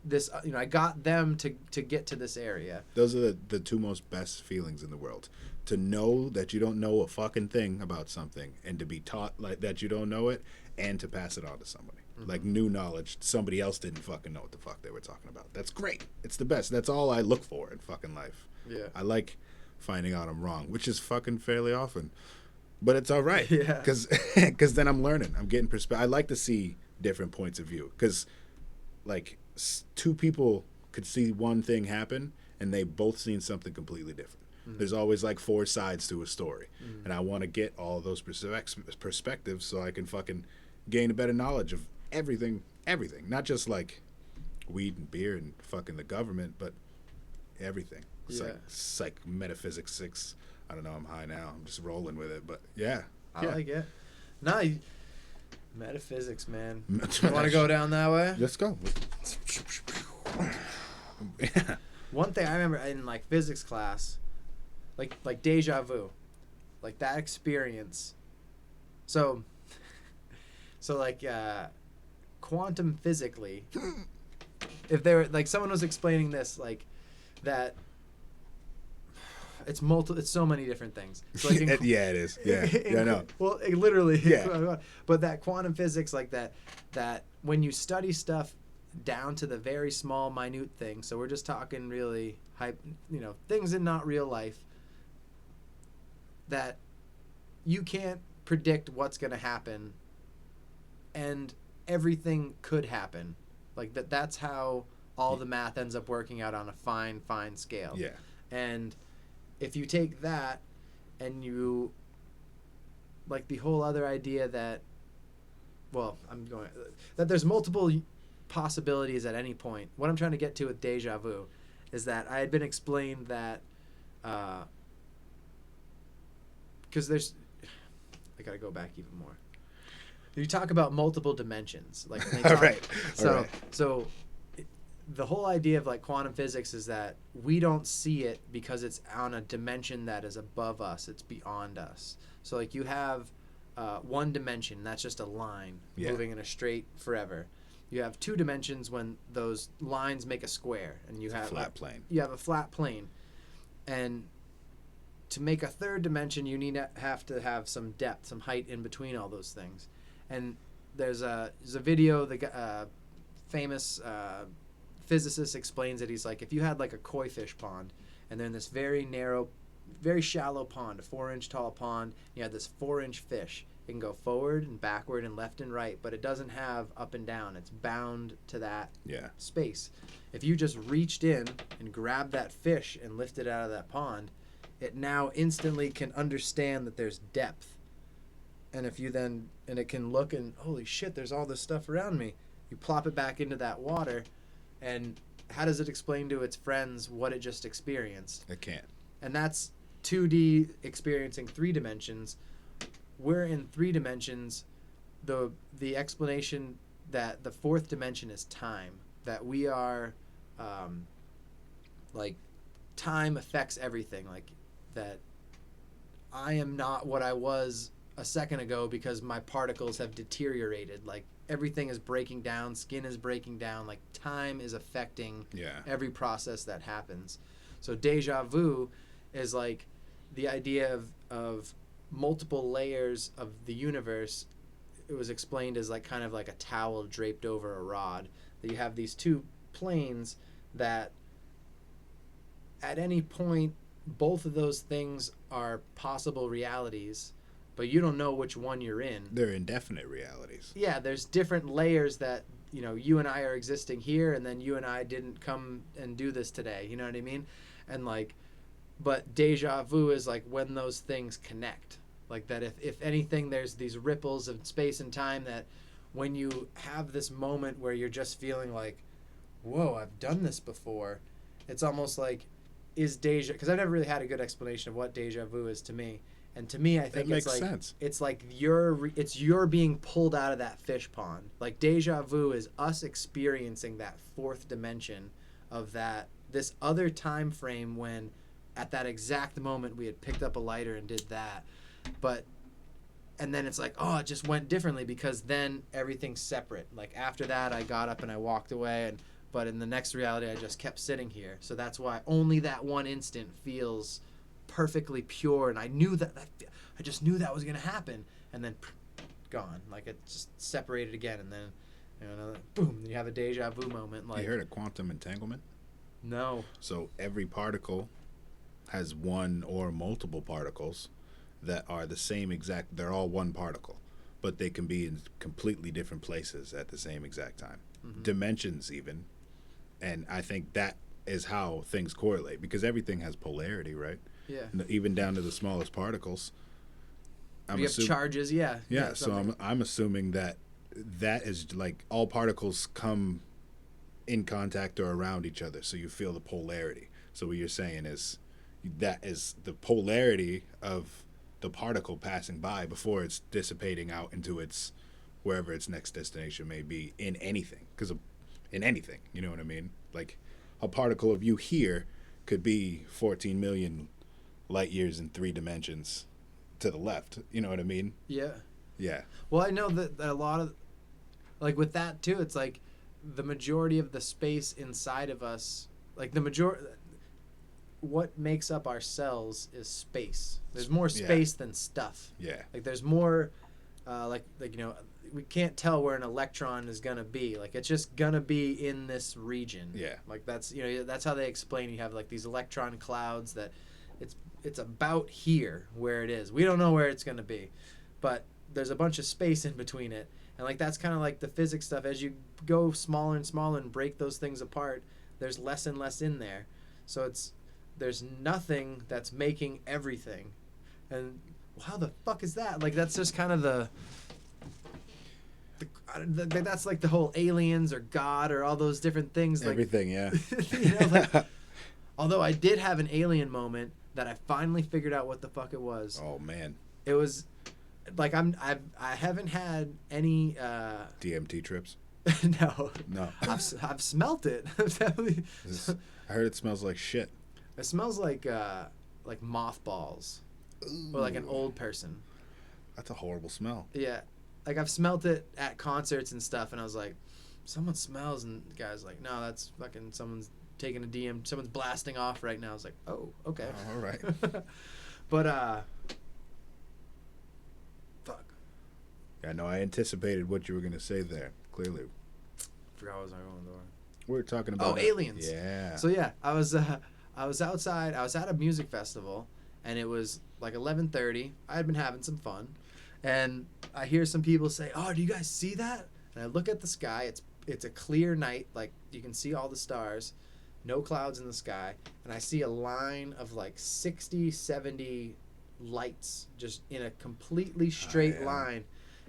this, you know, I got them to get to this area. Those are the two most best feelings in the world. To know that you don't know a fucking thing about something, and to be taught like that you don't know it, and to pass it on to somebody. Like new knowledge, somebody else didn't fucking know what the fuck they were talking about. That's great. It's the best. That's all I look for in fucking life. Yeah. I like finding out I'm wrong, which is fucking fairly often. But it's all right. Yeah. Because then I'm learning. I'm getting perspective. I like to see different points of view. Because, like, two people could see one thing happen, and they both seen something completely different. There's always, like, 4 sides to a story. And I want to get all those perspectives so I can fucking gain a better knowledge of everything. Not just, like, weed and beer and fucking the government, but everything. It's like metaphysics 6. I don't know, I'm high now. I'm just rolling with it, but yeah. I like it. No, metaphysics, man. You want to go down that way? Let's go. Yeah. One thing I remember in like physics class, like deja vu, like that experience. So like quantum physically, if they were like someone was explaining this like that. It's so many different things. So like Yeah, it is. Yeah, I know. Well, literally. Yeah. But that quantum physics, like that when you study stuff down to the very small, minute things. So we're just talking really things in not real life. That you can't predict what's going to happen, and everything could happen. Like that's how all the math ends up working out on a fine scale. Yeah. And if you take that and you like the whole other idea that there's multiple possibilities at any point. What I'm trying to get to with deja vu is that I had been explained that because I gotta go back even more. You talk about multiple dimensions, like All right. So the whole idea of like quantum physics is that we don't see it because it's on a dimension that is above us. It's beyond us. So like you have one dimension, that's just a line moving in a straight forever. You have 2 dimensions when those lines make a square, and you have a flat plane. You have a flat plane, and to make a 3rd dimension, you have to have some depth, some height in between all those things. And there's a video the famous physicist explains it. He's like, if you had like a koi fish pond, and they're in this very narrow, very shallow pond, a 4-inch tall pond, you had this 4-inch fish. It can go forward and backward and left and right, but it doesn't have up and down. It's bound to that space. If you just reached in and grabbed that fish and lifted it out of that pond, it now instantly can understand that there's depth. And if you then, and it can look and, holy shit, there's all this stuff around me. You plop it back into that water, and how does it explain to its friends what it just experienced? It can't. And that's 2D experiencing 3 dimensions. We're in 3 dimensions. The explanation that the 4th dimension is time. That we are, like, time affects everything. Like, that I am not what I was a second ago because my particles have deteriorated. Like, everything is breaking down, skin is breaking down, like time is affecting every process that happens. So deja vu is like the idea of multiple layers of the universe. It was explained as like kind of like a towel draped over a rod, that you have these 2 planes that at any point both of those things are possible realities, but you don't know which one you're in. They're indefinite realities. Yeah, there's different layers that, you and I are existing here, and then you and I didn't come and do this today. You know what I mean? And like, but deja vu is like when those things connect. Like that if anything, there's these ripples of space and time that when you have this moment where you're just feeling like, whoa, I've done this before. It's almost like, because I've never really had a good explanation of what deja vu is to me. And to me, I think makes sense. It's like you're being pulled out of that fish pond. Like deja vu is us experiencing that 4th dimension of this other time frame when at that exact moment we had picked up a lighter and did that. And then it's like, oh, it just went differently because then everything's separate. Like after that, I got up and I walked away, but in the next reality, I just kept sitting here. So that's why only that one instant feels perfectly pure, and I just knew that was going to happen, and then gone. Like it's just separated again, and then another boom. You have a deja vu moment. Like You heard of quantum entanglement? no, So every particle has one or multiple particles that are the same exact. They're all one particle, but they can be in completely different places at the same exact time. Dimensions even. And I think that is how things correlate, because everything has polarity, right? yeah. Even down to the smallest particles. We have charges, yeah. Yeah, so something. I'm assuming that is like all particles come in contact or around each other, so you feel the polarity. So what you're saying is that is the polarity of the particle passing by before it's dissipating out into its wherever its next destination may be in anything. Because in anything, you know what I mean? Like a particle of you here could be 14 million light years in 3 dimensions to the left. You know what I mean? Yeah. Yeah. Well, I know that a lot of, like with that too, it's like the majority of the space inside of us, like the majority, what makes up our cells is space. There's more Yeah. space than stuff. Yeah. Like there's more, like we can't tell where an electron is gonna be. Like it's just gonna be in this region. Yeah. Like that's that's how they explain. You have like these electron clouds that it's about here where it is. We don't know where it's gonna be, but there's a bunch of space in between it. And like that's kind of like the physics stuff. As you go smaller and smaller and break those things apart, there's less and less in there. So there's nothing that's making everything. And how the fuck is that? Like that's just kind of that's like the whole aliens or God or all those different things. Like, Everything, yeah. like, although I did have an alien moment that I finally figured out what the fuck it was. Oh man. It was like I haven't had any DMT trips? no. No. I've smelt it. Definitely. I heard it smells like shit. It smells like mothballs or like an old person. That's a horrible smell. Yeah. Like I've smelt it at concerts and stuff, and I was like, someone smells, and the guy's like, no, that's fucking someone's taking a DM, someone's blasting off right now. I was like, oh, okay. All right. But fuck. Yeah, no, I anticipated what you were gonna say there. Clearly, Forgot what was I going for. we were talking about aliens. Yeah. So yeah, I was outside. I was at a music festival, and it was like 11:30. I had been having some fun, and I hear some people say, "Oh, do you guys see that?" And I look at the sky. It's a clear night. Like you can see all the stars, no clouds in the sky, and I see a line of like 60, 70 lights just in a completely straight yeah. line.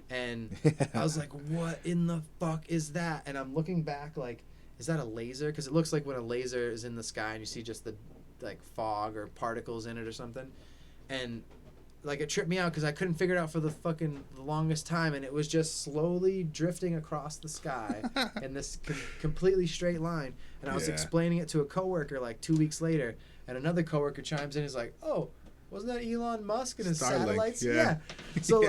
And I was like, "What in the fuck is that?" And I'm looking back like, is that a laser? Because it looks like when a laser is in the sky and you see just the like fog or particles in it or something. And like it tripped me out because I couldn't figure it out for the longest time, and it was just slowly drifting across the sky in this completely straight line. And I was Yeah. explaining it to a coworker like 2 weeks later, and another coworker chimes in and is like, "Oh, wasn't that Elon Musk and his Starlink, satellites?" yeah. So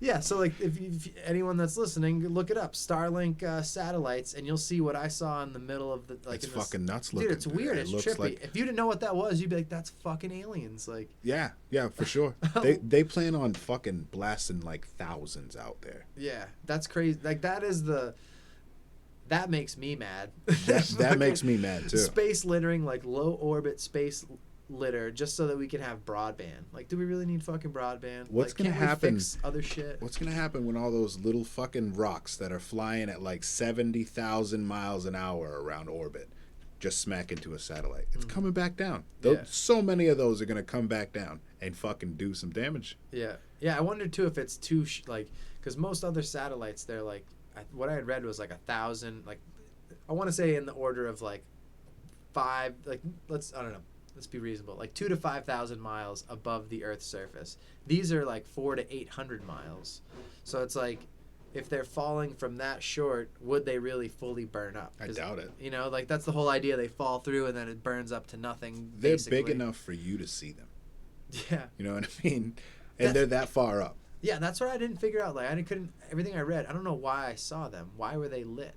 Yeah. so like if anyone that's listening, look it up, Starlink satellites, and you'll see what I saw in the middle of the like. It's in this- fucking nuts Dude, looking. it's weird. It It's looks trippy. like- If you didn't know what that was, you'd be like, "That's fucking aliens!" Like, Yeah, for sure. They plan on fucking blasting like thousands out there. yeah, that's crazy. Like that makes me mad. That makes me mad too. Space littering, like low orbit space litter, just so that we can have broadband. Like, do we really need fucking broadband? What's Like, gonna can't we happen- fix other shit? What's gonna happen when all those little fucking rocks that are flying at like 70,000 miles an hour around orbit just smack into a satellite? It's coming back down. Yeah. So many of those are gonna come back down and fucking do some damage. Yeah, yeah. I wonder too if it's too because most other satellites, they're like, what I had read was like 1,000. Like, I want to say in the order of like 5. Like, I don't know. Let's be reasonable. Like 2,000 to 5,000 miles above the Earth's surface. These are like 400 to 800 miles. So it's like, if they're falling from that short, would they really fully burn up? I 'Cause, doubt it. You know, like that's the whole idea. They fall through and then it burns up to nothing. They're basically. big enough for you to see them. Yeah. You know what I mean? And they're that far up. Yeah, that's what I didn't figure out. Like, couldn't. Everything I read, I don't know why I saw them. Why were they lit?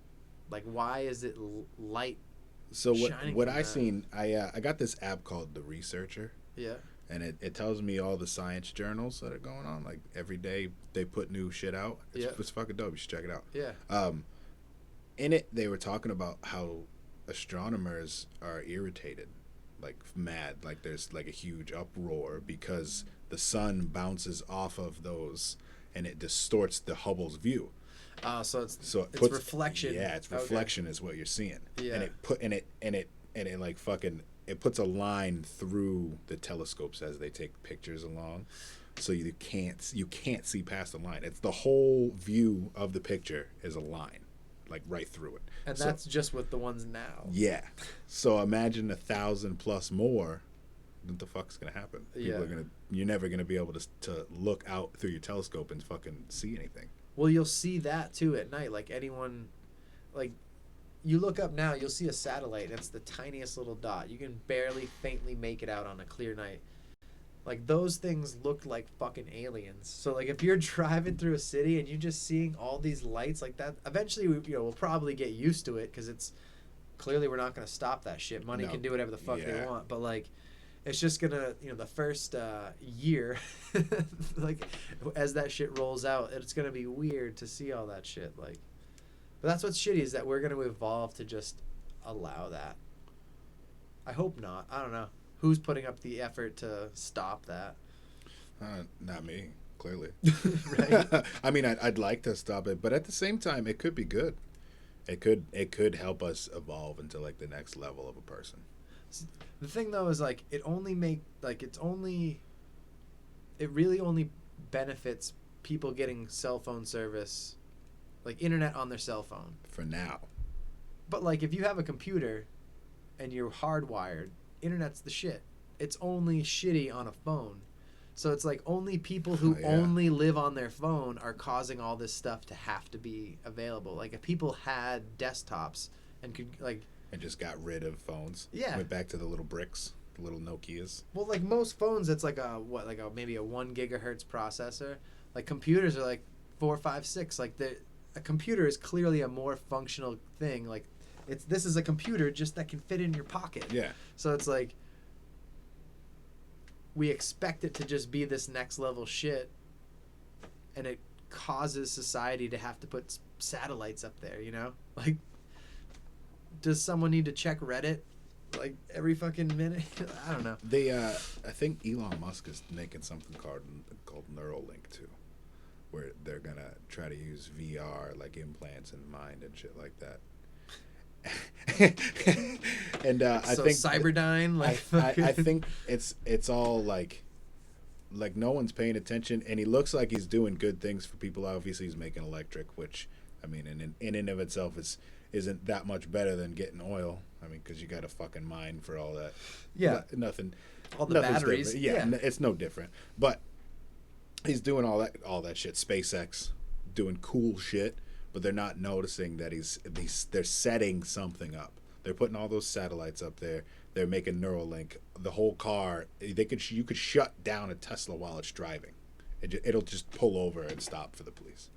Like, why is it light? So Shining what from I that. seen, I got this app called The Researcher, Yeah. and it tells me all the science journals that are going on. Like every day they put new shit out. It's fucking dope. You should check it out. Yeah. In it, they were talking about how astronomers are irritated, like mad, like there's like a huge uproar because the sun bounces off of those and it distorts the Hubble's view. So it's It's reflection. Yeah, it's reflection is what you're seeing. Yeah. And it like fucking it puts a line through the telescopes as they take pictures along, so you can't see past the line. It's the whole view of the picture is a line, like right through it. And that's just with the ones now. Yeah. So imagine 1,000 plus more. What the fuck's gonna happen? Yeah. You're never gonna be able to look out through your telescope and fucking see anything. Well, you'll see that too at night. Like anyone, like you look up now, you'll see a satellite. It's the tiniest little dot. You can barely faintly make it out on a clear night. Like those things look like fucking aliens. So like if you're driving through a city and you're just seeing all these lights like that, eventually we'll probably get used to it because it's clearly we're not going to stop that shit. Money can do whatever the fuck they want, but like it's just gonna the first year, like as that shit rolls out, it's gonna be weird to see all that shit. Like, but that's what's shitty is that we're gonna evolve to just allow that. I hope not. I don't know. Who's putting up the effort to stop that? Not me, clearly. Right. I mean, I'd like to stop it, but at the same time, it could be good. It could help us evolve into like the next level of a person. The thing though is like it really only benefits people getting cell phone service, like internet on their cell phone. For now. But like if you have a computer and you're hardwired, internet's the shit. It's only shitty on a phone. So it's like only people who only live on their phone are causing all this stuff to have to be available. Like if people had desktops and could like And just got rid of phones. Yeah. Went back to the little bricks, the little Nokias. well, like most phones, it's like maybe a 1 gigahertz processor. Like computers are like 4, 5, 6. Like a computer is clearly a more functional thing. Like this is a computer just that can fit in your pocket. Yeah. So it's like we expect it to just be this next level shit, and it causes society to have to put satellites up there. Like. Does someone need to check Reddit like every fucking minute? I don't know. They I think Elon Musk is making something called Neuralink too, where they're gonna try to use VR like implants in the mind and shit like that. And I think Cyberdyne, like I think it's all like no one's paying attention, and he looks like he's doing good things for people. Obviously, he's making electric, which I mean, in and of itself isn't that much better than getting oil. I mean, because you got to fucking mine for all that. Yeah. Nothing. all the nothing's batteries. different. Yeah, it's no different. But he's doing all that shit. SpaceX doing cool shit, but they're not noticing that they're setting something up. They're putting all those satellites up there. They're making Neuralink. The whole car, you could shut down a Tesla while it's driving. It'll just pull over and stop for the police.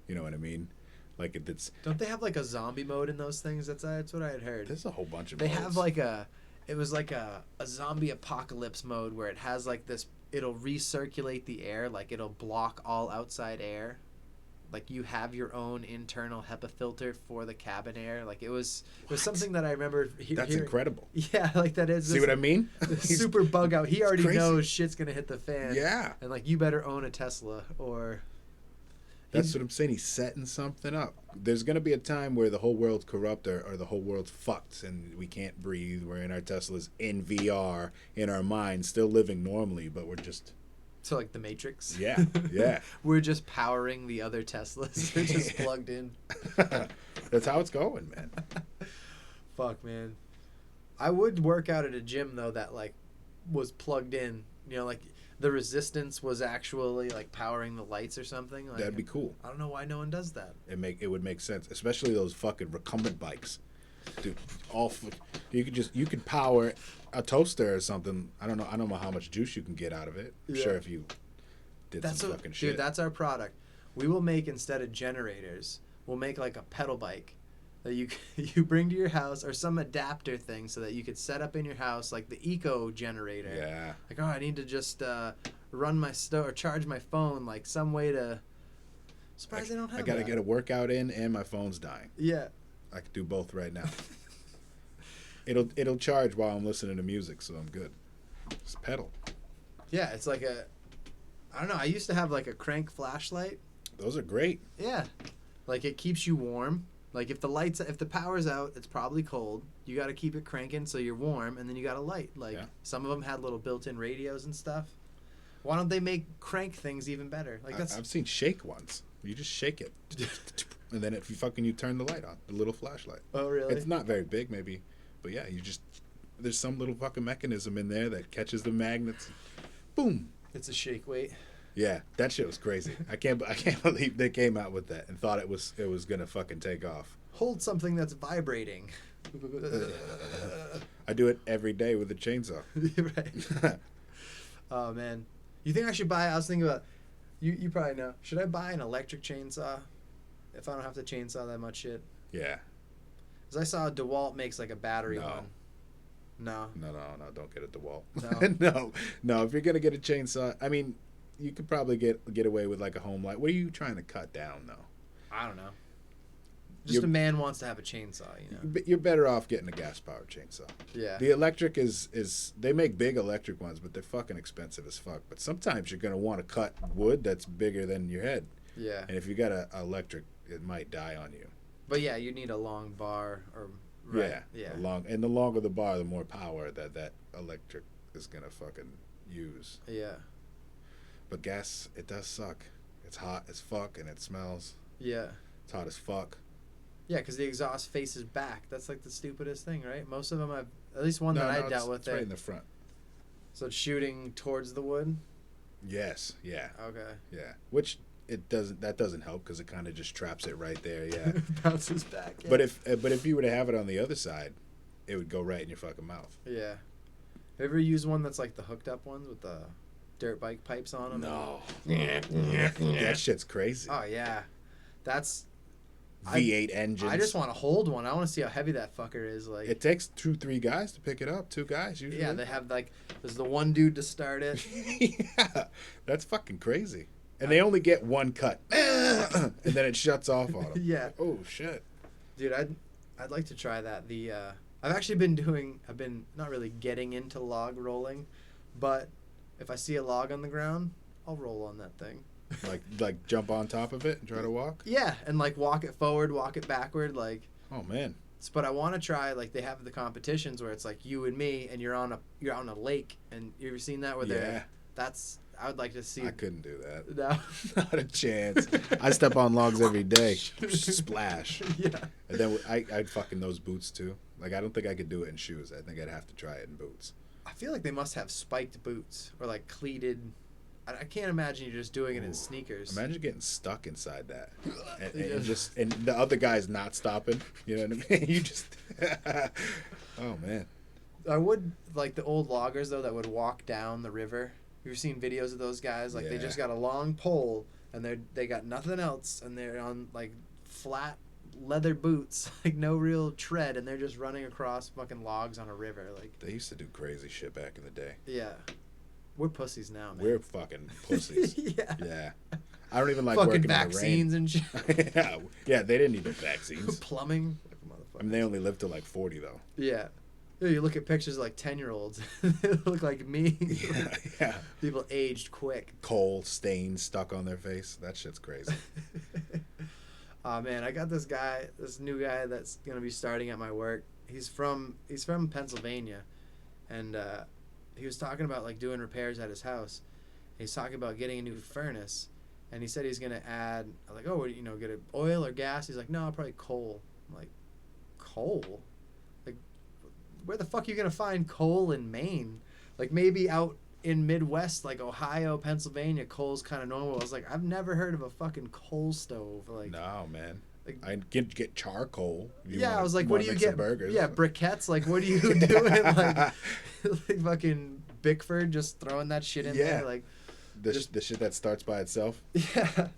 You know what I mean? Like it's. Don't they have like a zombie mode in those things? That's what I had heard. There's a whole bunch of. They modes. have like it was like a zombie apocalypse mode where it has like this. It'll recirculate the air, like it'll block all outside air. Like you have your own internal HEPA filter for the cabin air. Like it was something that I remember. That's incredible. Yeah, like that is. See what I mean? Super bug out. He already crazy. knows shit's gonna hit the fan. Yeah. And like you better own a Tesla or. That's what I'm saying. He's setting something up. There's going to be a time where the whole world's corrupt or the whole world's fucked and we can't breathe. We're in our Teslas in VR, in our minds, still living normally, but we're just... So like the Matrix? Yeah, yeah. We're just powering the other Teslas. They're just plugged in. That's how it's going, man. Fuck, man. I would work out at a gym, though, that like was plugged in. You know, like... The resistance was actually like powering the lights or something. Like, That'd be cool. I don't know why no one does that. It would make sense, especially those fucking recumbent bikes. Dude, you could power a toaster or something. I don't know how much juice you can get out of it. I'm sure if you did some fucking shit. Dude, that's our product. We will make, instead of generators, we'll make like a pedal bike that you you bring to your house, or some adapter thing so that you could set up in your house, like the eco generator. Yeah. Like, oh, I need to just run my stove or charge my phone, like some way to. Surprised they don't have I gotta that. get a workout in, and my phone's dying. Yeah. I could do both right now. It'll charge while I'm listening to music, so I'm good. Just pedal. Yeah, it's like a. I don't know. I used to have like a crank flashlight. Those are great. Yeah, like it keeps you warm. Like if the power's out, it's probably cold. You got to keep it cranking so you're warm, and then you got a light. Like Yeah. some of them had little built-in radios and stuff. Why don't they make crank things even better? Like that's I've seen shake ones. You just shake it, and then you turn the light on, the little flashlight. oh really? It's not very big, maybe, but yeah, there's some little fucking mechanism in there that catches the magnets. Boom. It's a shake weight. Yeah, that shit was crazy. I can't believe they came out with that and thought it was gonna fucking take off. Hold something that's vibrating. I do it every day with a chainsaw. Right. Oh man, you think I should buy? I was thinking about. You probably know. Should I buy an electric chainsaw if I don't have to chainsaw that much shit? Yeah. Because I saw DeWalt makes like a battery No. one. No. No, don't get a DeWalt. No. no. If you're gonna get a chainsaw, I mean, you could probably get away with like a home light. What are you trying to cut down though? I don't know. Just You're- a man wants to have a chainsaw, you know. You're better off getting a gas powered chainsaw. Yeah. The electric is they make big electric ones, but they're fucking expensive as fuck. But sometimes you're gonna want to cut wood that's bigger than your head, Yeah. and if you got a electric, it might die on you. But yeah, you need a long bar or. Right. Yeah. The longer the bar, the more power that electric is gonna fucking use. Yeah. But gas, it does suck. It's hot as fuck and it smells. Yeah. It's hot as fuck. Yeah, because the exhaust faces back. That's like the stupidest thing, right? Most of them have, at least one that I dealt with, it's right in the front. so it's shooting towards the wood. Yes, yeah, Okay. yeah. Which that doesn't help because it kind of just traps it right there. Yeah. Bounces back. Yeah. But if you were to have it on the other side, it would go right in your fucking mouth. Yeah. Ever use one that's like the hooked up ones with the dirt bike pipes on them? No. That shit's crazy. Oh yeah, that's. V8 engines. I just want to hold one. I want to see how heavy that fucker is. Like. It takes 2-3 guys to pick it up. 2 guys usually. Yeah, they have like. There's the one dude to start it. Yeah, that's fucking crazy. And they only get one cut, and then it shuts off on them. Yeah. Oh shit. Dude, I'd like to try that. I've actually I've been not really getting into log rolling, but if I see a log on the ground, I'll roll on that thing. Like jump on top of it and try to walk. Yeah, and like walk it forward, walk it backward, like. Oh man. But I want to try, like they have the competitions where it's like you and me, and you're on a lake, and you ever seen that where Yeah. I would like to see. I couldn't do that. No. Not a chance. I step on logs every day. Splash. Yeah. And then I'd fucking those boots too. Like I don't think I could do it in shoes. I think I'd have to try it in boots. I feel like they must have spiked boots or like cleated. I can't imagine you just doing it in sneakers. Imagine getting stuck inside that, and the other guy's not stopping. You know what I mean? You just. Oh man. I would like the old loggers though that would walk down the river. You've seen videos of those guys? Like they Yeah. just got a long pole and they got nothing else and they're on like flat leather boots, like no real tread, and they're just running across fucking logs on a river. Like They used to do crazy shit back in the day. yeah, we're pussies now, man. We're fucking pussies. yeah. Yeah. I don't even like Fucking working vaccines and shit. in the rain. Yeah, they didn't need the vaccines. Plumbing. Like a motherfucker. I mean, they only lived to like 40 though. Yeah. Yeah, you look at pictures of like 10-year-olds. They look like me. Yeah, yeah. People aged quick. Coal stains stuck on their face. That shit's crazy. Oh man, I got this new guy that's gonna be starting at my work. He's from Pennsylvania, and he was talking about like doing repairs at his house. He's talking about getting a new furnace, and he said he's gonna add. I'm like, oh, get it oil or gas? He's like, no, probably coal. I'm like, coal? Like, where the fuck are you gonna find coal in Maine? Like maybe out in Midwest, like Ohio, Pennsylvania, coal's kind of normal. I was like, I've never heard of a fucking coal stove. Like, No, man. like I get charcoal. if you yeah, wanna- I was like, wanna what do you make some get? Burgers. Yeah, briquettes. Like, what are you doing? Like fucking Bickford, just throwing that shit in Yeah. there. Like, the shit that starts by itself. yeah.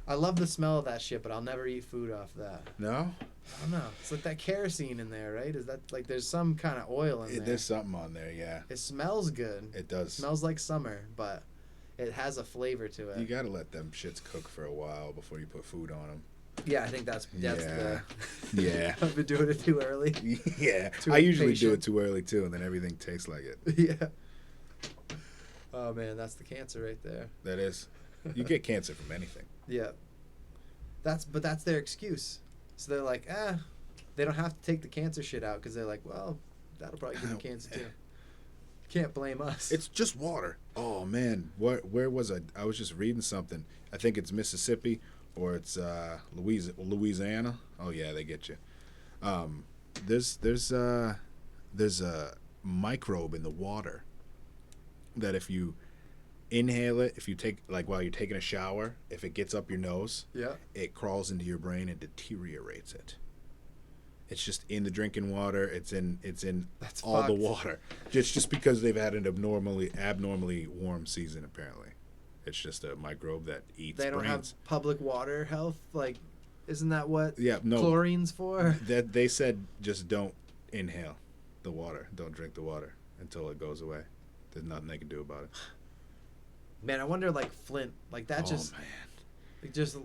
I love the smell of that shit, but I'll never eat food off that. No, I don't know. It's like that kerosene in there, right? Is that like there's some kind of oil in there? there's something on there. Yeah, It smells good. it does. Smells like summer, but it has a flavor to it. You gotta let them shits cook for a while before you put food on them. Yeah, I think that's Yeah. the. Yeah. I've been doing it too early. Yeah, Too I usually do impatient. it too early too, and then everything tastes like it. Yeah. Oh man, that's the cancer right there. That is, you get cancer from anything. Yeah. But that's their excuse. So they're like, they don't have to take the cancer shit out because they're like, well, that'll probably give them cancer too. Can't blame us. It's just water. Oh man, where was I? I was just reading something. I think it's Mississippi or it's Louisiana. Oh yeah, they get you. There's a microbe in the water that if you inhale it, if you take like while you're taking a shower, if it gets up your nose, yeah. it crawls into your brain and deteriorates it. It's just in the drinking water. It's in That's all the fucked. water. Just because they've had an abnormally warm season. Apparently, it's just a microbe that eats They don't brains. have public water health. Like, isn't that what Yeah, no. chlorine's for? That they said just don't inhale the water. Don't drink the water until it goes away. There's nothing they can do about it. Man, I wonder like Flint, like that just man. like just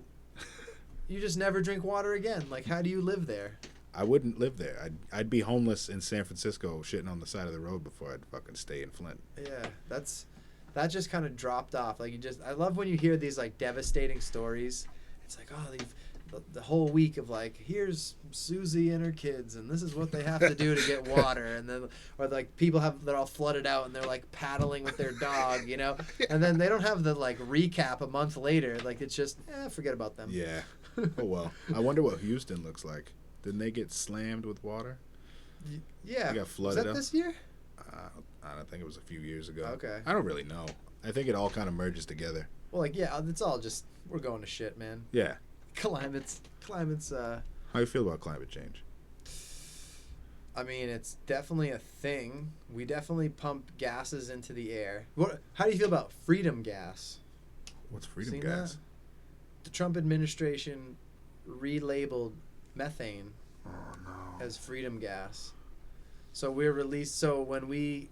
you just never drink water again. Like, how do you live there? I wouldn't live there. I'd be homeless in San Francisco shitting on the side of the road before I'd fucking stay in Flint. Yeah, that just kind of dropped off. Like, I love when you hear these like devastating stories. It's like, oh, the whole week of like, here's Susie and her kids, and this is what they have to do to get water, and then or like they're all flooded out and they're like paddling with their dog, you know, and then they don't have the like recap a month later. Like, it's just forget about them. Yeah. Oh well. I wonder what Houston looks like. Didn't they get slammed with water? Yeah, They got was flooded that up? this year? I don't think it was a few years ago. Okay. I don't really know. I think it all kind of merges together. Well, like, yeah, it's all just we're going to shit, man. Yeah. Climate's How you feel about climate change? I mean, it's definitely a thing. We definitely pump gases into the air. How do you feel about freedom gas? What's freedom Seen gas? that? The Trump administration relabeled methane Oh no. as freedom gas. So we're released. So when we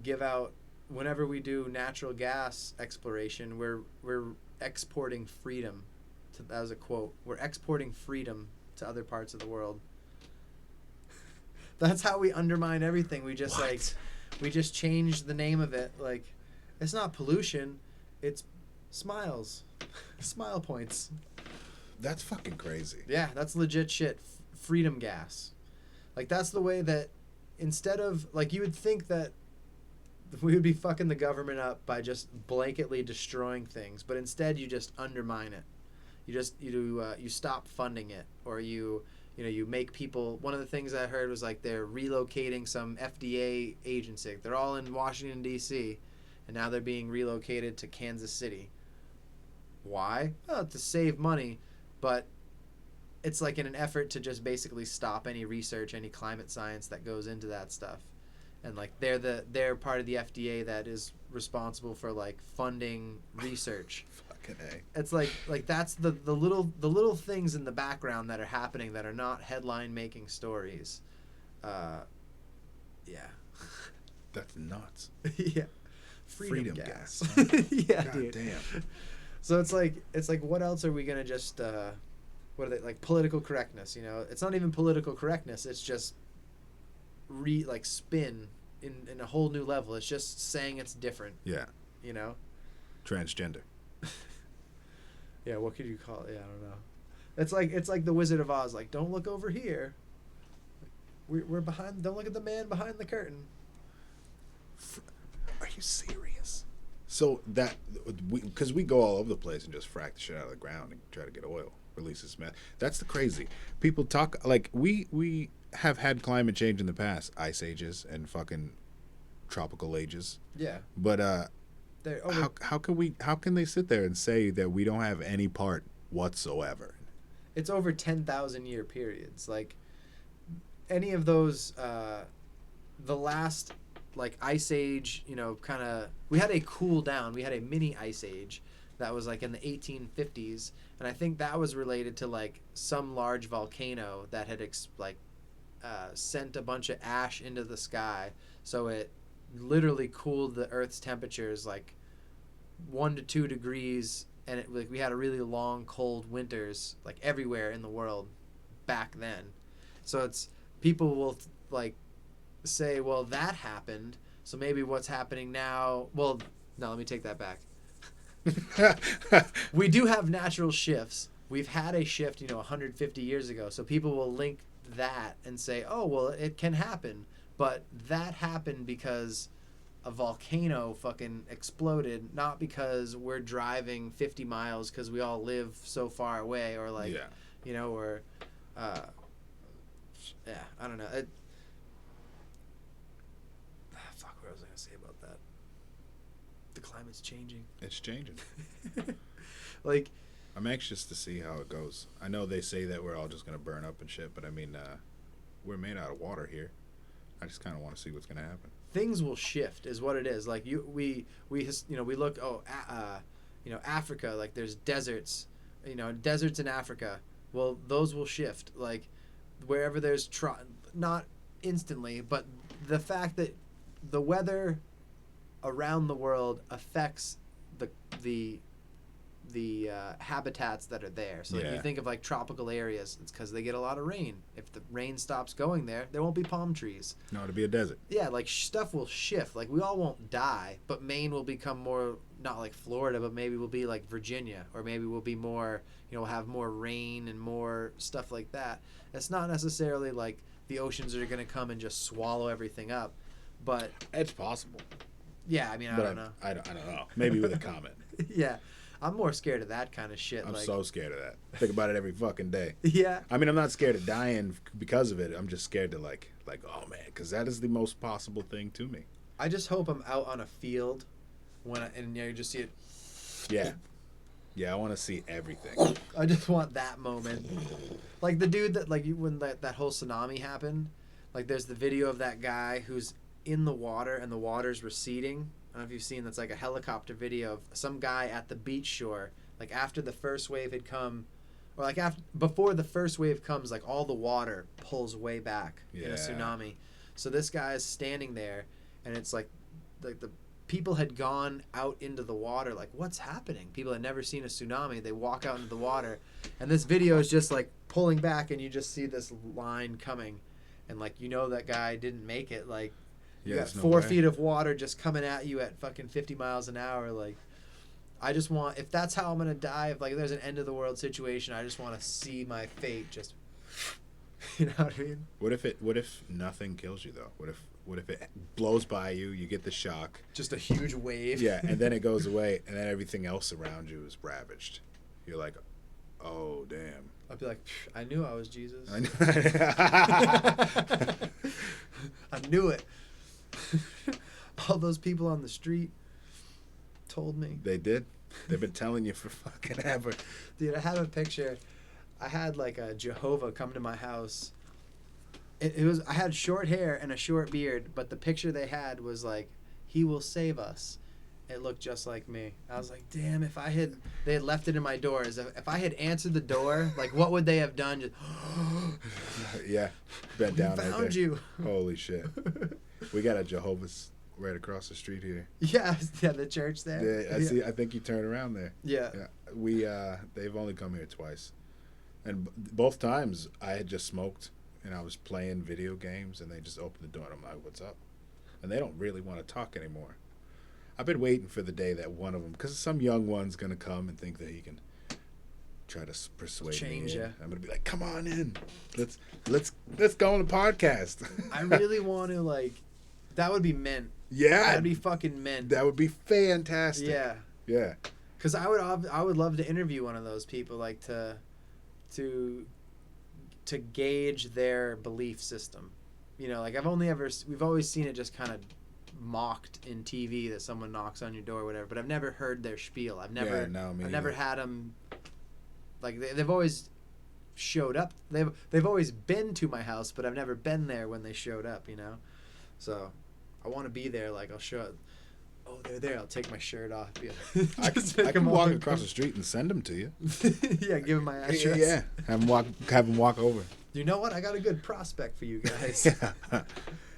give out, whenever we do natural gas exploration, we're exporting freedom. That was a quote. We're exporting freedom to other parts of the world. That's how we undermine everything. We just we just change the name of it. Like, it's not pollution, it's smiles, smile points. That's fucking crazy. Yeah, that's legit shit. Freedom gas. Like, that's the way that instead of, like, you would think that we would be fucking the government up by just blanketly destroying things, but instead you just undermine it. You stop funding it, or you make people. One of the things I heard was like they're relocating some FDA agency. They're all in Washington D.C., and now they're being relocated to Kansas City. Why? Oh, to save money, but it's like in an effort to just basically stop any research, any climate science that goes into that stuff. And like they're part of the FDA that is responsible for like funding research. Fucking A. It's like that's the little things in the background that are happening that are not headline making stories. Yeah. That's nuts. Yeah. Freedom gas. Yeah, God dude. damn. So it's like what else are we gonna just what are they, like, political correctness, you know? It's not even political correctness, it's just spin in a whole new level. It's just saying it's different, Yeah. you know? Transgender. Yeah, what could you call it? Yeah, I don't know. It's like the Wizard of Oz, like, don't look over here. We're behind, don't look at the man behind the curtain. Are you serious? So that because we go all over the place and just frack the shit out of the ground and try to get oil, release this meth. That's the crazy. People talk like we have had climate change in the past, ice ages and fucking tropical ages. Yeah. But They're how can they sit there and say that we don't have any part whatsoever? it's over 10,000 year periods. Like, any of those, the last, like, ice age, you know, kind of, we had a cool down. We had a mini ice age that was like in the 1850s, and I think that was related to like some large volcano that had sent a bunch of ash into the sky, so it literally cooled the Earth's temperatures like 1 to 2 degrees, and it like we had a really long cold winters like everywhere in the world back then. So it's people will like say, well, that happened, so maybe what's happening now. Well, no, let me take that back. We do have natural shifts. We've had a shift, 150 years ago. So people will link that and say, oh, well, it can happen. But that happened because a volcano fucking exploded, not because we're driving 50 miles because we all live so far away, or like, or, yeah, I don't know. Fuck, what was I going to say about that? The climate's changing. It's changing. Like, I'm anxious to see how it goes. I know they say that we're all just going to burn up and shit, but I mean, we're made out of water here. I just kind of want to see what's going to happen. Things will shift, is what it is. Like we look. Africa. Like there's deserts. Deserts in Africa. Well, those will shift. Like wherever there's not instantly, but the fact that the weather around the world affects the habitats that are there. So like, you think of like tropical areas, it's because they get a lot of rain. If the rain stops going there won't be palm trees. No, it'll be a desert. Yeah, like stuff will shift. Like we all won't die, but Maine will become more, not like Florida, but maybe we'll be like Virginia, or maybe we'll be more, we'll have more rain and more stuff like that. It's not necessarily like the oceans are going to come and just swallow everything up, but it's possible. Yeah, I mean, I don't know. I don't know. Maybe with a comment. Yeah. I'm more scared of that kind of shit. I'm so scared of that. Think about it every fucking day. Yeah. I mean, I'm not scared of dying because of it. I'm just scared to like, oh man, because that is the most possible thing to me. I just hope I'm out on a field and you just see it. Yeah. Yeah, I want to see everything. I just want that moment. Like the dude that, like, when that whole tsunami happened, like there's the video of that guy who's in the water and the water's receding. I don't know if you've seen, that's like a helicopter video of some guy at the beach shore, like after the first wave had come, or like before the first wave comes, like all the water pulls way back in a tsunami. So this guy is standing there, and it's like the people had gone out into the water, like, what's happening? People had never seen a tsunami. They walk out into the water, and this video is just like pulling back, and you just see this line coming, and like that guy didn't make it. Like, you got 4 feet of water just coming at you at fucking 50 miles an hour. Like, I just want, if that's how I'm going to die, if like there's an end of the world situation, I just want to see my fate just, you know what I mean? What if nothing kills you though? What if it blows by you, you get the shock. Just a huge wave. Yeah, and then it goes away, and then everything else around you is ravaged. You're like, oh, damn. I'd be like, I knew I was Jesus. I knew it. All those people on the street told me. They did. They've been telling you for fucking ever. Dude, I have a picture. I had like a Jehovah come to my house. It was, I had short hair and a short beard, but the picture they had was like, he will save us. It looked just like me. I was like, damn, they had left it in my doors. If I had answered the door, like, what would they have done? Just, yeah, bent down. Found right there. you. Holy shit. We got a Jehovah's right across the street here. Yeah, the church there. Yeah, I see. I think you turn around there. Yeah. We they've only come here twice, and both times I had just smoked and I was playing video games, and they just opened the door and I'm like, "What's up?" And they don't really want to talk anymore. I've been waiting for the day that one of them, because some young one's gonna come and think that he can try to persuade change me. you. I'm gonna be like, "Come on in, let's go on the podcast." I really want to, like, that would be mint. Yeah, that'd be fucking mint. That would be fantastic. Yeah, yeah. Because I would love to interview one of those people, like to gauge their belief system. Like we've always seen it just kind of mocked in TV that someone knocks on your door or whatever, but I've never heard their spiel. I've never had them, like, they've always showed up. They've always been to my house, but I've never been there when they showed up, So I want to be there. Like, I'll show oh, they're there. I'll take my shirt off. Yeah. I Just can, pick I can 'em walk up. across the street and send them to you. Yeah, give him my address. Yeah, have them walk over. You know what? I got a good prospect for you guys. Yeah.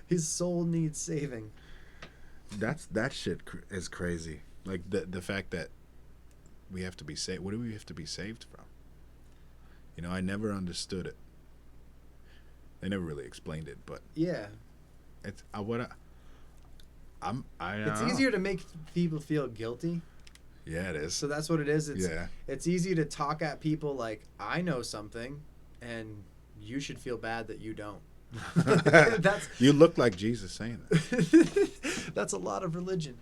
His soul needs saving. That shit is crazy. Like the fact that we have to be saved. What do we have to be saved from? You know, I never understood it. They never really explained it, but Yeah. it's I It's don't know. easier to make people feel guilty. Yeah, it is. So that's what it is. It's Yeah. it's easy to talk at people like, I know something and you should feel bad that you don't. That's You look like Jesus saying that. that's a lot of religion.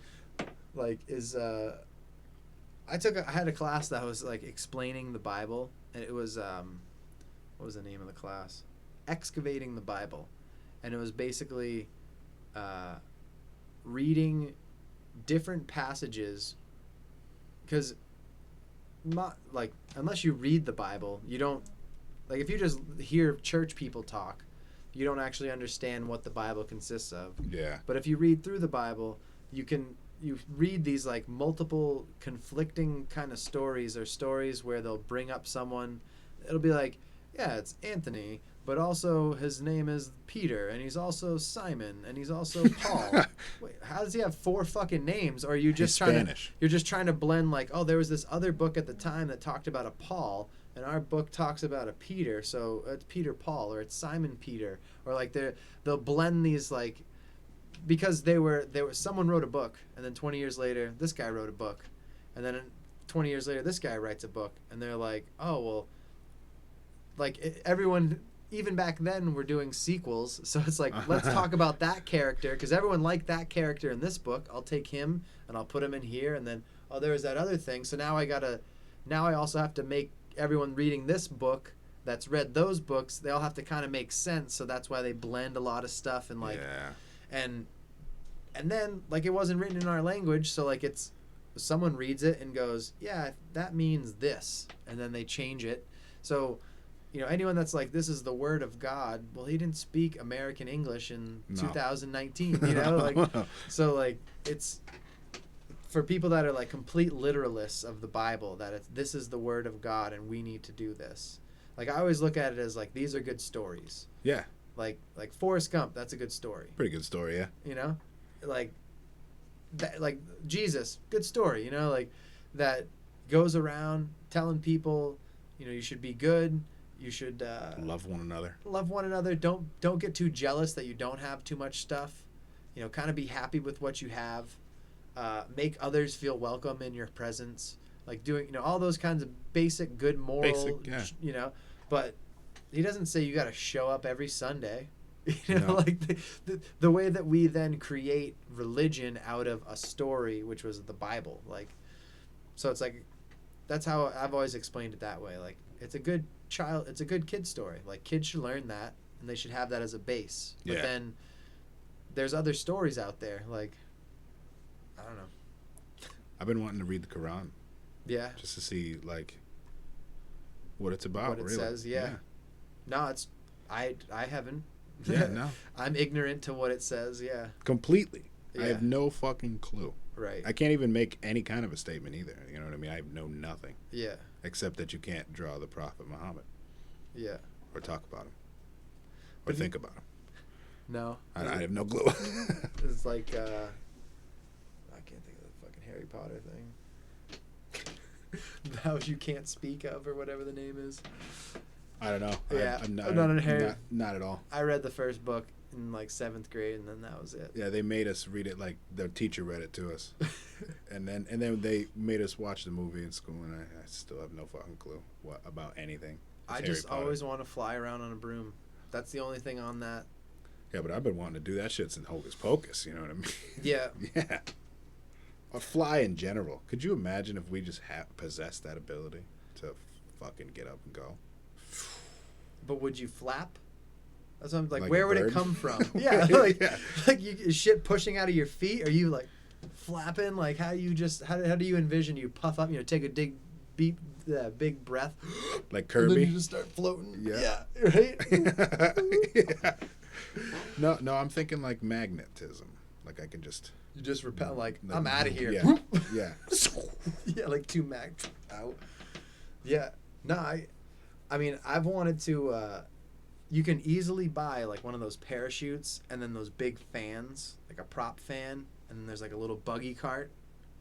Like I had a class that was like explaining the Bible, and it was what was the name of the class? Excavating the Bible. And it was basically reading different passages, because like unless you read the Bible, you don't, like if you just hear church people talk, you don't actually understand what the Bible consists of. Yeah. But if you read through the Bible, you read these like multiple conflicting kind of stories, or stories where they'll bring up someone. It'll be like, yeah, it's Anthony, but also his name is Peter, and he's also Simon, and he's also Paul. Wait, how does he have 4 fucking names? Or are you just He's trying Spanish. to, you're just trying to blend like, oh, there was this other book at the time that talked about a Paul, and our book talks about a Peter, so it's Peter Paul, or it's Simon Peter, or like they'll blend these, like, because they were someone wrote a book, and then 20 years later this guy wrote a book, and then 20 years later this guy writes a book, and they're like, oh well, like everyone even back then were doing sequels, so it's like, let's talk about that character because everyone liked that character in this book. I'll take him and I'll put him in here, and then oh, there was that other thing, so now I also have to make everyone reading this book that's read those books, they all have to kind of make sense, so that's why they blend a lot of stuff, and like Yeah. and then like it wasn't written in our language, so like it's someone reads it and goes, yeah, that means this, and then they change it. So you know, anyone that's like, this is the word of God, well, he didn't speak American English in No. 2019, you know, like so like it's for people that are like complete literalists of the Bible, that this is the word of God and we need to do this. Like I always look at it as like, these are good stories. Yeah. Like Forrest Gump, that's a good story. Pretty good story, yeah. You know, like that, like Jesus, good story. You know, like that goes around telling people, you know, you should be good. You should Love one another. love one another. Don't get too jealous that you don't have too much stuff. You know, kind of be happy with what you have. Make others feel welcome in your presence. Like doing, you know, all those kinds of basic good moral, Yeah. you know. But he doesn't say you got to show up every Sunday. You know, No. like the way that we then create religion out of a story, which was the Bible. Like, so it's like, that's how I've always explained it that way. Like, it's a good kid story. Like, kids should learn that, and they should have that as a base. But Yeah. then there's other stories out there. Like, I don't know. I've been wanting to read the Quran Yeah. just to see like what it's about. What it really. says, yeah. No, it's I haven't. Yeah, no. I'm ignorant to what it says. Yeah. Completely. I Yeah. have no fucking clue. Right. I can't even make any kind of a statement either. You know what I mean? I know nothing Yeah. except that you can't draw the Prophet Muhammad Yeah. or talk about him or But think about him. No. I have no clue. It's like I can't think of the fucking Harry Potter thing. Those you can't speak of, or whatever the name is. I don't know. Yeah, I'm I'm not in Harry- not at all. I read the first book in like 7th grade, and then that was it. Yeah, they made us read it like their teacher read it to us, and then they made us watch the movie in school, and I still have no fucking clue what about anything. I It's just Harry Potter. always want to fly around on a broom. That's the only thing on that. Yeah, but I've been wanting to do that shit since Hocus Pocus. You know what I mean? Yeah. Yeah. Or fly in general. Could you imagine if we just possessed that ability to fucking get up and go? But would you flap? That's what I'm like. Like Where a would it bird? come from? Yeah, like Yeah. like is shit pushing out of your feet? Are you like flapping? Like how do you envision you puff up? You know, take a big breath. Like And then Kirby? you just start floating. Yeah. Right. Yeah. No, I'm thinking like magnetism. Like I can just. You just repel like like, I'm out of here. Yeah. Yeah. Yeah, like 2 mag out. Yeah. No, I mean, I've wanted to you can easily buy like one of those parachutes and then those big fans, like a prop fan, and then there's like a little buggy cart.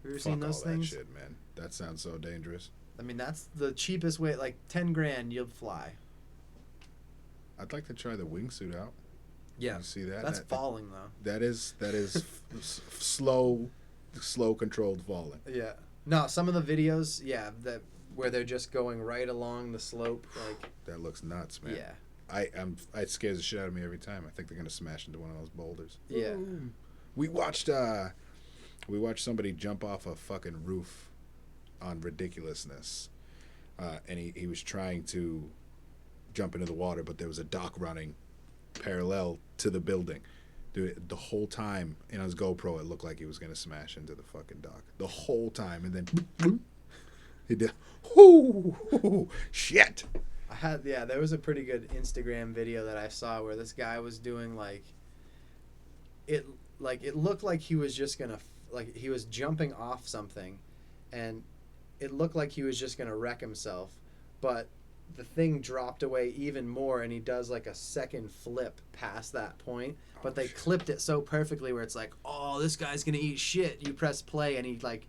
Have you ever seen Fuck those all things? that shit, man. That sounds so dangerous. I mean, that's the cheapest way, like 10 grand you'll fly. I'd like to try the wingsuit out. Yeah. You see that? That's That- falling though. That is slow controlled falling. Yeah. No, some of the videos, yeah, that where they're just going right along the slope, like That looks nuts, man. yeah. It scares the shit out of me every time. I think they're gonna smash into one of those boulders. Yeah. We watched somebody jump off a fucking roof on ridiculousness, and he was trying to jump into the water, but there was a dock running parallel to the building. Dude, the whole time in his GoPro, it looked like he was gonna smash into the fucking dock. The whole time, and then he did. Whoo, shit. There was a pretty good Instagram video that I saw where this guy was doing it looked like he was just gonna he was jumping off something, and it looked like he was just gonna wreck himself, but the thing dropped away even more, and he does like a second flip past that point, but they shit. clipped it so perfectly where it's like, oh, this guy's gonna eat shit. You press play, and he like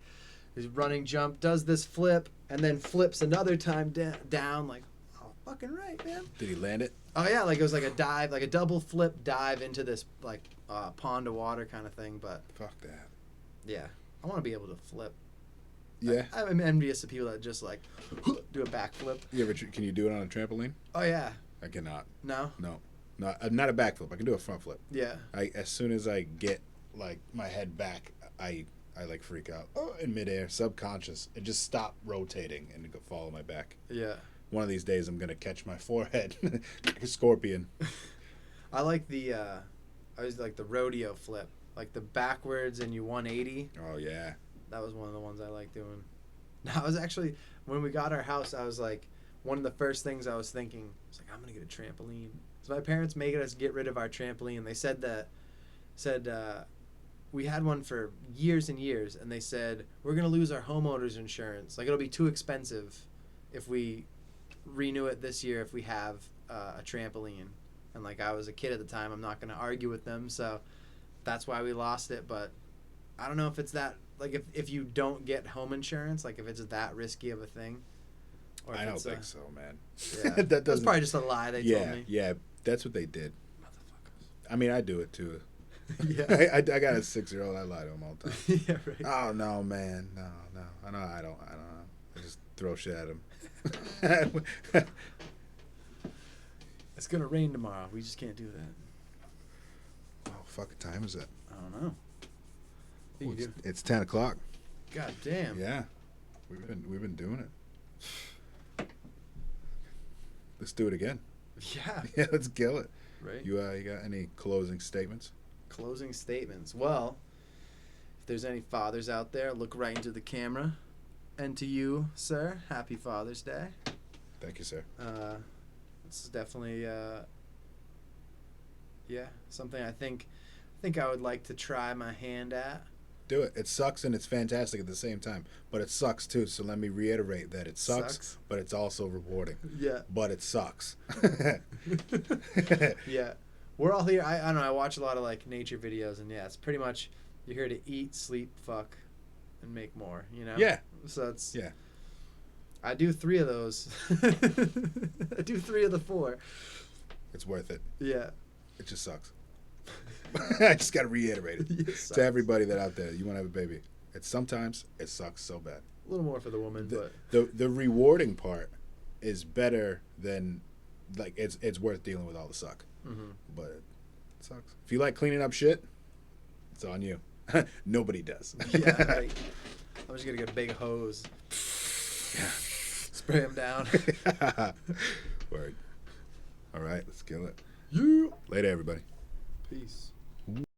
his running jump does this flip and then flips another time down like, oh, fucking right, man. Did he land it? Oh yeah, like it was like a dive, like a double flip dive into this like pond of water kind of thing. But Fuck that. yeah, I want to be able to flip. Yeah. I'm envious of people that just like do a backflip. You ever? Can you do it on a trampoline? Oh yeah, I cannot. no, No, not a backflip. I can do a front flip. yeah, As soon as I get like my head back, I like freak out. Oh, in midair, subconscious, it just stop rotating and go fall on my back. yeah. One of these days, I'm gonna catch my forehead, like a scorpion. I like the I was like the rodeo flip, like the backwards and you 180. Oh yeah. That was one of the ones I like doing. I was actually, when we got our house, I was like, one of the first things I was thinking was like, I'm gonna get a trampoline. So my parents made us get rid of our trampoline. They said we had one for years and years, and they said we're gonna lose our homeowners insurance. Like it'll be too expensive if we renew it this year if we have a trampoline. And like I was a kid at the time, I'm not gonna argue with them, so that's why we lost it. But I don't know if it's that. Like if you don't get home insurance, like if it's that risky of a thing. Or if I don't it's think so, man. Yeah. That That's doesn't. probably just a lie they told me. Yeah, that's what they did. I mean, I do it too. Yeah. I got a 6-year-old. I lie to him all the time. Yeah, right. Oh no, man, no. I don't know. I just throw shit at him. It's gonna rain tomorrow. We just can't do that. Oh, fucking time is it? I don't know. Oh, You do. it's 10 o'clock. God damn. Yeah, we've been doing it. Let's do it again. Yeah. Yeah, let's kill it. Right. You got any closing statements? Closing statements. Well, if there's any fathers out there, look right into the camera. And to you, sir, happy Father's Day. Thank you, sir. This is definitely, yeah, something I think I would like to try my hand at. Do it. It sucks and it's fantastic at the same time, but it sucks too. So let me reiterate that it sucks. But it's also rewarding. Yeah. But it sucks. Yeah. We're all here. I don't know. I watch a lot of like nature videos, and yeah, it's pretty much you're here to eat, sleep, fuck, and make more. You know. Yeah. So it's. Yeah. I do 3 of those. I do 3 of the 4. It's worth it. Yeah. It just sucks. I just got to reiterate it It sucks. to everybody that out there. You want to have a baby. Sometimes it sucks so bad. A little more for the woman, but The rewarding part is better than like it's worth dealing with all the suck. Mhm. But it sucks. If you like cleaning up shit, it's on you. Nobody does. yeah, right. I'm just gonna get a big hose. Yeah. Spray them down. Word. All right, let's kill it. Yeah. Later, everybody. Peace.